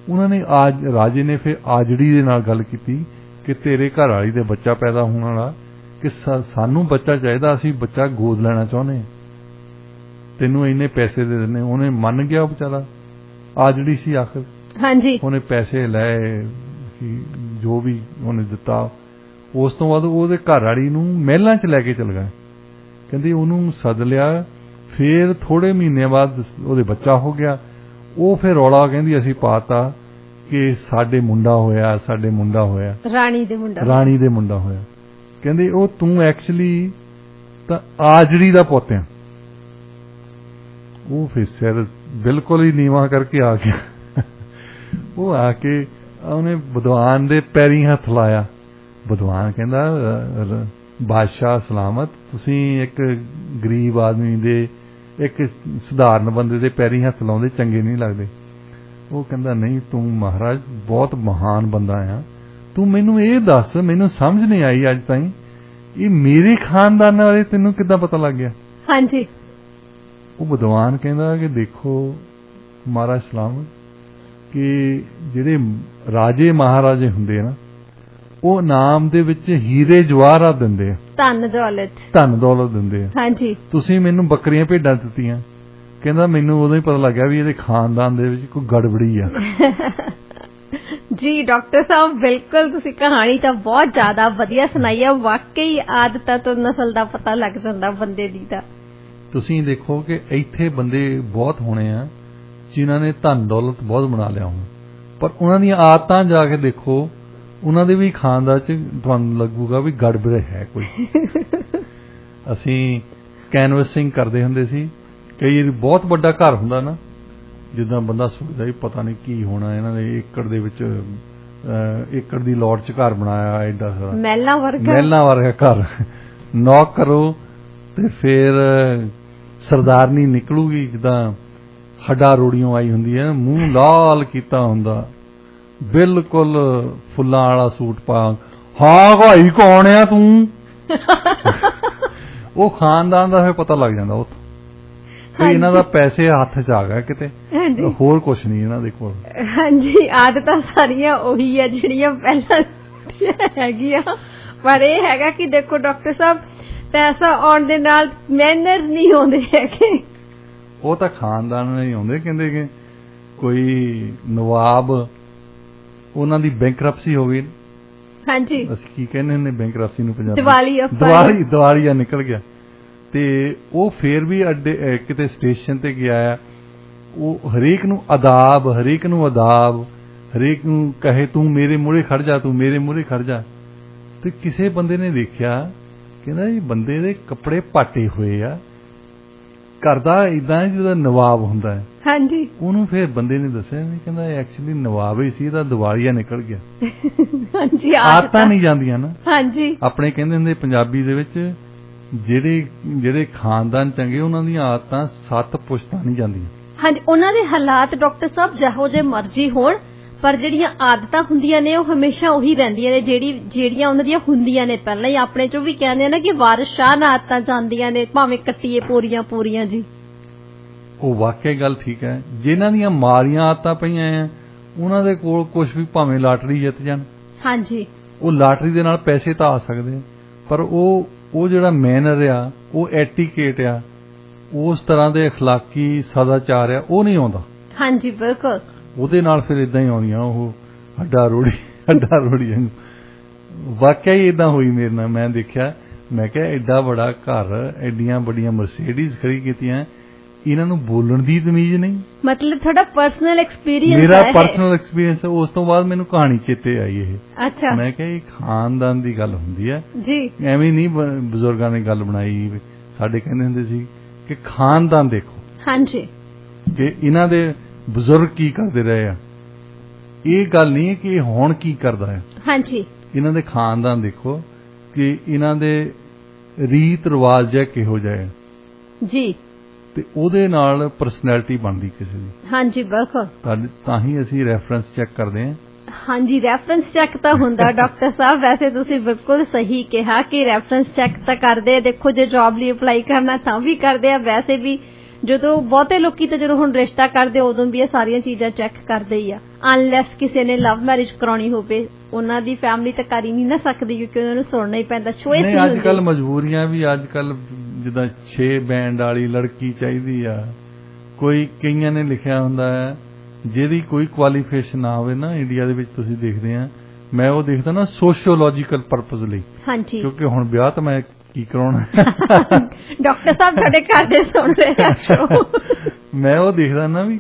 [SPEAKER 2] ਉਹਨਾਂ ਨੇ ਰਾਜੇ ਨੇ ਫਿਰ ਆਜੜੀ ਦੇ ਨਾਲ ਗੱਲ ਕੀਤੀ ਕਿ ਤੇਰੇ ਘਰ ਵਾਲੀ ਦੇ ਬੱਚਾ ਪੈਦਾ ਹੋਣ ਵਾਲਾ, ਕਿ ਸਾਨੂੰ ਬੱਚਾ ਚਾਹੀਦਾ, ਅਸੀਂ ਬੱਚਾ ਗੋਦ ਲੈਣਾ ਚਾਹੁੰਦੇ, ਤੈਨੂੰ ਇੰਨੇ ਪੈਸੇ ਦੇ ਦਿੰਦੇ। ਉਹਨੇ ਮੰਨ ਗਿਆ ਉਹ ਵਿਚਾਰਾ, ਆਜੜੀ ਸੀ ਆਖਰ।
[SPEAKER 1] ਹਾਂਜੀ।
[SPEAKER 2] ਉਹਨੇ ਪੈਸੇ ਲਏ ਜੋ ਵੀ ਉਹਨੇ ਦਿੱਤਾ। ਉਸ ਤੋਂ ਬਾਅਦ ਉਹਦੇ ਘਰ ਵਾਲੀ ਨੂੰ ਮਹਿਲਾਂ 'ਚ ਲੈ ਕੇ ਚਲ ਗਏ। ਕਹਿੰਦੇ ਉਹਨੂੰ ਸੱਦ ਲਿਆ। ਫਿਰ ਥੋੜੇ ਮਹੀਨੇ ਬਾਅਦ ਉਹਦੇ ਬੱਚਾ ਹੋ ਗਿਆ। ਉਹ ਫਿਰ ਰੌਲਾ ਕਹਿੰਦੀ ਅਸੀਂ ਪਾਤਾ ਕਿ ਸਾਡੇ ਮੁੰਡਾ ਹੋਇਆ, ਸਾਡੇ ਮੁੰਡਾ ਹੋਇਆ, ਰਾਣੀ ਦੇ ਮੁੰਡਾ ਹੋਇਆ। ਕਹਿੰਦੇ ਉਹ ਤੂੰ ਐਕਚੁਅਲੀ ਤਾਂ ਆਜੜੀ ਦਾ ਪੁੱਤ ਆ। ਉਹ ਫਿਰ ਸਿਰ ਬਿਲਕੁਲ ਹੀ ਨੀਵਾਂ ਕਰਕੇ ਆ ਗਿਆ। ਉਹ ਆ ਕੇ ਉਹਨੇ ਵਿਦਵਾਨ ਦੇ ਪੈਰੀਂ ਹੱਥ ਲਾਇਆ। ਵਿਦਵਾਨ ਕਹਿੰਦਾ ਬਾਦਸ਼ਾਹ ਸਲਾਮਤ, ਤੁਸੀਂ ਇੱਕ ਗਰੀਬ ਆਦਮੀ ਦੇ, ਇੱਕ ਸਧਾਰਨ ਬੰਦੇ ਦੇ ਪੈਰੀਂ ਹੱਥ ਲਾਉਂਦੇ ਚੰਗੇ ਨਹੀਂ ਲੱਗਦੇ। ਉਹ ਕਹਿੰਦਾ ਨਹੀਂ ਤੂੰ ਮਹਾਰਾਜ ਬਹੁਤ ਮਹਾਨ ਬੰਦਾ ਆ, ਤੂੰ ਮੈਨੂੰ ਇਹ ਦੱਸ, ਮੈਨੂੰ ਸਮਝ ਨਹੀਂ ਆਈ ਅੱਜ ਤਾਈਂ, ਇਹ ਮੇਰੇ ਖਾਨਦਾਨ ਬਾਰੇ ਤੈਨੂੰ ਕਿੱਦਾਂ ਪਤਾ ਲੱਗ ਗਿਆ?
[SPEAKER 1] ਹਾਂਜੀ।
[SPEAKER 2] ਉਹ ਵਿਦਵਾਨ ਕਹਿੰਦਾ ਕਿ ਦੇਖੋ ਮਹਾਰਾਜ ਸਲਾਮ, ਕਿ ਜਿਹੜੇ ਰਾਜੇ ਮਹਾਰਾਜੇ ਹੁੰਦੇ ਨਾ ਉਹ ਨਾਮ ਦੇ ਵਿੱਚ ਹੀਰੇ ਜਵਾਹਰਾਤ ਦਿੰਦੇ ਆ, ਧਨ ਦੌਲਤ ਦਿੰਦੇ ਆ। ਹਾਂਜੀ। ਤੁਸੀਂ ਮੈਨੂੰ ਬੱਕਰੀਆਂ ਭੇਡਾਂ ਦਿੱਤੀਆਂ, ਕਹਿੰਦਾ ਮੈਨੂੰ ਉਦੋਂ ਹੀ ਪਤਾ ਲੱਗਿਆ ਵੀ ਇਹਦੇ ਖਾਨਦਾਨ ਦੇ ਵਿੱਚ ਕੋਈ ਗੜਬੜੀ ਆ।
[SPEAKER 1] ਜੀ ਡਾਕਟਰ ਸਾਹਿਬ ਬਿਲਕੁਲ, ਤੁਸੀਂ ਕਹਾਣੀ ਤਾਂ ਬਹੁਤ ਜ਼ਿਆਦਾ ਵਧੀਆ ਸੁਣਾਈ ਆ। ਵਾਕਈ ਆਦਤਾਂ ਤੋਂ ਨਸਲ ਦਾ ਪਤਾ ਲੱਗ ਜਾਂਦਾ ਬੰਦੇ ਦੀ। ਤਾਂ
[SPEAKER 2] ਤੁਸੀਂ ਦੇਖੋ ਕਿ ਇੱਥੇ ਬੰਦੇ ਬਹੁਤ ਹੋਣੇ ਆ ਜਿਨ੍ਹਾਂ ਨੇ ਧਨ ਦੌਲਤ ਬਹੁਤ ਬਣਾ ਲਿਆ ਹੋਣਾ, ਪਰ ਉਹਨਾਂ ਦੀਆਂ ਆਦਤਾਂ ਜਾ ਕੇ ਦੇਖੋ ਉਹਨਾਂ ਦੇ ਵੀ ਖਾਨਦਾਨ 'ਚ ਤੁਹਾਨੂੰ ਲੱਗੂਗਾ ਵੀ ਗੜਬੜ ਹੈ ਕੋਈ। ਅਸੀਂ ਕੈਨਵਸਿੰਗ ਕਰਦੇ ਹੁੰਦੇ ਸੀ, ਕਈ ਵਾਰੀ ਬਹੁਤ ਵੱਡਾ ਘਰ ਹੁੰਦਾ ਨਾ, ਜਿੱਦਾਂ ਬੰਦਾ ਸੋਚਦਾ ਵੀ ਪਤਾ ਨਹੀਂ ਕੀ ਹੋਣਾ ਇਹਨਾਂ ਦੇ, ਏਕੜ ਦੇ ਵਿੱਚ ਏਕੜ ਦੀ ਲੋਟ 'ਚ ਘਰ ਬਣਾਇਆ ਐਡਾ ਸਾਰਾ, ਮਹਿਲਾਂ ਵਰਗਾ ਘਰ। ਨੌਕ ਕਰੋ ਤੇ ਫਿਰ ਸਰਦਾਰਨੀ ਨਿਕਲੂਗੀ ਜਿੱਦਾਂ ਹੱਡਾ ਰੋੜੀਆਂ ਆਈ ਹੁੰਦੀ ਹੈ, ਮੂੰਹ ਲਾਲ ਕੀਤਾ ਹੁੰਦਾ, ਬਿਲਕੁਲ ਫੁੱਲਾਂ ਵਾਲਾ ਸੂਟ ਪਾ, ਹਾਂ ਭਾਈ ਕੌਣ ਆ ਤੂੰ? ਉਹ ਖਾਨਦਾਨ ਦਾ ਫਿਰ ਪਤਾ ਲੱਗ ਜਾਂਦਾ ਉੱਥੋਂ ਵੀ ਇਹਨਾਂ ਦਾ ਪੈਸੇ ਹੱਥ 'ਚ ਆ ਗਿਆ ਕਿਤੇ, ਹੋਰ ਕੁਛ ਨਹੀਂ ਇਹਨਾਂ ਦੇ ਕੋਲ।
[SPEAKER 1] ਹਾਂਜੀ, ਆਦਤਾਂ ਸਾਰੀਆਂ ਉਹੀ ਆ ਜਿਹੜੀਆਂ ਪਹਿਲਾਂ ਹੈਗੀਆਂ, ਪਰ ਇਹ ਹੈਗਾ ਕਿ ਦੇਖੋ ਡਾਕਟਰ ਸਾਹਿਬ, ਪੈਸਾ ਆਉਣ ਦੇ ਨਾਲ ਮੈਨਰ ਨਹੀਂ ਆਉਂਦੇ ਹੈਗੇ।
[SPEAKER 2] ਉਹ ਤਾਂ ਖਾਨਦਾਨ ਨਹੀਂ ਆਉਂਦੇ। ਕਹਿੰਦੇ ਕਿ ਕੋਈ ਨਵਾਬ, ਉਹਨਾਂ ਦੀ ਬੈਂਕਰਪਸੀ ਹੋ ਗਈ। ਹਾਂਜੀ। ਅਸੀਂ ਕੀ ਕਹਿੰਦੇ ਹੁੰਦੇ ਬੈਂਕਰਪਸੀ ਨੂੰ ਪੰਜਾਬੀ? ਦਿਵਾਲੀਆ ਨਿਕਲ ਗਿਆ। ਤੇ ਉਹ ਫੇਰ ਵੀ ਅੱਡੇ ਕਿਤੇ ਸਟੇਸ਼ਨ ਤੇ ਗਿਆ ਆ, ਉਹ ਹਰੇਕ ਨੂੰ ਅਦਾਬ, ਹਰੇਕ ਨੂੰ ਕਹੇ ਤੂੰ ਮੇਰੇ ਮੂਹਰੇ ਖੜ ਜਾ, ਤੂੰ ਮੇਰੇ ਮੂਹਰੇ ਖੜ ਜਾ। ਤੇ ਕਿਸੇ ਬੰਦੇ ਨੇ ਦੇਖਿਆ, ਕਹਿੰਦਾ ਇਹ ਬੰਦੇ ਦੇ ਕੱਪੜੇ ਪਾਟੇ ਹੋਏ ਆ, ਕਰਦਾ ਇਦਾਂ ਜਿਹਦਾ ਨਵਾਬ ਹੁੰਦਾ ਹੈ। ਹਾਂਜੀ। ਉਹਨੂੰ ਫਿਰ ਬੰਦੇ ਨੇ ਦੱਸਿਆ ਵੀ ਕਹਿੰਦਾ ਐਕਚੁਅਲੀ ਨਵਾਬ ਹੀ ਸੀ, ਇਹਦਾ ਦਿਵਾਲੀਆ ਨਿਕਲ ਗਿਆ। ਹਾਂਜੀ। ਆਦਤਾਂ ਨਹੀਂ ਜਾਂਦੀਆਂ ਨਾ। ਹਾਂਜੀ। ਆਪਣੇ ਕਹਿੰਦੇ ਹੁੰਦੇ ਪੰਜਾਬੀ ਦੇ ਵਿੱਚ, ਜਿਹੜੇ ਖਾਨਦਾਨ ਚੰਗੇ ਉਹਨਾਂ ਦੀਆਂ ਆਦਤਾਂ 7 ਪੁਸ਼ਤਾਂ ਨਹੀਂ ਜਾਂਦੀਆਂ। ਹਾਂਜੀ, ਉਹਨਾਂ ਦੇ ਹਾਲਾਤ ਡਾਕਟਰ ਸਾਹਿਬ ਜਿਹੋ ਜਿਹੇ ਮਰਜ਼ੀ ਹੋਣ, ਪਰ ਜਿਹੜੀਆਂ ਆਦਤਾਂ ਹੁੰਦੀਆਂ ਨੇ ਉਹ ਹਮੇਸ਼ਾ ਉਹੀ ਰਹਿੰਦੀਆਂ ਨੇ, ਜਿਹੜੀਆਂ ਉਹਨਾਂ ਦੀਆਂ ਹੁੰਦੀਆਂ ਨੇ ਪਹਿਲਾਂ ਹੀ। ਆਪਣੇ ਚੋਂ ਵੀ ਕਹਿੰਦੇ ਆ ਨਾ ਕਿ ਵਾਰਿਸਾਨ ਆਦਤਾਂ ਜਾਂਦੀਆਂ ਨੇ, ਭਾਵੇਂ ਕੱਟੀਏ ਪੂਰੀਆਂ। ਜੀ ਉਹ ਵਾਕਿਆ ਗੱਲ ਠੀਕ ਹੈ। ਜਿਨ੍ਹਾਂ ਦੀਆਂ ਮਾਰੀਆਂ ਆਦਤਾਂ ਪਈਆਂ ਆ ਉਹਨਾਂ ਦੇ ਕੋਲ ਕੁਝ ਵੀ ਭਾਵੇਂ ਲਾਟਰੀ ਜਿੱਤ ਜਾਣ। ਹਾਂਜੀ। ਉਹ ਲਾਟਰੀ ਦੇ ਨਾਲ ਪੈਸੇ ਤਾਂ ਆ ਸਕਦੇ, ਪਰ ਉਹ ਜਿਹੜਾ ਮੈਨਰ ਆ, ਉਹ ਐਟੀਕੇਟ ਆ, ਉਸ ਤਰ੍ਹਾਂ ਦੇ ਅਖਲਾਕੀ ਸਦਾਚਾਰ ਆ, ਉਹ ਨਹੀਂ ਆਉਂਦਾ।
[SPEAKER 1] ਹਾਂਜੀ ਬਿਲਕੁਲ। ਉਹਦੇ
[SPEAKER 2] ਨਾਲ ਫਿਰ ਇਦਾਂ ਹੀ ਆਉਂਦੀਆਂ ਉਹ ਹੱਡਾ ਰੋੜੀ ਵਾਕਿਆ ਹੀ ਇਦਾਂ ਹੋਈ ਮੇਰੇ ਨਾਲ। ਮੈਂ ਦੇਖਿਆ, ਮੈਂ ਕਿਹਾ ਐਡਾ ਬੜਾ ਘਰ, ਐਡੀਆਂ ਵੱਡੀਆਂ ਮਰਸੀਡੀਜ਼ ਖੜੀ ਕੀਤੀਆਂ, ਇਹਨਾਂ ਨੂੰ ਬੋਲਣ ਦੀ ਤਮੀਜ਼ ਨਹੀਂ।
[SPEAKER 1] ਮਤਲਬ ਤੁਹਾਡਾ ਪਰਸਨਲ ਐਕਸਪੀਰੀਅੰਸ?
[SPEAKER 2] ਮੇਰਾ ਪਰਸਨਲ ਐਕਸਪੀਰੀਅੰਸ। ਉਸ ਤੋਂ ਬਾਅਦ ਮੈਨੂੰ ਕਹਾਣੀ ਚੇਤੇ ਆਈ ਇਹ।
[SPEAKER 1] ਅੱਛਾ।
[SPEAKER 2] ਮੈਂ ਕਿਹਾ ਇਹ ਖਾਨਦਾਨ ਦੀ ਗੱਲ ਹੁੰਦੀ ਹੈ
[SPEAKER 1] ਜੀ,
[SPEAKER 2] ਐਵੇਂ ਨਹੀਂ ਬਜ਼ੁਰਗਾਂ ਨੇ ਗੱਲ ਬਣਾਈ। ਸਾਡੇ ਕਹਿੰਦੇ ਹੁੰਦੇ ਸੀ ਕਿ ਖਾਨਦਾਨ ਦੇਖੋ।
[SPEAKER 1] ਹਾਂਜੀ।
[SPEAKER 2] ਕਿ ਇਹਨਾਂ ਦੇ ਬਜ਼ੁਰਗ ਕੀ ਕਰਦੇ ਰਹੇ ਆ, ਇਹ ਗੱਲ ਨਹੀਂ ਹੈ ਕਿ ਇਹ ਹੁਣ ਕੀ ਕਰਦਾ ਹੈ।
[SPEAKER 1] ਹਾਂਜੀ।
[SPEAKER 2] ਇਹਨਾਂ ਦੇ ਖਾਨਦਾਨ ਦੇਖੋ ਕਿ ਇਹਨਾਂ ਦੇ ਰੀਤ ਰਿਵਾਜ ਹੈ ਕਿਹੋ ਜਿਹਾ ਹੈ
[SPEAKER 1] ਜੀ, ਤੇ
[SPEAKER 2] ਉਹਦੇ ਨਾਲ ਪਰਸਨੈਲਿਟੀ ਬਣਦੀ ਕਿਸੇ ਦੀ।
[SPEAKER 1] ਹਾਂਜੀ ਬਿਲਕੁਲ।
[SPEAKER 2] ਤਾਂ ਹੀ ਅਸੀਂ ਰੈਫਰੈਂਸ ਚੈੱਕ ਕਰਦੇ ਹਾਂ।
[SPEAKER 1] ਹਾਂਜੀ, ਰੈਫਰੈਂਸ ਚੈੱਕ ਤਾਂ ਹੁੰਦਾ ਡਾਕਟਰ ਸਾਹਿਬ। ਵੈਸੇ ਤੁਸੀਂ ਬਿਲਕੁਲ ਸਹੀ ਕਿਹਾ ਕਿ ਰੈਫਰੈਂਸ ਚੈੱਕ ਤਾਂ ਕਰਦੇ। ਦੇਖੋ ਜੇ ਜੌਬ ਲਈ ਅਪਲਾਈ ਕਰਨਾ ਤਾਂ ਵੀ ਕਰਦੇ ਆ, ਵੈਸੇ ਵੀ ਜਦੋਂ ਬਹੁਤੇ ਲੋਕੀ ਤਾਂ ਜਦੋਂ ਹੁਣ ਰਿਸ਼ਤਾ ਕਰਦੇ ਉਦੋਂ ਵੀ ਇਹ ਸਾਰੀਆਂ ਚੀਜ਼ਾਂ ਚੈੱਕ ਕਰਦੇ ਹੀ ਆ। ਅਨਲੈਸ ਕਿਸੇ ਨੇ ਲਵ ਮੈਰਿਜ ਕਰਾਉਣੀ ਹੋਵੇ, ਉਹਨਾਂ ਦੀ ਫੈਮਿਲੀ ਤਾਂ ਕਰ ਹੀ ਨਹੀਂ ਨਾ ਸਕਦੀ ਕਿਉਂਕਿ ਉਹਨਾਂ ਨੂੰ ਸੁਣਨਾ ਹੀ ਪੈਂਦਾ। ਚੋਇਸ ਨਹੀਂ ਹੁੰਦੀ। ਅੱਜ ਕੱਲ
[SPEAKER 2] ਮਜਬੂਰੀਆਂ ਵੀ, ਅੱਜ ਕੱਲ ਜਿੱਦਾਂ 6 ਬੈਂਡ ਵਾਲੀ ਲੜਕੀ ਚਾਹੀਦੀ ਆ। ਕੋਈ ਕਈਆਂ ਨੇ ਲਿਖਿਆ ਹੁੰਦਾ ਹੈ ਜਿਹਦੀ ਕੋਈ ਕੁਆਲੀਫਿਕੇਸ਼ਨ ਨਾ ਹੋਵੇ ਨਾ, ਇੰਡੀਆ ਦੇ ਵਿੱਚ ਤੁਸੀਂ ਦੇਖਦੇ ਆ, ਮੈਂ ਉਹ ਦੇਖਦਾ ਨਾ ਸੋਸ਼ੀਓਲੋਜੀਕਲ ਪਰਪਸ ਲਈ। ਹਾਂਜੀ। ਕਿਉਂਕਿ ਹੁਣ ਵਿਆਹ ਤਾਂ ਮੈਂ ਕੀ ਕਰਾਉਣਾ।
[SPEAKER 1] ਡਾਕਟਰ ਸਾਹਿਬ ਤੁਹਾਡੇ ਘਰ ਦੇ ਸੁਣ ਰਹੇ ਆ ਸ਼ੋ।
[SPEAKER 2] ਮੈਂ ਉਹ ਦੇਖਦਾ ਨਾ ਵੀ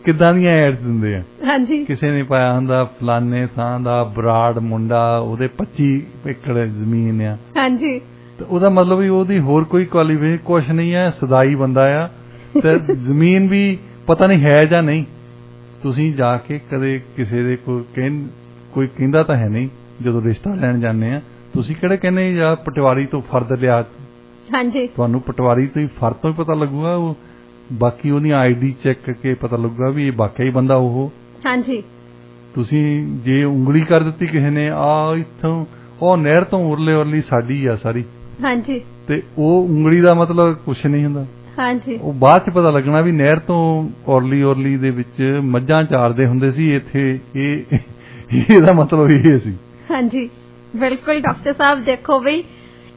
[SPEAKER 2] ਕਿੱਦਾਂ ਦੀਆਂ ਐਡਸ ਦਿੰਦੇ ਆ।
[SPEAKER 1] ਹਾਂਜੀ। ਕਿਸੇ
[SPEAKER 2] ਨੇ ਪਾਇਆ ਹੁੰਦਾ ਫਲਾਨੇ ਥਾਂ ਦਾ ਬਰਾੜ ਮੁੰਡਾ, ਉਹਦੇ 25 ਏਕੜ ਜ਼ਮੀਨ ਆ।
[SPEAKER 1] ਹਾਂਜੀ।
[SPEAKER 2] ਤੇ ਉਹਦਾ ਮਤਲਬ ਵੀ ਉਹਦੀ ਹੋਰ ਕੋਈ ਕੁਆਲੀਫਿਕੇਸ਼ਨ ਕੁਛ ਨਹੀਂ ਹੈ, ਸਦਾਈ ਬੰਦਾ ਆ ਤੇ ਜ਼ਮੀਨ ਵੀ ਪਤਾ ਨਹੀਂ ਹੈ ਜਾਂ ਨਹੀਂ। ਤੁਸੀਂ ਜਾ ਕੇ ਕਦੇ ਕਿਸੇ ਦੇ ਕੋਈ ਕਹਿੰਦਾ ਤਾਂ ਹੈ ਨਹੀਂ ਜਦੋਂ ਰਿਸ਼ਤਾ ਲੈਣ ਜਾਂਦੇ ਆ, ਤੁਸੀਂ ਕਿਹੜੇ ਕਹਿੰਦੇ ਜਾਂ ਪਟਵਾਰੀ ਤੋਂ ਫਰਦ ਲਿਆ। ਹਾਂਜੀ। ਤੁਹਾਨੂੰ ਪਟਵਾਰੀ ਤੋਂ ਹੀ ਫਰਦ ਤੋਂ ਹੀ ਪਤਾ ਲੱਗੂਗਾ, ਉਹ ਬਾਕੀ ਉਹਦੀਆਂ ਆਈਡੀ ਚੈੱਕ ਕਰਕੇ ਪਤਾ ਲੱਗੂਗਾ ਵੀ ਇਹ ਵਾਕਿਆ ਹੀ ਬੰਦਾ ਉਹ। ਹਾਂਜੀ। ਤੁਸੀਂ ਜੇ ਉਂਗਲੀ ਕਰ ਦਿੱਤੀ ਕਿਸੇ ਨੇ, ਆ ਇੱਥੋਂ ਉਹ ਨਹਿਰ ਤੋਂ ਉਰਲੀ ਸਾਡੀ ਆ ਸਾਰੀ। ਹਾਂਜੀ। ਤੇ ਉਹ ਉਂਗਲੀ ਦਾ ਮਤਲਬ ਕੁਛ ਨਹੀਂ ਹੁੰਦਾ। ਹਾਂਜੀ। ਉਹ ਬਾਅਦ ਚ ਪਤਾ ਲੱਗਣਾ ਵੀ ਨਹਿਰ ਤੋਂ ਔਰਲੀ ਦੇ ਵਿੱਚ ਮੱਝਾਂ ਚਾਰਦੇ ਹੁੰਦੇ ਸੀ ਇੱਥੇ, ਇਹਦਾ ਮਤਲਬ ਇਹ ਸੀ। ਹਾਂਜੀ ਬਿਲਕੁਲ ਡਾਕਟਰ ਸਾਹਿਬ। ਦੇਖੋ ਬਈ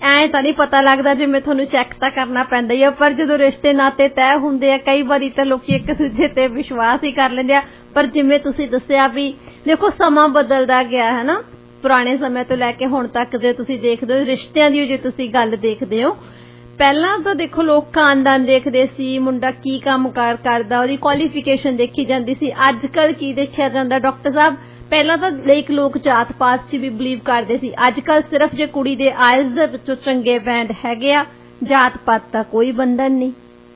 [SPEAKER 2] ਐਂ ਤਾਂ ਨਹੀਂ ਪਤਾ ਲੱਗਦਾ, ਜਿਵੇਂ ਤੁਹਾਨੂੰ ਚੈੱਕ ਤਾਂ ਕਰਨਾ ਪੈਂਦਾ ਹੀ ਆ, ਪਰ ਜਦੋਂ ਰਿਸ਼ਤੇ ਨਾਤੇ ਤੈਅ ਹੁੰਦੇ ਆ ਕਈ ਵਾਰੀ ਤਾਂ ਲੋਕੀ ਇੱਕ ਦੂਜੇ ਤੇ ਵਿਸ਼ਵਾਸ ਹੀ ਕਰ ਲੈਂਦੇ ਆ। ਪਰ ਜਿਵੇਂ ਤੁਸੀਂ ਦੱਸਿਆ ਵੀ ਦੇਖੋ ਸਮਾਂ ਬਦਲਦਾ ਗਿਆ ਹੈ ਨਾ, ਪੁਰਾਣੇ ਸਮੇਂ ਤੋਂ ਲੈ ਕੇ ਹੁਣ ਤੱਕ ਜੇ ਤੁਸੀਂ ਦੇਖਦੇ ਹੋ ਰਿਸ਼ਤਿਆਂ ਦੀ, ਜੇ ਤੁਸੀਂ ਗੱਲ ਦੇਖਦੇ ਹੋ, ਪਹਿਲਾਂ ਤਾਂ ਦੇਖੋ ਲੋਕ ਖਾਨਦਾਨ ਦੇਖਦੇ ਸੀ, ਮੁੰਡਾ ਕੀ ਕੰਮ ਕਰਦਾ, ਉਹਦੀ ਕੁਆਲੀਫਿਕੇਸ਼ਨ ਦੇਖੀ ਜਾਂਦੀ ਸੀ। ਅੱਜ ਕੱਲ ਕੀ ਦੇਖਿਆ ਜਾਂਦਾ ਡਾਕਟਰ ਸਾਹਿਬ? ਪਹਿਲਾਂ ਤਾਂ ਲਾਈਕ ਲੋਕ ਜਾਤ ਪਾਤ 'ਚ ਵੀ ਬਿਲੀਵ ਕਰਦੇ ਸੀ, ਅੱਜ ਕੱਲ ਸਿਰਫ ਜੇ ਕੁੜੀ ਦੇ ਆਇਲਸ ਦੇ ਵਿੱਚੋਂ ਚੰਗੇ ਬੈਂਡ ਹੈਗੇ ਆ, ਜਾਤ ਪਾਤ ਦਾ ਕੋਈ ਬੰਧਨ ਨਹੀਂ,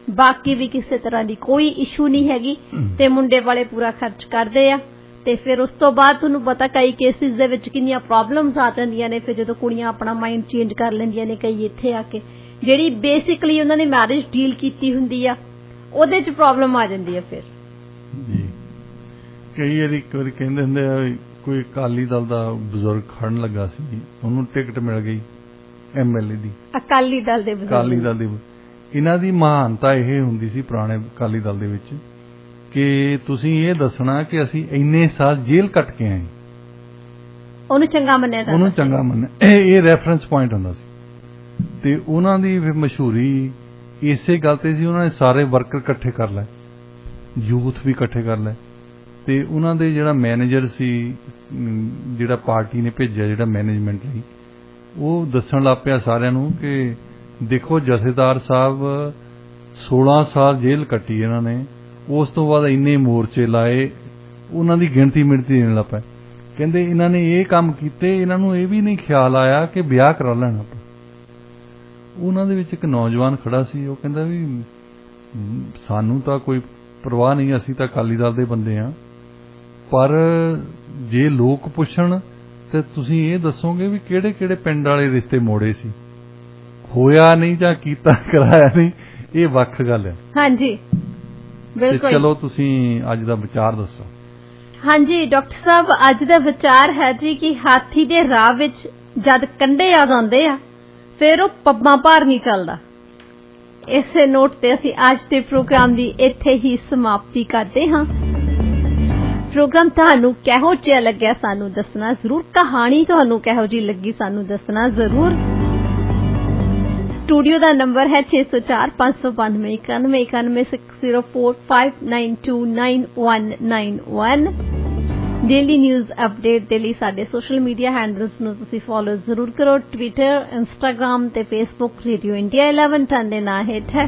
[SPEAKER 2] ਬਾਕੀ ਵੀ ਕਿਸੇ ਤਰ੍ਹਾਂ ਦੀ ਕੋਈ ਇਸ਼ੂ ਨਹੀਂ ਹੈਗੀ, ਤੇ ਮੁੰਡੇ ਵਾਲੇ ਪੂਰਾ ਖਰਚ ਕਰਦੇ ਆ। ਤੇ ਫਿਰ ਉਸ ਤੋਂ ਬਾਅਦ ਤੁਹਾਨੂੰ ਪਤਾ ਕਈ ਕੇਸਿਸ ਦੇ ਵਿੱਚ ਕਿੰਨੀਆਂ ਪ੍ਰੋਬਲਮਸ ਆ ਜਾਂਦੀਆਂ ਨੇ। ਫਿਰ ਜਦੋਂ ਕੁੜੀਆਂ ਆਪਣਾ ਮਾਈਂਡ ਚੇਂਜ ਕਰ ਲੈਂਦੀਆਂ ਨੇ ਕਈ ਇੱਥੇ ਆ ਕੇ, ਜਿਹੜੀ ਬੇਸਿਕਲੀ ਉਹਨਾਂ ਨੇ ਮੈਰਿਜ ਡੀਲ ਕੀਤੀ ਹੁੰਦੀ ਆ ਉਹਦੇ 'ਚ ਪ੍ਰੋਬਲਮ ਆ ਜਾਂਦੀ ਆ। ਫਿਰ ਜੀ ਕਈ ਵਾਰੀ ਕਹਿੰਦੇ ਹੁੰਦੇ ਆ ਕੋਈ ਅਕਾਲੀ ਦਲ ਦਾ ਬਜ਼ੁਰਗ ਖੜਨ ਲੱਗਾ ਸੀ, ਉਹਨੂੰ ਟਿਕਟ ਮਿਲ ਗਈ MLA ਦੀ। ਅਕਾਲੀ ਦਲ ਦੇ ਇਹਨਾਂ ਦੀ ਮਹਾਨਤਾ ਇਹ ਹੁੰਦੀ ਸੀ ਪੁਰਾਣੇ ਅਕਾਲੀ ਦਲ ਦੇ ਵਿੱਚ ਕਿ ਤੁਸੀਂ ਇਹ ਦੱਸਣਾ ਕਿ ਅਸੀਂ ਇੰਨੇ ਸਾਲ ਜੇਲ੍ਹ ਕੱਟ ਕੇ ਆਏ, ਉਹਨੂੰ ਚੰਗਾ ਮੰਨਿਆ। ਇਹ ਰੈਫਰੈਂਸ ਪੁਆਇੰਟ ਹੁੰਦਾ ਸੀ। ਤੇ ਉਹਨਾਂ ਦੀ ਫਿਰ ਮਸ਼ਹੂਰੀ ਇਸੇ ਗੱਲ ਤੇ ਸੀ, ਉਹਨਾਂ ਨੇ ਸਾਰੇ ਵਰਕਰ ਇਕੱਠੇ ਕਰ ਲਏ, ਯੂਥ ਵੀ ਇਕੱਠੇ ਕਰ ਲਏ, ਤੇ ਉਹਨਾਂ ਦੇ ਜਿਹੜਾ ਮੈਨੇਜਰ ਸੀ, ਜਿਹੜਾ ਪਾਰਟੀ ਨੇ ਭੇਜਿਆ ਜਿਹੜਾ ਮੈਨੇਜਮੈਂਟ ਲਈ, ਉਹ ਦੱਸਣ ਲੱਗ ਪਿਆ ਸਾਰਿਆਂ ਨੂੰ ਕਿ ਦੇਖੋ ਜਥੇਦਾਰ ਸਾਹਿਬ 16 ਸਾਲ ਜੇਲ੍ਹ ਕੱਟੀ ਇਹਨਾਂ ਨੇ, ਉਸ ਤੋਂ ਬਾਅਦ ਇੰਨੇ ਮੋਰਚੇ ਲਾਏ, ਉਹਨਾਂ ਦੀ ਗਿਣਤੀ ਮਿਣਤੀ ਦੇਣ ਲੱਗ ਪਏ। ਕਹਿੰਦੇ ਇਹਨਾਂ ਨੇ ਇਹ ਕੰਮ ਕੀਤੇ, ਇਹਨਾਂ ਨੂੰ ਇਹ ਵੀ ਨਹੀਂ ਖਿਆਲ ਆਇਆ ਕਿ ਵਿਆਹ ਕਰਾ ਲੈਣਾ ਆਪਾਂ। ਉਹਨਾਂ ਦੇ ਵਿੱਚ ਇੱਕ ਨੌਜਵਾਨ ਖੜਾ ਸੀ, ਉਹ ਕਹਿੰਦਾ ਵੀ ਸਾਨੂੰ ਤਾਂ ਕੋਈ ਪਰਵਾਹ ਨਹੀਂ, ਅਸੀਂ ਤਾਂ ਅਕਾਲੀ ਦਲ ਦੇ ਬੰਦੇ ਆ, ਪਰ ਜੇ ਲੋਕ ਪੁੱਛਣ ਤੇ ਤੁਸੀਂ ਇਹ ਦੱਸੋਗੇ ਵੀ ਕਿਹੜੇ ਕਿਹੜੇ ਪਿੰਡ ਵਾਲੇ ਰਿਸ਼ਤੇ ਮੋੜੇ ਸੀ, ਹੋਇਆ ਨਹੀਂ ਜਾਂ ਕੀਤਾ ਕਰਾਇਆ ਨਹੀਂ, ਇਹ ਵੱਖ ਗੱਲ ਹੈ। ਹਾਂਜੀ ਬਿਲਕੁਲ। ਚਲੋ ਤੁਸੀਂ ਅੱਜ ਦਾ ਵਿਚਾਰ ਦੱਸੋ। ਹਾਂਜੀ ਡਾਕਟਰ ਸਾਹਿਬ, ਅੱਜ ਦਾ ਵਿਚਾਰ ਹੈ ਜੀ ਕਿ ਹਾਥੀ ਦੇ ਰਾਹ ਵਿੱਚ ਜਦ ਕੰਢੇ ਆ ਜਾਂਦੇ ਆ ਫਿਰ ਉਹ ਪੱਬਾਂ ਭਾਰ ਨਹੀਂ ਚੱਲਦਾ। ਇਸੇ ਨੋਟ ਤੇ ਅਸੀਂ ਅੱਜ ਦੇ ਪ੍ਰੋਗਰਾਮ ਦੀ ਇੱਥੇ ਹੀ ਸਮਾਪਤੀ ਕਰਦੇ ਹਾਂ। ਪ੍ਰੋਗਰਾਮ ਤੁਹਾਨੂੰ ਕਿਹੋ ਜਿਹਾ ਲੱਗਿਆ ਸਾਨੂੰ ਦੱਸਣਾ ਜ਼ਰੂਰ, ਕਹਾਣੀ ਤੁਹਾਨੂੰ ਕਿਹੋ ਜਿਹੀ ਲੱਗੀ ਸਾਨੂੰ ਦੱਸਣਾ ਜ਼ਰੂਰ।
[SPEAKER 1] स्टूडियो का नंबर है 604 592 91 91 604 592 9191। डेली न्यूज़ अपडेट के लिए साडे सोशल मीडिया हैंडल्स नूं तुसीं फॉलो जरूर करो। ट्विटर, इंस्टाग्राम ते फेसबुक रेडियो इंडिया 1110 दे नां हेठ है।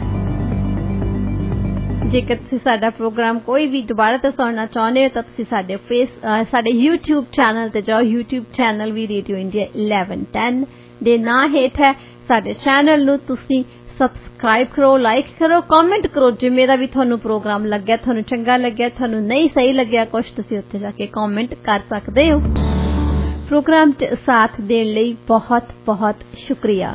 [SPEAKER 1] जेकर तुसीं साडा प्रोग्राम कोई भी दोबारा तो सुनना चाहते हो तो तुसीं साडे यूट्यूब चैनल ते जाओ। यूट्यूब चैनल भी रेडियो इंडिया 1110 दे नां हेठ है। साडे चैनल नूं तुसीं सबसक्राइब करो, लाइक करो, कमेंट करो। जिवें दा भी तुहानूं प्रोग्राम लग्या, तुहानूं चंगा लग्या, तुहानूं नहीं सही लग्या कुछ, तुसीं उत्थे जाके कमेंट कर सकदे हो। प्रोग्राम च साथ देण लई बहुत बहुत शुक्रिया।